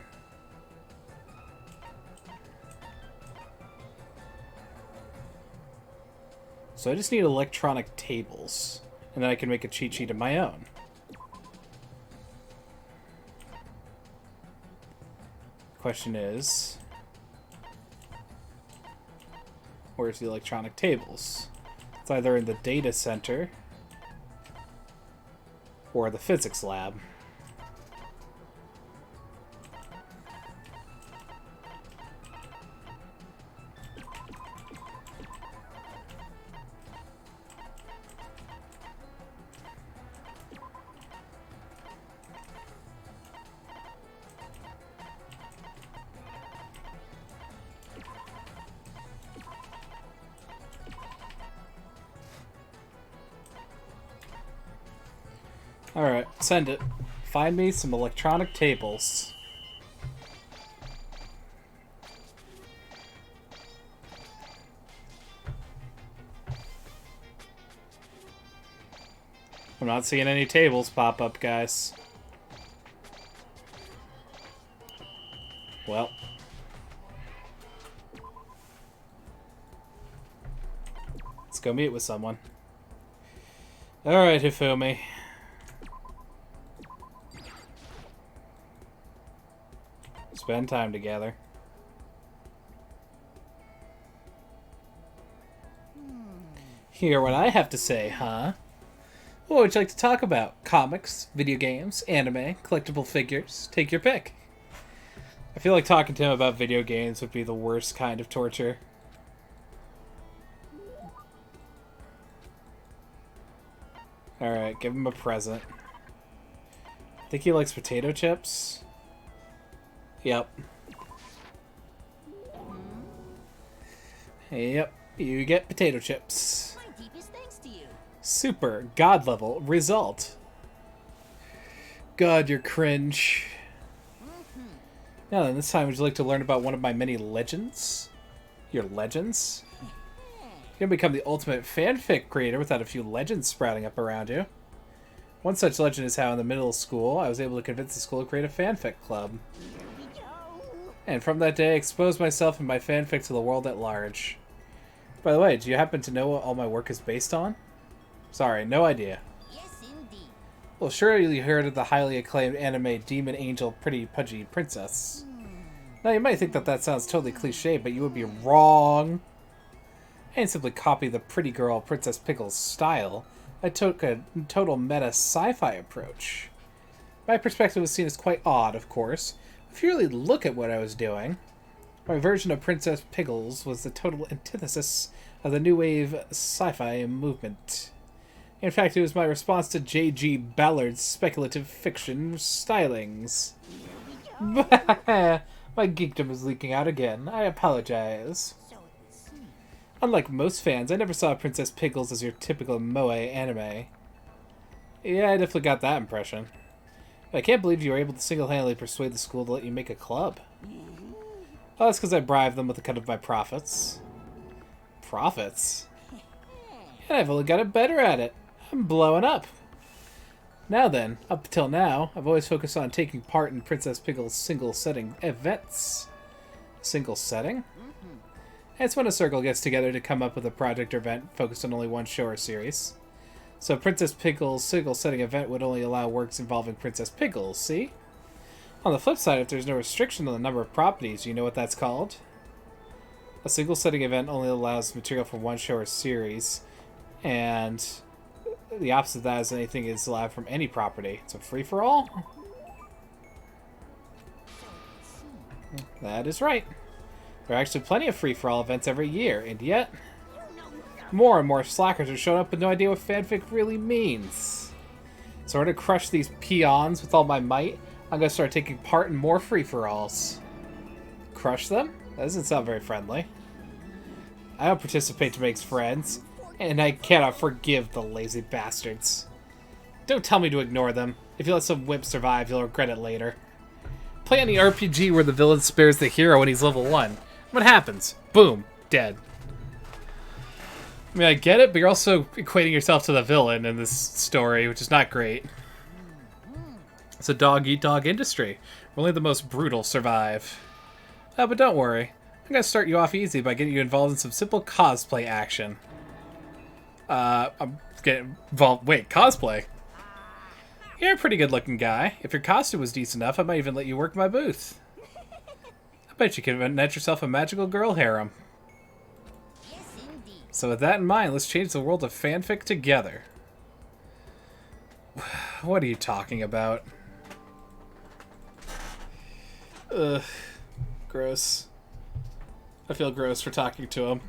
So I just need electronic tables. And then I can make a cheat sheet of my own. Question is... Where's the electronic tables? It's either in the data center... or the physics lab. Alright, send it. Find me some electronic tables. I'm not seeing any tables pop up, guys. Well. Let's go meet with someone. Alright, Hifumi. Spend time together. Hear what I have to say, huh? What would you like to talk about? Comics, video games, anime, collectible figures? Take your pick. I feel like talking to him about video games would be the worst kind of torture. Alright, give him a present. Think he likes potato chips? Yep. Yep, you get potato chips. My deepest thanks to you. Super god level result. God, you're cringe. Now then, this time would you like to learn about one of my many legends? Your legends? You can become the ultimate fanfic creator without a few legends sprouting up around you. One such legend is how in the middle of school, I was able to convince the school to create a fanfic club. And from that day, I exposed myself and my fanfic to the world at large. By the way, do you happen to know what all my work is based on? Sorry, no idea. Yes, indeed. Well, surely you heard of the highly acclaimed anime Demon Angel Pretty Pudgy Princess. Now, you might think that that sounds totally cliche, but you would be wrong. I didn't simply copy the pretty girl Princess Pickle's style. I took a total meta sci-fi approach. My perspective was seen as quite odd, of course. If you really look at what I was doing, my version of Princess Pickles was the total antithesis of the new wave sci-fi movement. In fact, it was my response to J.G. Ballard's speculative fiction stylings. My geekdom is leaking out again. I apologize. So it would seem. Unlike most fans, I never saw Princess Pickles as your typical moe anime. Yeah, I definitely got that impression. I can't believe you were able to single-handedly persuade the school to let you make a club. Well, that's because I bribed them with a cut of my profits. Profits? And I've only gotten better at it. I'm blowing up. Now then, up till now, I've always focused on taking part in Princess Pickle's single-setting events. Single setting? It's when a circle gets together to come up with a project or event focused on only one show or series. So Princess Pickle's single-setting event would only allow works involving Princess Pickles, see? On the flip side, if there's no restriction on the number of properties, you know what that's called? A single-setting event only allows material from one show or series, and the opposite of that is anything is allowed from any property. It's a free-for-all? That is right. There are actually plenty of free-for-all events every year, and yet more and more slackers are showing up with no idea what fanfic really means. So in order to crush these peons with all my might, I'm going to start taking part in more free-for-alls. Crush them? That doesn't sound very friendly. I don't participate to make friends, and I cannot forgive the lazy bastards. Don't tell me to ignore them. If you let some wimp survive, you'll regret it later. Play any RPG where the villain spares the hero when he's level 1. What happens? Boom. Dead. I mean, I get it, but you're also equating yourself to the villain in this story, which is not great. It's a dog-eat-dog industry, where only the most brutal survive. But don't worry. I'm going to start you off easy by getting you involved in some simple cosplay action. I'm getting involved... Wait, cosplay? You're a pretty good-looking guy. If your costume was decent enough, I might even let you work my booth. I bet you can net yourself a magical girl harem. Yes, indeed. So with that in mind, let's change the world of fanfic together. What are you talking about? Ugh. Gross. I feel gross for talking to him.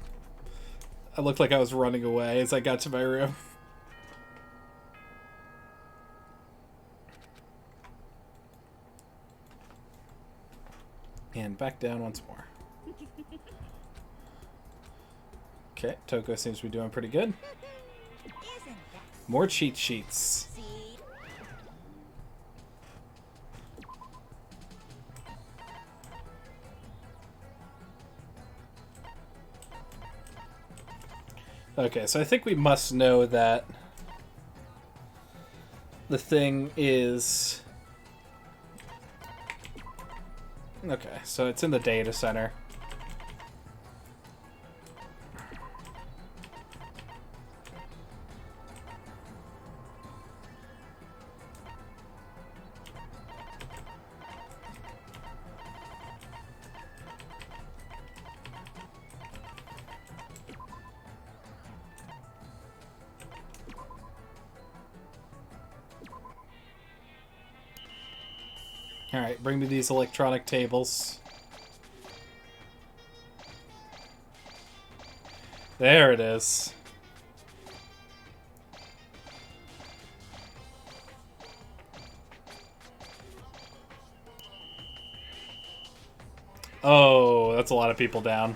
I looked like I was running away as I got to my room. And back down once more. Okay, Toko seems to be doing pretty good. Isn't that More cheat sheets. seed? Okay, so I think we must know that the thing is... Okay, so it's in the data center. Alright, bring me these electronic tables. There it is. Oh, that's a lot of people down.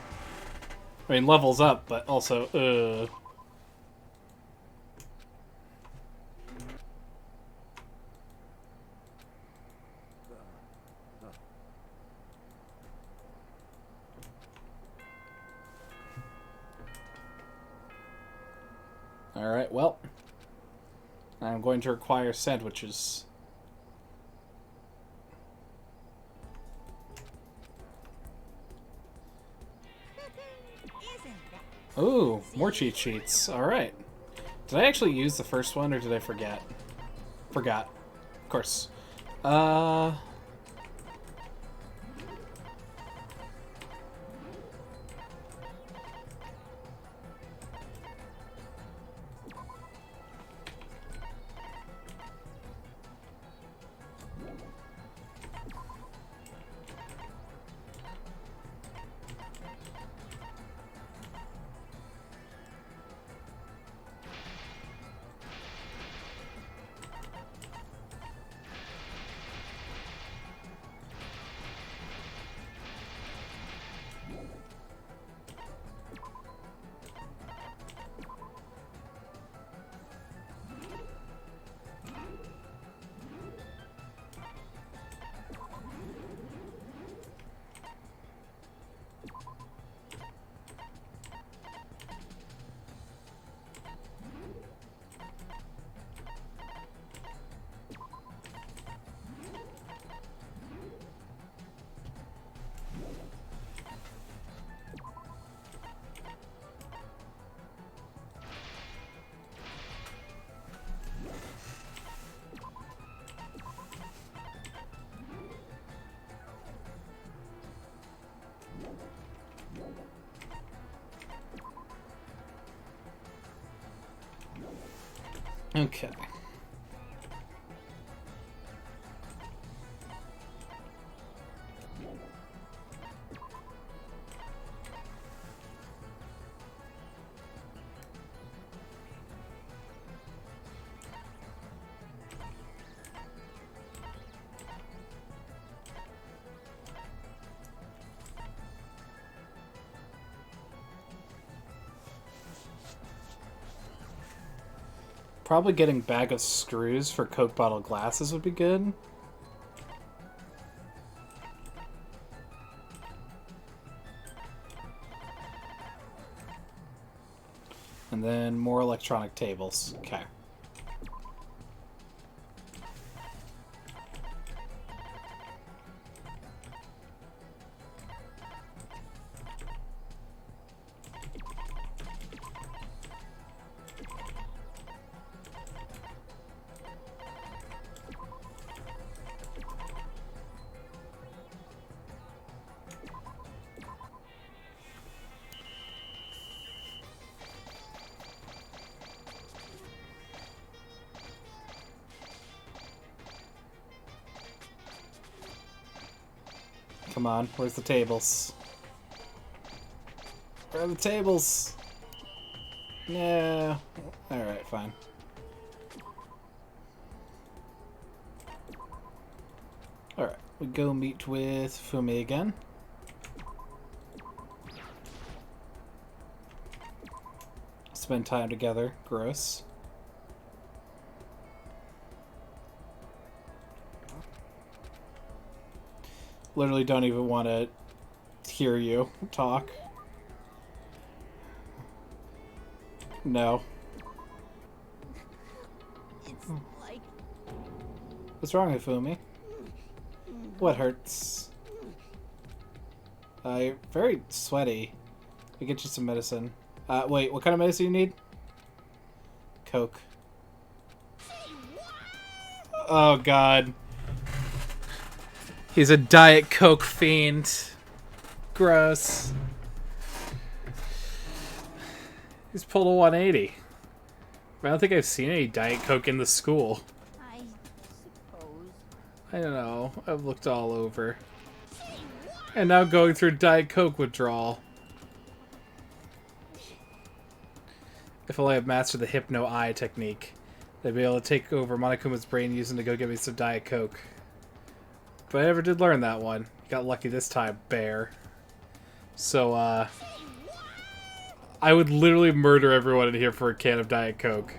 I mean, levels up, but also, Alright, well. I'm going to require sandwiches. Isn't that Ooh, more cheat sheets. Alright. Did I actually use the first one, or did I forget? Forgot. Of course. Okay. Probably getting bag of screws for Coke bottle glasses would be good. And then more electronic tables. Okay. Come on, where's the tables? Where are the tables? Yeah. Alright, fine. Alright, we go meet with Hifumi again. Spend time together. Gross. Literally don't even want to hear you talk. No. it's like What's wrong, Hifumi? What hurts? You're very sweaty. I'll get you some medicine. Wait, what kind of medicine you need? Coke. Oh, God. He's a Diet Coke fiend. Gross. He's pulled a 180. I don't think I've seen any Diet Coke in the school. I suppose. I don't know. I've looked all over. And now going through Diet Coke withdrawal. If only I've mastered the Hypno Eye technique, they'd be able to take over Monokuma's brain using to go get me some Diet Coke. But I never did learn that one. Got lucky this time, bear. So, I would literally murder everyone in here for a can of Diet Coke.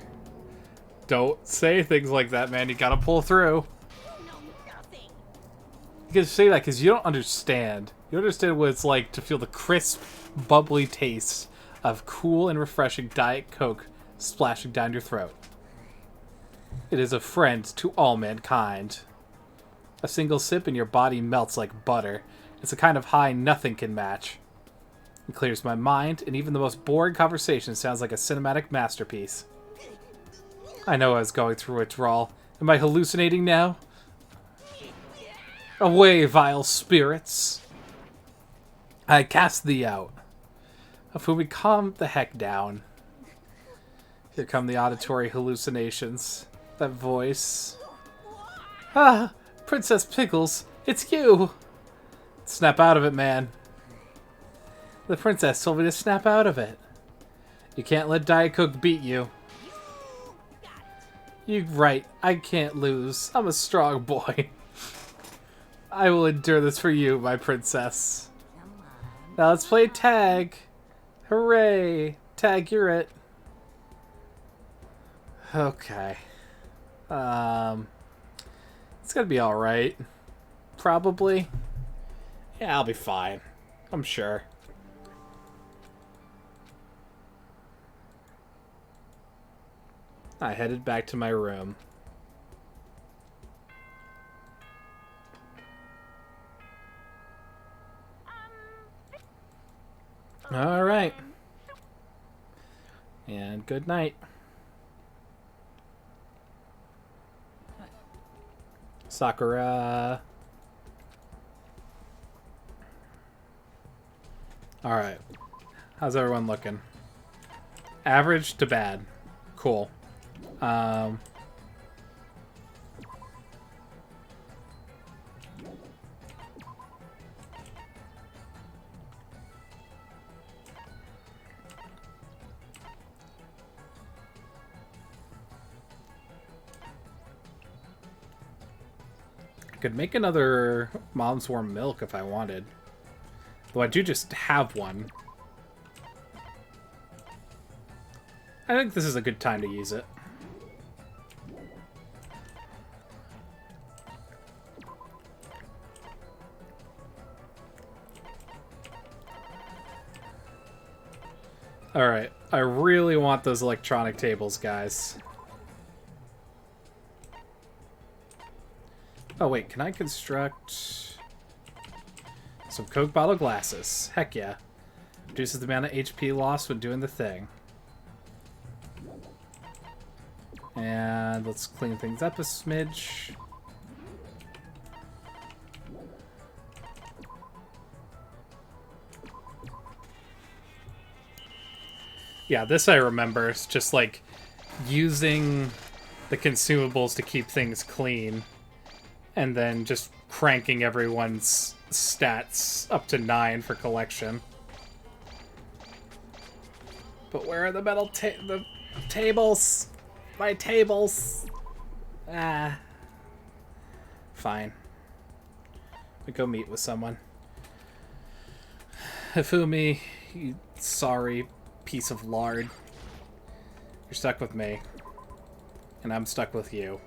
Don't say things like that, man. You gotta pull through. You know nothing. You can say that because you don't understand. You don't understand what it's like to feel the crisp, bubbly taste of cool and refreshing Diet Coke splashing down your throat. It is a friend to all mankind. A single sip and your body melts like butter. It's a kind of high nothing can match. It clears my mind, and even the most boring conversation sounds like a cinematic masterpiece. I know I was going through withdrawal. Am I hallucinating now? Away, vile spirits! I cast thee out. Hifumi, calm the heck down. Here come the auditory hallucinations. That voice. Ah! Princess Pickles, it's you! Snap out of it, man. The princess told me to snap out of it. You can't let Diet Coke beat you. You're right, I can't lose. I'm a strong boy. I will endure this for you, my princess. Now let's play tag. Hooray! Tag, you're it. Okay. It's gonna be alright. Probably. Yeah, I'll be fine. I'm sure. I headed back to my room. Alright. And good night. Sakura. Alright. How's everyone looking? Average to bad. Cool. Could make another Mom's Warm Milk if I wanted. Though I do just have one. I think this is a good time to use it. Alright, I really want those electronic tables, guys. Oh wait, can I construct some Coke bottle glasses? Heck yeah. Reduces the amount of HP lost when doing the thing. And let's clean things up a smidge. Yeah, this I remember. It's just like using the consumables to keep things clean. And then just cranking everyone's stats up to 9 for collection. But where are the metal the tables? My tables! Ah. Fine. We go meet with someone. Hifumi, you sorry piece of lard. You're stuck with me. And I'm stuck with you.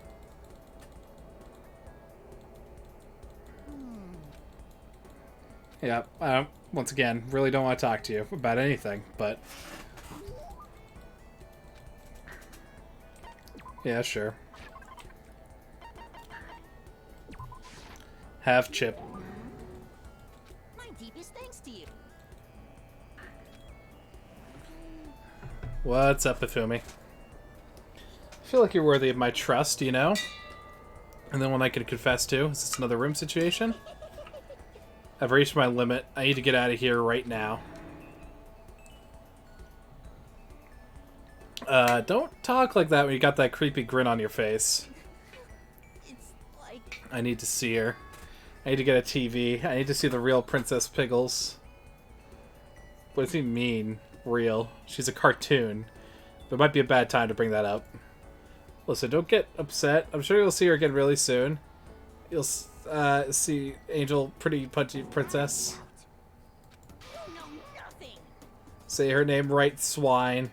Yeah, once again, really don't want to talk to you about anything, but... Yeah, sure. Have chip. My deepest thanks to you. What's up, Hifumi? I feel like you're worthy of my trust, you know? And then one I could confess to. Is this another room situation? I've reached my limit. I need to get out of here right now. Don't talk like that when you got that creepy grin on your face. It's like... I need to see her. I need to get a TV. I need to see the real Princess Pickles. What does he mean, real? She's a cartoon. There might be a bad time to bring that up. Listen, don't get upset. I'm sure you'll see her again really soon. You'll see Angel, pretty punchy princess. You know nothing. Say her name right, swine.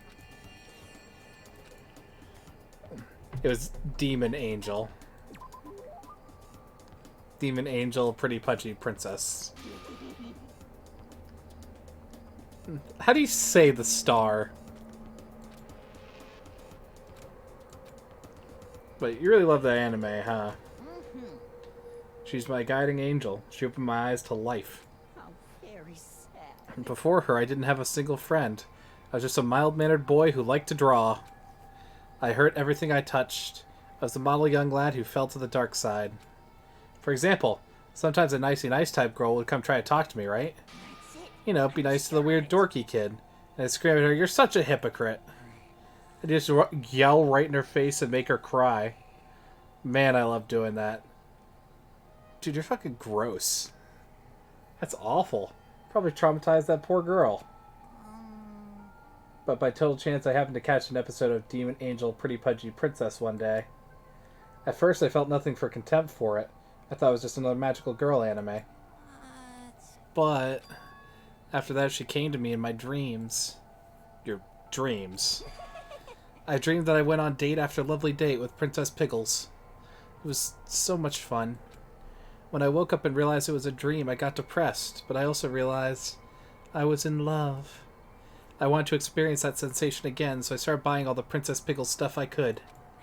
It was Demon Angel. Demon Angel, pretty punchy princess. How do you say the star? But you really love that anime, huh? She's my guiding angel. She opened my eyes to life. How very sad. Before her, I didn't have a single friend. I was just a mild-mannered boy who liked to draw. I hurt everything I touched. I was the model young lad who fell to the dark side. For example, sometimes a nicey-nice type girl would come try to talk to me, right? You know, be nice to the weird dorky kid. And I'd scream at her, "You're such a hypocrite." I'd just yell right in her face and make her cry. Man, I love doing that. Dude, you're fucking gross. That's awful. Probably traumatized that poor girl. But by total chance, I happened to catch an episode of Demon Angel Pretty Pudgy Princess one day. At first, I felt nothing for contempt for it. I thought it was just another magical girl anime. But after that, she came to me in my dreams. Your dreams. I dreamed that I went on date after lovely date with Princess Pickles. It was so much fun. When I woke up and realized it was a dream, I got depressed, but I also realized I was in love. I wanted to experience that sensation again, so I started buying all the Princess Pickles stuff I could.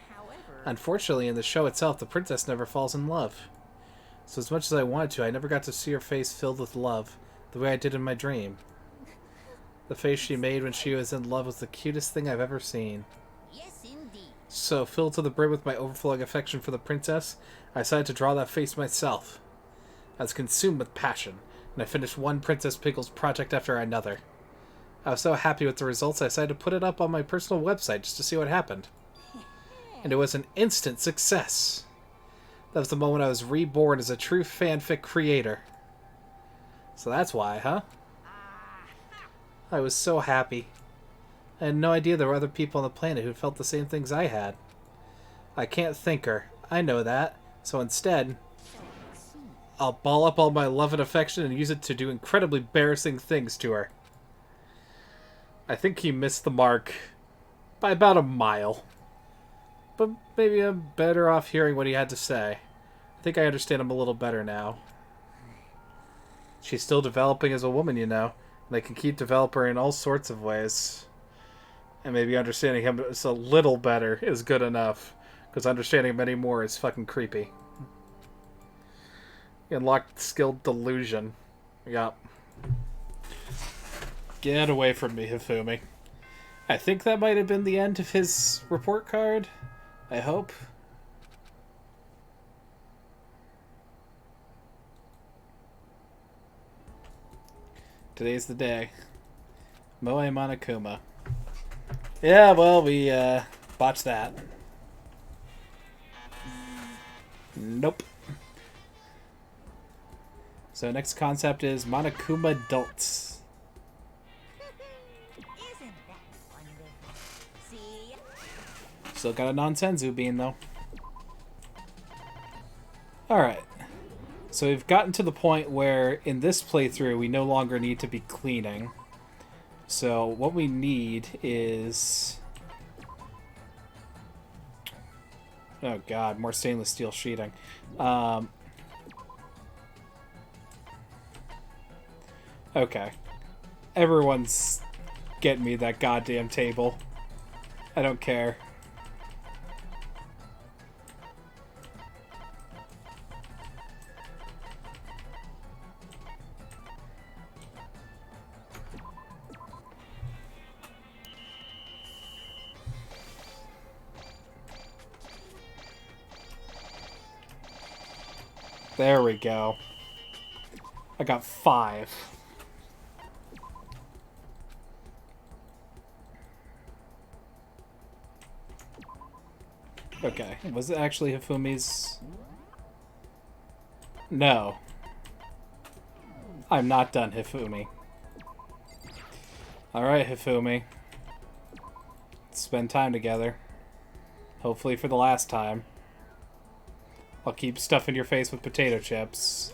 However, Unfortunately, in the show itself, the princess never falls in love. So as much as I wanted to, I never got to see her face filled with love, the way I did in my dream. The face she made when she was in love was the cutest thing I've ever seen. yes, indeed. So, filled to the brim with my overflowing affection for the princess, I decided to draw that face myself. I was consumed with passion, and I finished one Princess Pickles project after another. I was so happy with the results, I decided to put it up on my personal website just to see what happened. And it was an instant success. That was the moment I was reborn as a true fanfic creator. So that's why, huh? I was so happy. I had no idea there were other people on the planet who felt the same things I had. I can't thank her. I know that. So instead, I'll ball up all my love and affection and use it to do incredibly embarrassing things to her. I think he missed the mark by about a mile. But maybe I'm better off hearing what he had to say. I think I understand him a little better now. She's still developing as a woman, you know. And I can keep developing her in all sorts of ways. And maybe understanding him is a little better is good enough. Because understanding him anymore is fucking creepy. Unlocked skill delusion. Yup. Get away from me, Hifumi. I think that might have been the end of his report card. I hope. Today's the day. Moe Monokuma. Yeah, well, we botched that. Nope. So next concept is Monokuma Adults. Isn't that wonderful? See? Still got a non-senzu bean, though. Alright. So we've gotten to the point where, in this playthrough, we no longer need to be cleaning. So what we need is... oh god, more stainless steel sheeting. Okay. Everyone's getting me that goddamn table. I don't care. There we go. I got 5. Okay, was it actually Hifumi's? No. I'm not done, Hifumi. Alright, Hifumi. Let's spend time together. Hopefully for the last time. I'll keep stuffing your face with potato chips.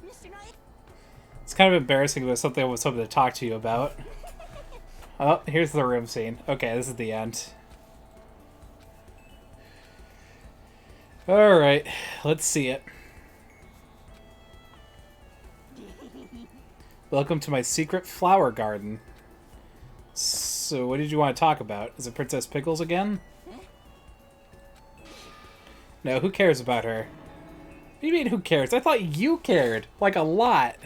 Mr. Knight? It's kind of embarrassing, but something I was hoping to talk to you about. Oh, here's the room scene. Okay, this is the end. Alright, let's see it. Welcome to my secret flower garden. So, what did you want to talk about? Is it Princess Pickles again? No, who cares about her? What do you mean, who cares? I thought you cared. Like, a lot.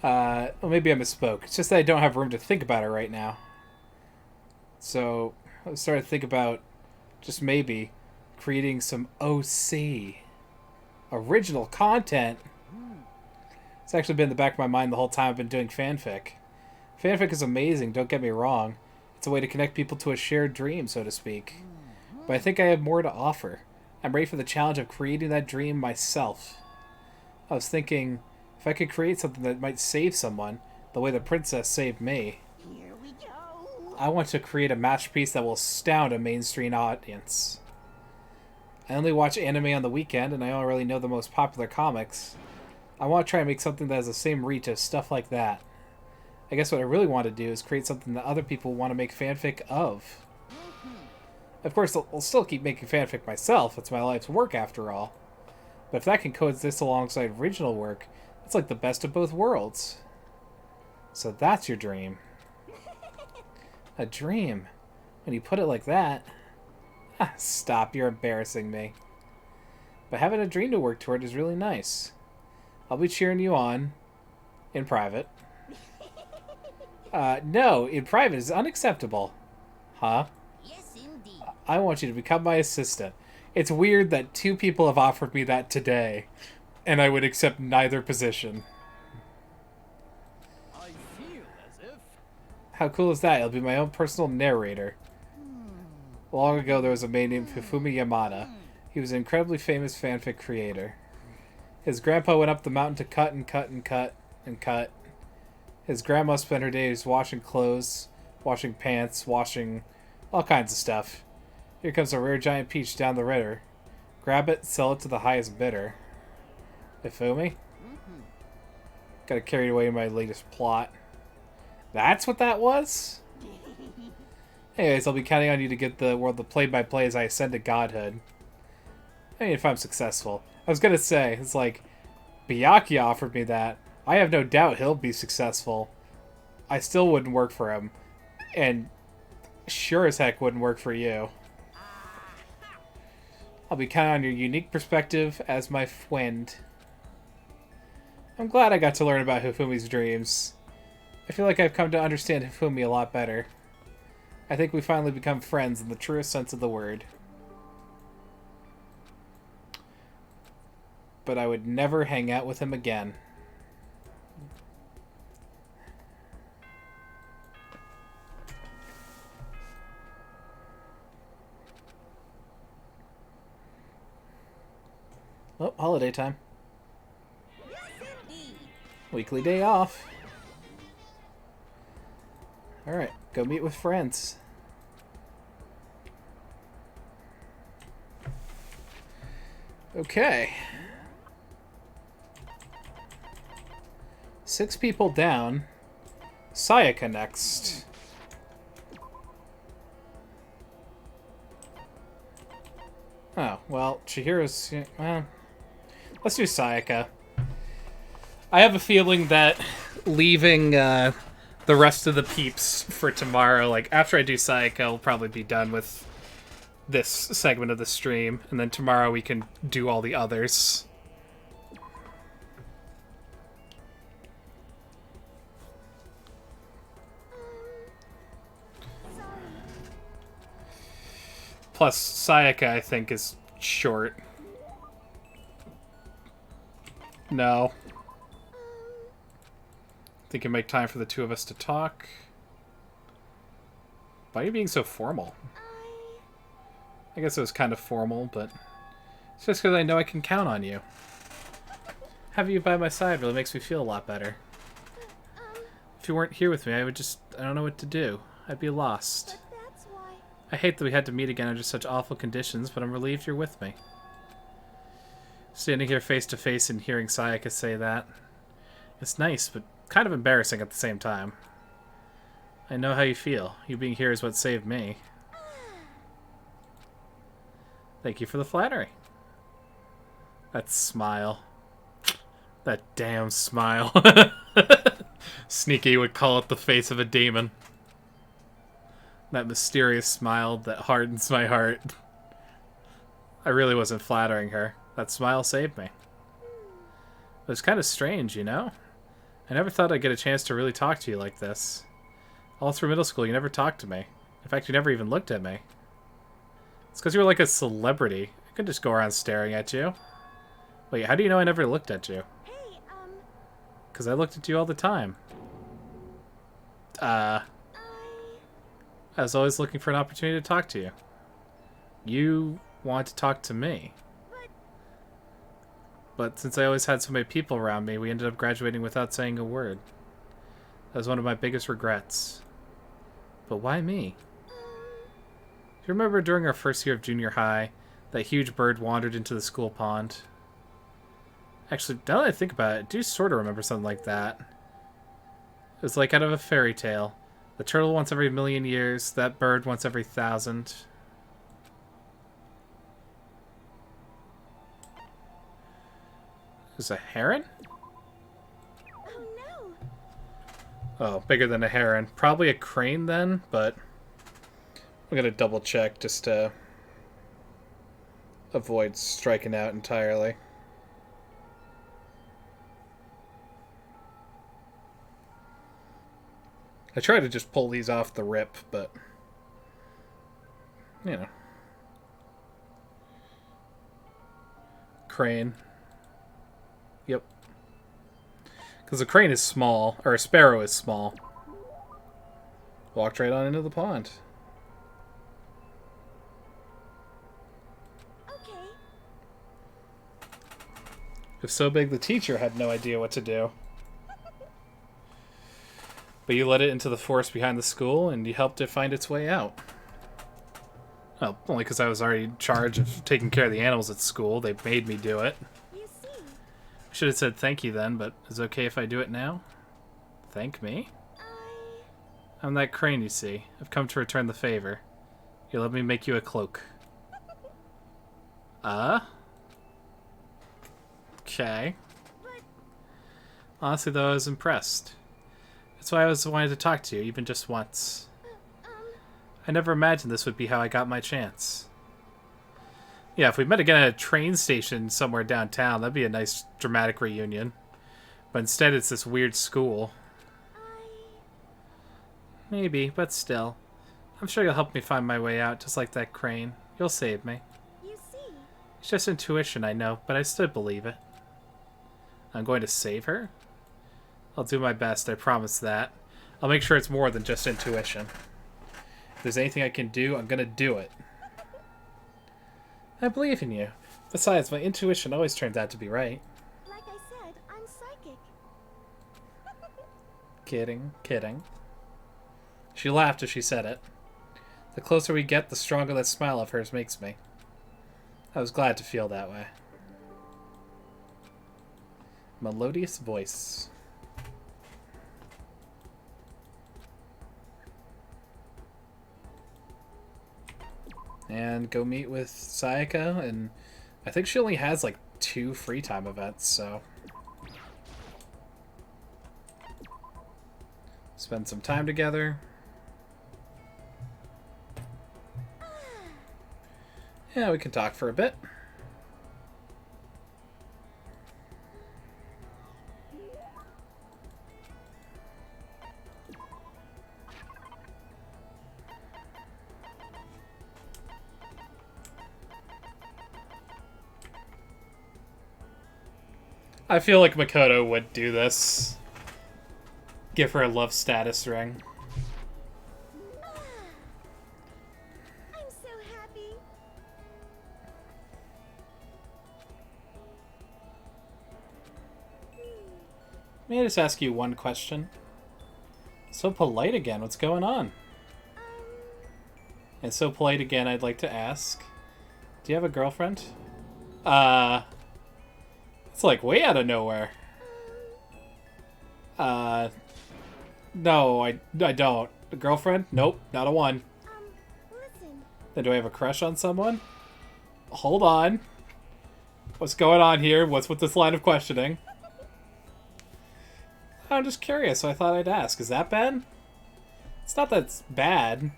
Well, maybe I misspoke. It's just that I don't have room to think about her right now. So, I started to think about, just maybe, creating some OC. Original content. It's actually been in the back of my mind the whole time I've been doing fanfic. Fanfic is amazing, don't get me wrong. It's a way to connect people to a shared dream, so to speak. But I think I have more to offer. I'm ready for the challenge of creating that dream myself. I was thinking, if I could create something that might save someone, the way the princess saved me, Here we go. I want to create a masterpiece that will astound a mainstream audience. I only watch anime on the weekend, and I only really know the most popular comics. I want to try and make something that has the same reach as stuff like that. I guess what I really want to do is create something that other people want to make fanfic of. Of course, I'll still keep making fanfic myself. It's my life's work, after all. But if that can coexist alongside original work, it's like the best of both worlds. So that's your dream. A dream. When you put it like that... Ah, stop, you're embarrassing me. But having a dream to work toward is really nice. I'll be cheering you on. In private. No, in private is unacceptable. Huh? Yes, indeed. I want you to become my assistant. It's weird that 2 people have offered me that today, and I would accept neither position. I feel as if How cool is that? I'll be my own personal narrator. Long ago, there was a man named Hifumi Yamada. He was an incredibly famous fanfic creator. His grandpa went up the mountain to cut and cut and cut and cut. His grandma spent her days washing clothes, washing pants, washing all kinds of stuff. Here comes a rare giant peach down the river. Grab it, sell it to the highest bidder. Hifumi? Got carried away in my latest plot. That's what that was? Anyways, I'll be counting on you to get the world the play-by-play as I ascend to godhood. I mean, if I'm successful. I was gonna say, it's like, Byakuya offered me that. I have no doubt he'll be successful. I still wouldn't work for him. And sure as heck wouldn't work for you. I'll be counting on your unique perspective as my friend. I'm glad I got to learn about Hifumi's dreams. I feel like I've come to understand Hifumi a lot better. I think we finally become friends in the truest sense of the word. But I would never hang out with him again. Oh, holiday time. Yes, indeed. Weekly day off. Alright, go meet with friends. Okay. 6 people down. Sayaka next. Oh, well, Chihiro's... Well, let's do Sayaka. I have a feeling that leaving the rest of the peeps for tomorrow, like, after I do Sayaka, I'll probably be done with this segment of the stream, and then tomorrow we can do all the others. Plus, Sayaka, I think, is short. No. Think you make time for the 2 of us to talk? Why are you being so formal? I guess it was kind of formal, but it's just because I know I can count on you. Having you by my side really makes me feel a lot better. If you weren't here with me, I don't know what to do. I'd be lost. But that's why. I hate that we had to meet again under such awful conditions, but I'm relieved you're with me. Standing here face to face and hearing Sayaka say that. It's nice, but kind of embarrassing at the same time. I know how you feel. You being here is what saved me. Thank you for the flattery. That smile. That damn smile. Sneaky would call it the face of a demon. That mysterious smile that hardens my heart. I really wasn't flattering her. That smile saved me. It was kind of strange, you know? I never thought I'd get a chance to really talk to you like this. All through middle school, you never talked to me. In fact, you never even looked at me. It's because you were like a celebrity. I could just go around staring at you. Wait, how do you know I never looked at you? Hey, Because I looked at you all the time. I was always looking for an opportunity to talk to you. You want to talk to me. But since I always had so many people around me, we ended up graduating without saying a word. That was one of my biggest regrets. But why me? Do you remember during our first year of junior high, that huge bird wandered into the school pond? Actually, now that I think about it, I do sort of remember something like that. It was like out of a fairy tale. The turtle once every 1,000,000 years, that bird once every 1,000. Is a heron? oh no. Oh, bigger than a heron. Probably a crane then, but I'm gonna double check just to avoid striking out entirely. I try to just pull these off the rip, but you know. Crane. Yep. Because a crane is small, or a sparrow is small. Walked right on into the pond. Okay. If so big, the teacher had no idea what to do. But you led it into the forest behind the school, and you helped it find its way out. Well, only because I was already in charge of taking care of the animals at school. They made me do it. You see. I should have said thank you then, but is it okay if I do it now? Thank me? I'm that crane, you see. I've come to return the favor. You let me make you a cloak. Okay. Honestly, though, I was impressed. That's why I was wanting to talk to you, even just once. I never imagined this would be how I got my chance. Yeah, if we met again at a train station somewhere downtown, that'd be a nice dramatic reunion. But instead, it's this weird school. Maybe, but still. I'm sure you'll help me find my way out, just like that crane. You'll save me. You see. It's just intuition, I know, but I still believe it. I'm going to save her? I'll do my best, I promise that. I'll make sure it's more than just intuition. If there's anything I can do, I'm gonna do it. I believe in you. Besides, my intuition always turns out to be right. Like I said, I'm psychic. Kidding, kidding. She laughed as she said it. The closer we get, the stronger that smile of hers makes me. I was glad to feel that way. Melodious voice. And go meet with Sayaka, and I think she only has like 2 free time events, so spend some time together. Yeah, we can talk for a bit. I feel like Makoto would do this. Give her a love status ring. I'm so happy. May I just ask you one question? So polite again, what's going on? And so polite again, I'd like to ask, do you have a girlfriend? It's like way out of nowhere. No, I don't. A girlfriend? Nope, not a one. Listen. Then do I have a crush on someone? hold on. What's going on here? What's with this line of questioning? I'm just curious, so I thought I'd ask. Is that bad? It's not that it's bad.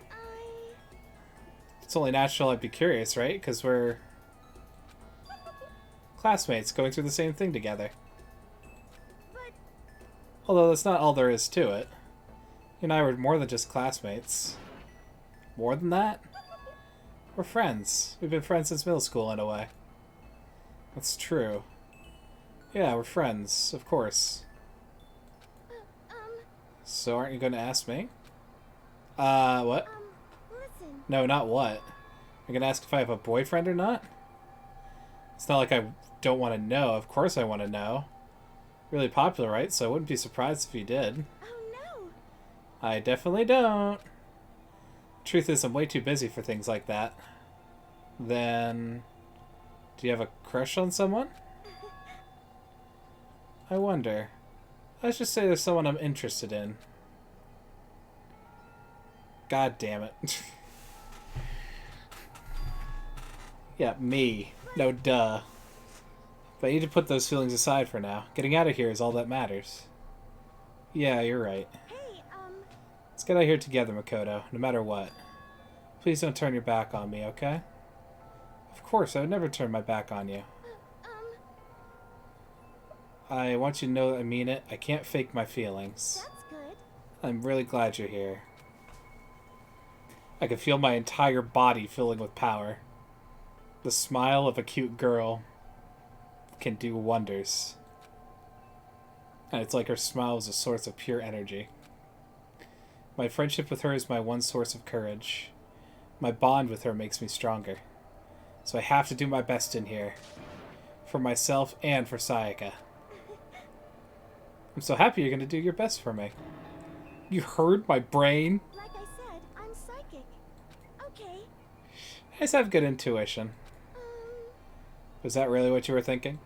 It's only natural I'd be curious, right? Because we're classmates going through the same thing together. Although that's not all there is to it. You and I were more than just classmates. More than that? We're friends. We've been friends since middle school, in a way. That's true. Yeah, we're friends, of course. So aren't you going to ask me? What? Listen. No, not what. You're going to ask if I have a boyfriend or not? It's not like I don't want to know. Of course I want to know. Really popular, right? So I wouldn't be surprised if you did. Oh no. I definitely don't. Truth is, I'm way too busy for things like that. Then, do you have a crush on someone? I wonder. Let's just say there's someone I'm interested in. God damn it. Yeah, me. No duh. But I need to put those feelings aside for now. Getting out of here is all that matters. Yeah, you're right. Hey, Let's get out of here together, Makoto, no matter what. Please don't turn your back on me, okay? Of course, I would never turn my back on you. I want you to know that I mean it. I can't fake my feelings. that's good. I'm really glad you're here. I can feel my entire body filling with power. The smile of a cute girl can do wonders. And it's like her smile is a source of pure energy. My friendship with her is my one source of courage. My bond with her makes me stronger. So I have to do my best in here. For myself and for Sayaka. I'm so happy you're going to do your best for me. You heard my brain? Like I said, I'm psychic. Okay. I just have good intuition. Was that really what you were thinking?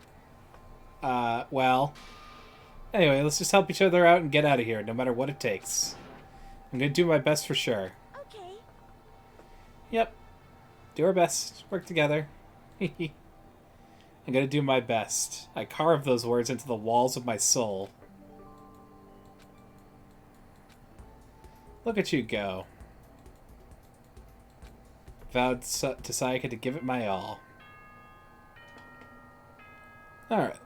Well. Anyway, let's just help each other out and get out of here, no matter what it takes. I'm going to do my best for sure. Okay. Yep. Do our best. Work together. I'm going to do my best. I carved those words into the walls of my soul. Look at you go. Vowed to Sayaka to give it my all. Alright.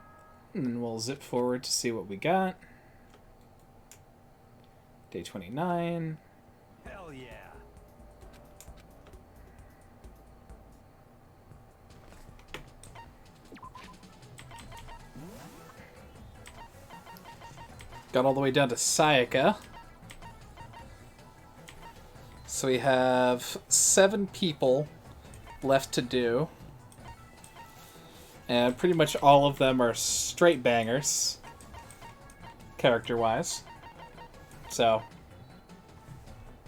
And then we'll zip forward to see what we got. Day 29. Hell yeah. Got all the way down to Sayaka. So we have 7 people left to do. And pretty much all of them are straight bangers. Character-wise. So,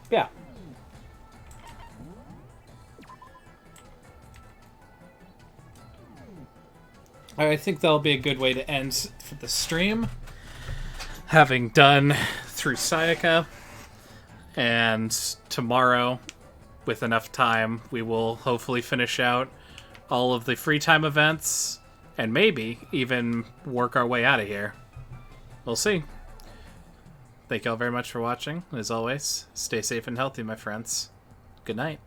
yeah. I think that'll be a good way to end for the stream. Having done through Sayaka. And tomorrow, with enough time, we will hopefully finish out all of the free time events. And maybe even work our way out of here. We'll see. Thank you all very much for watching. As always, stay safe and healthy, my friends. Good night.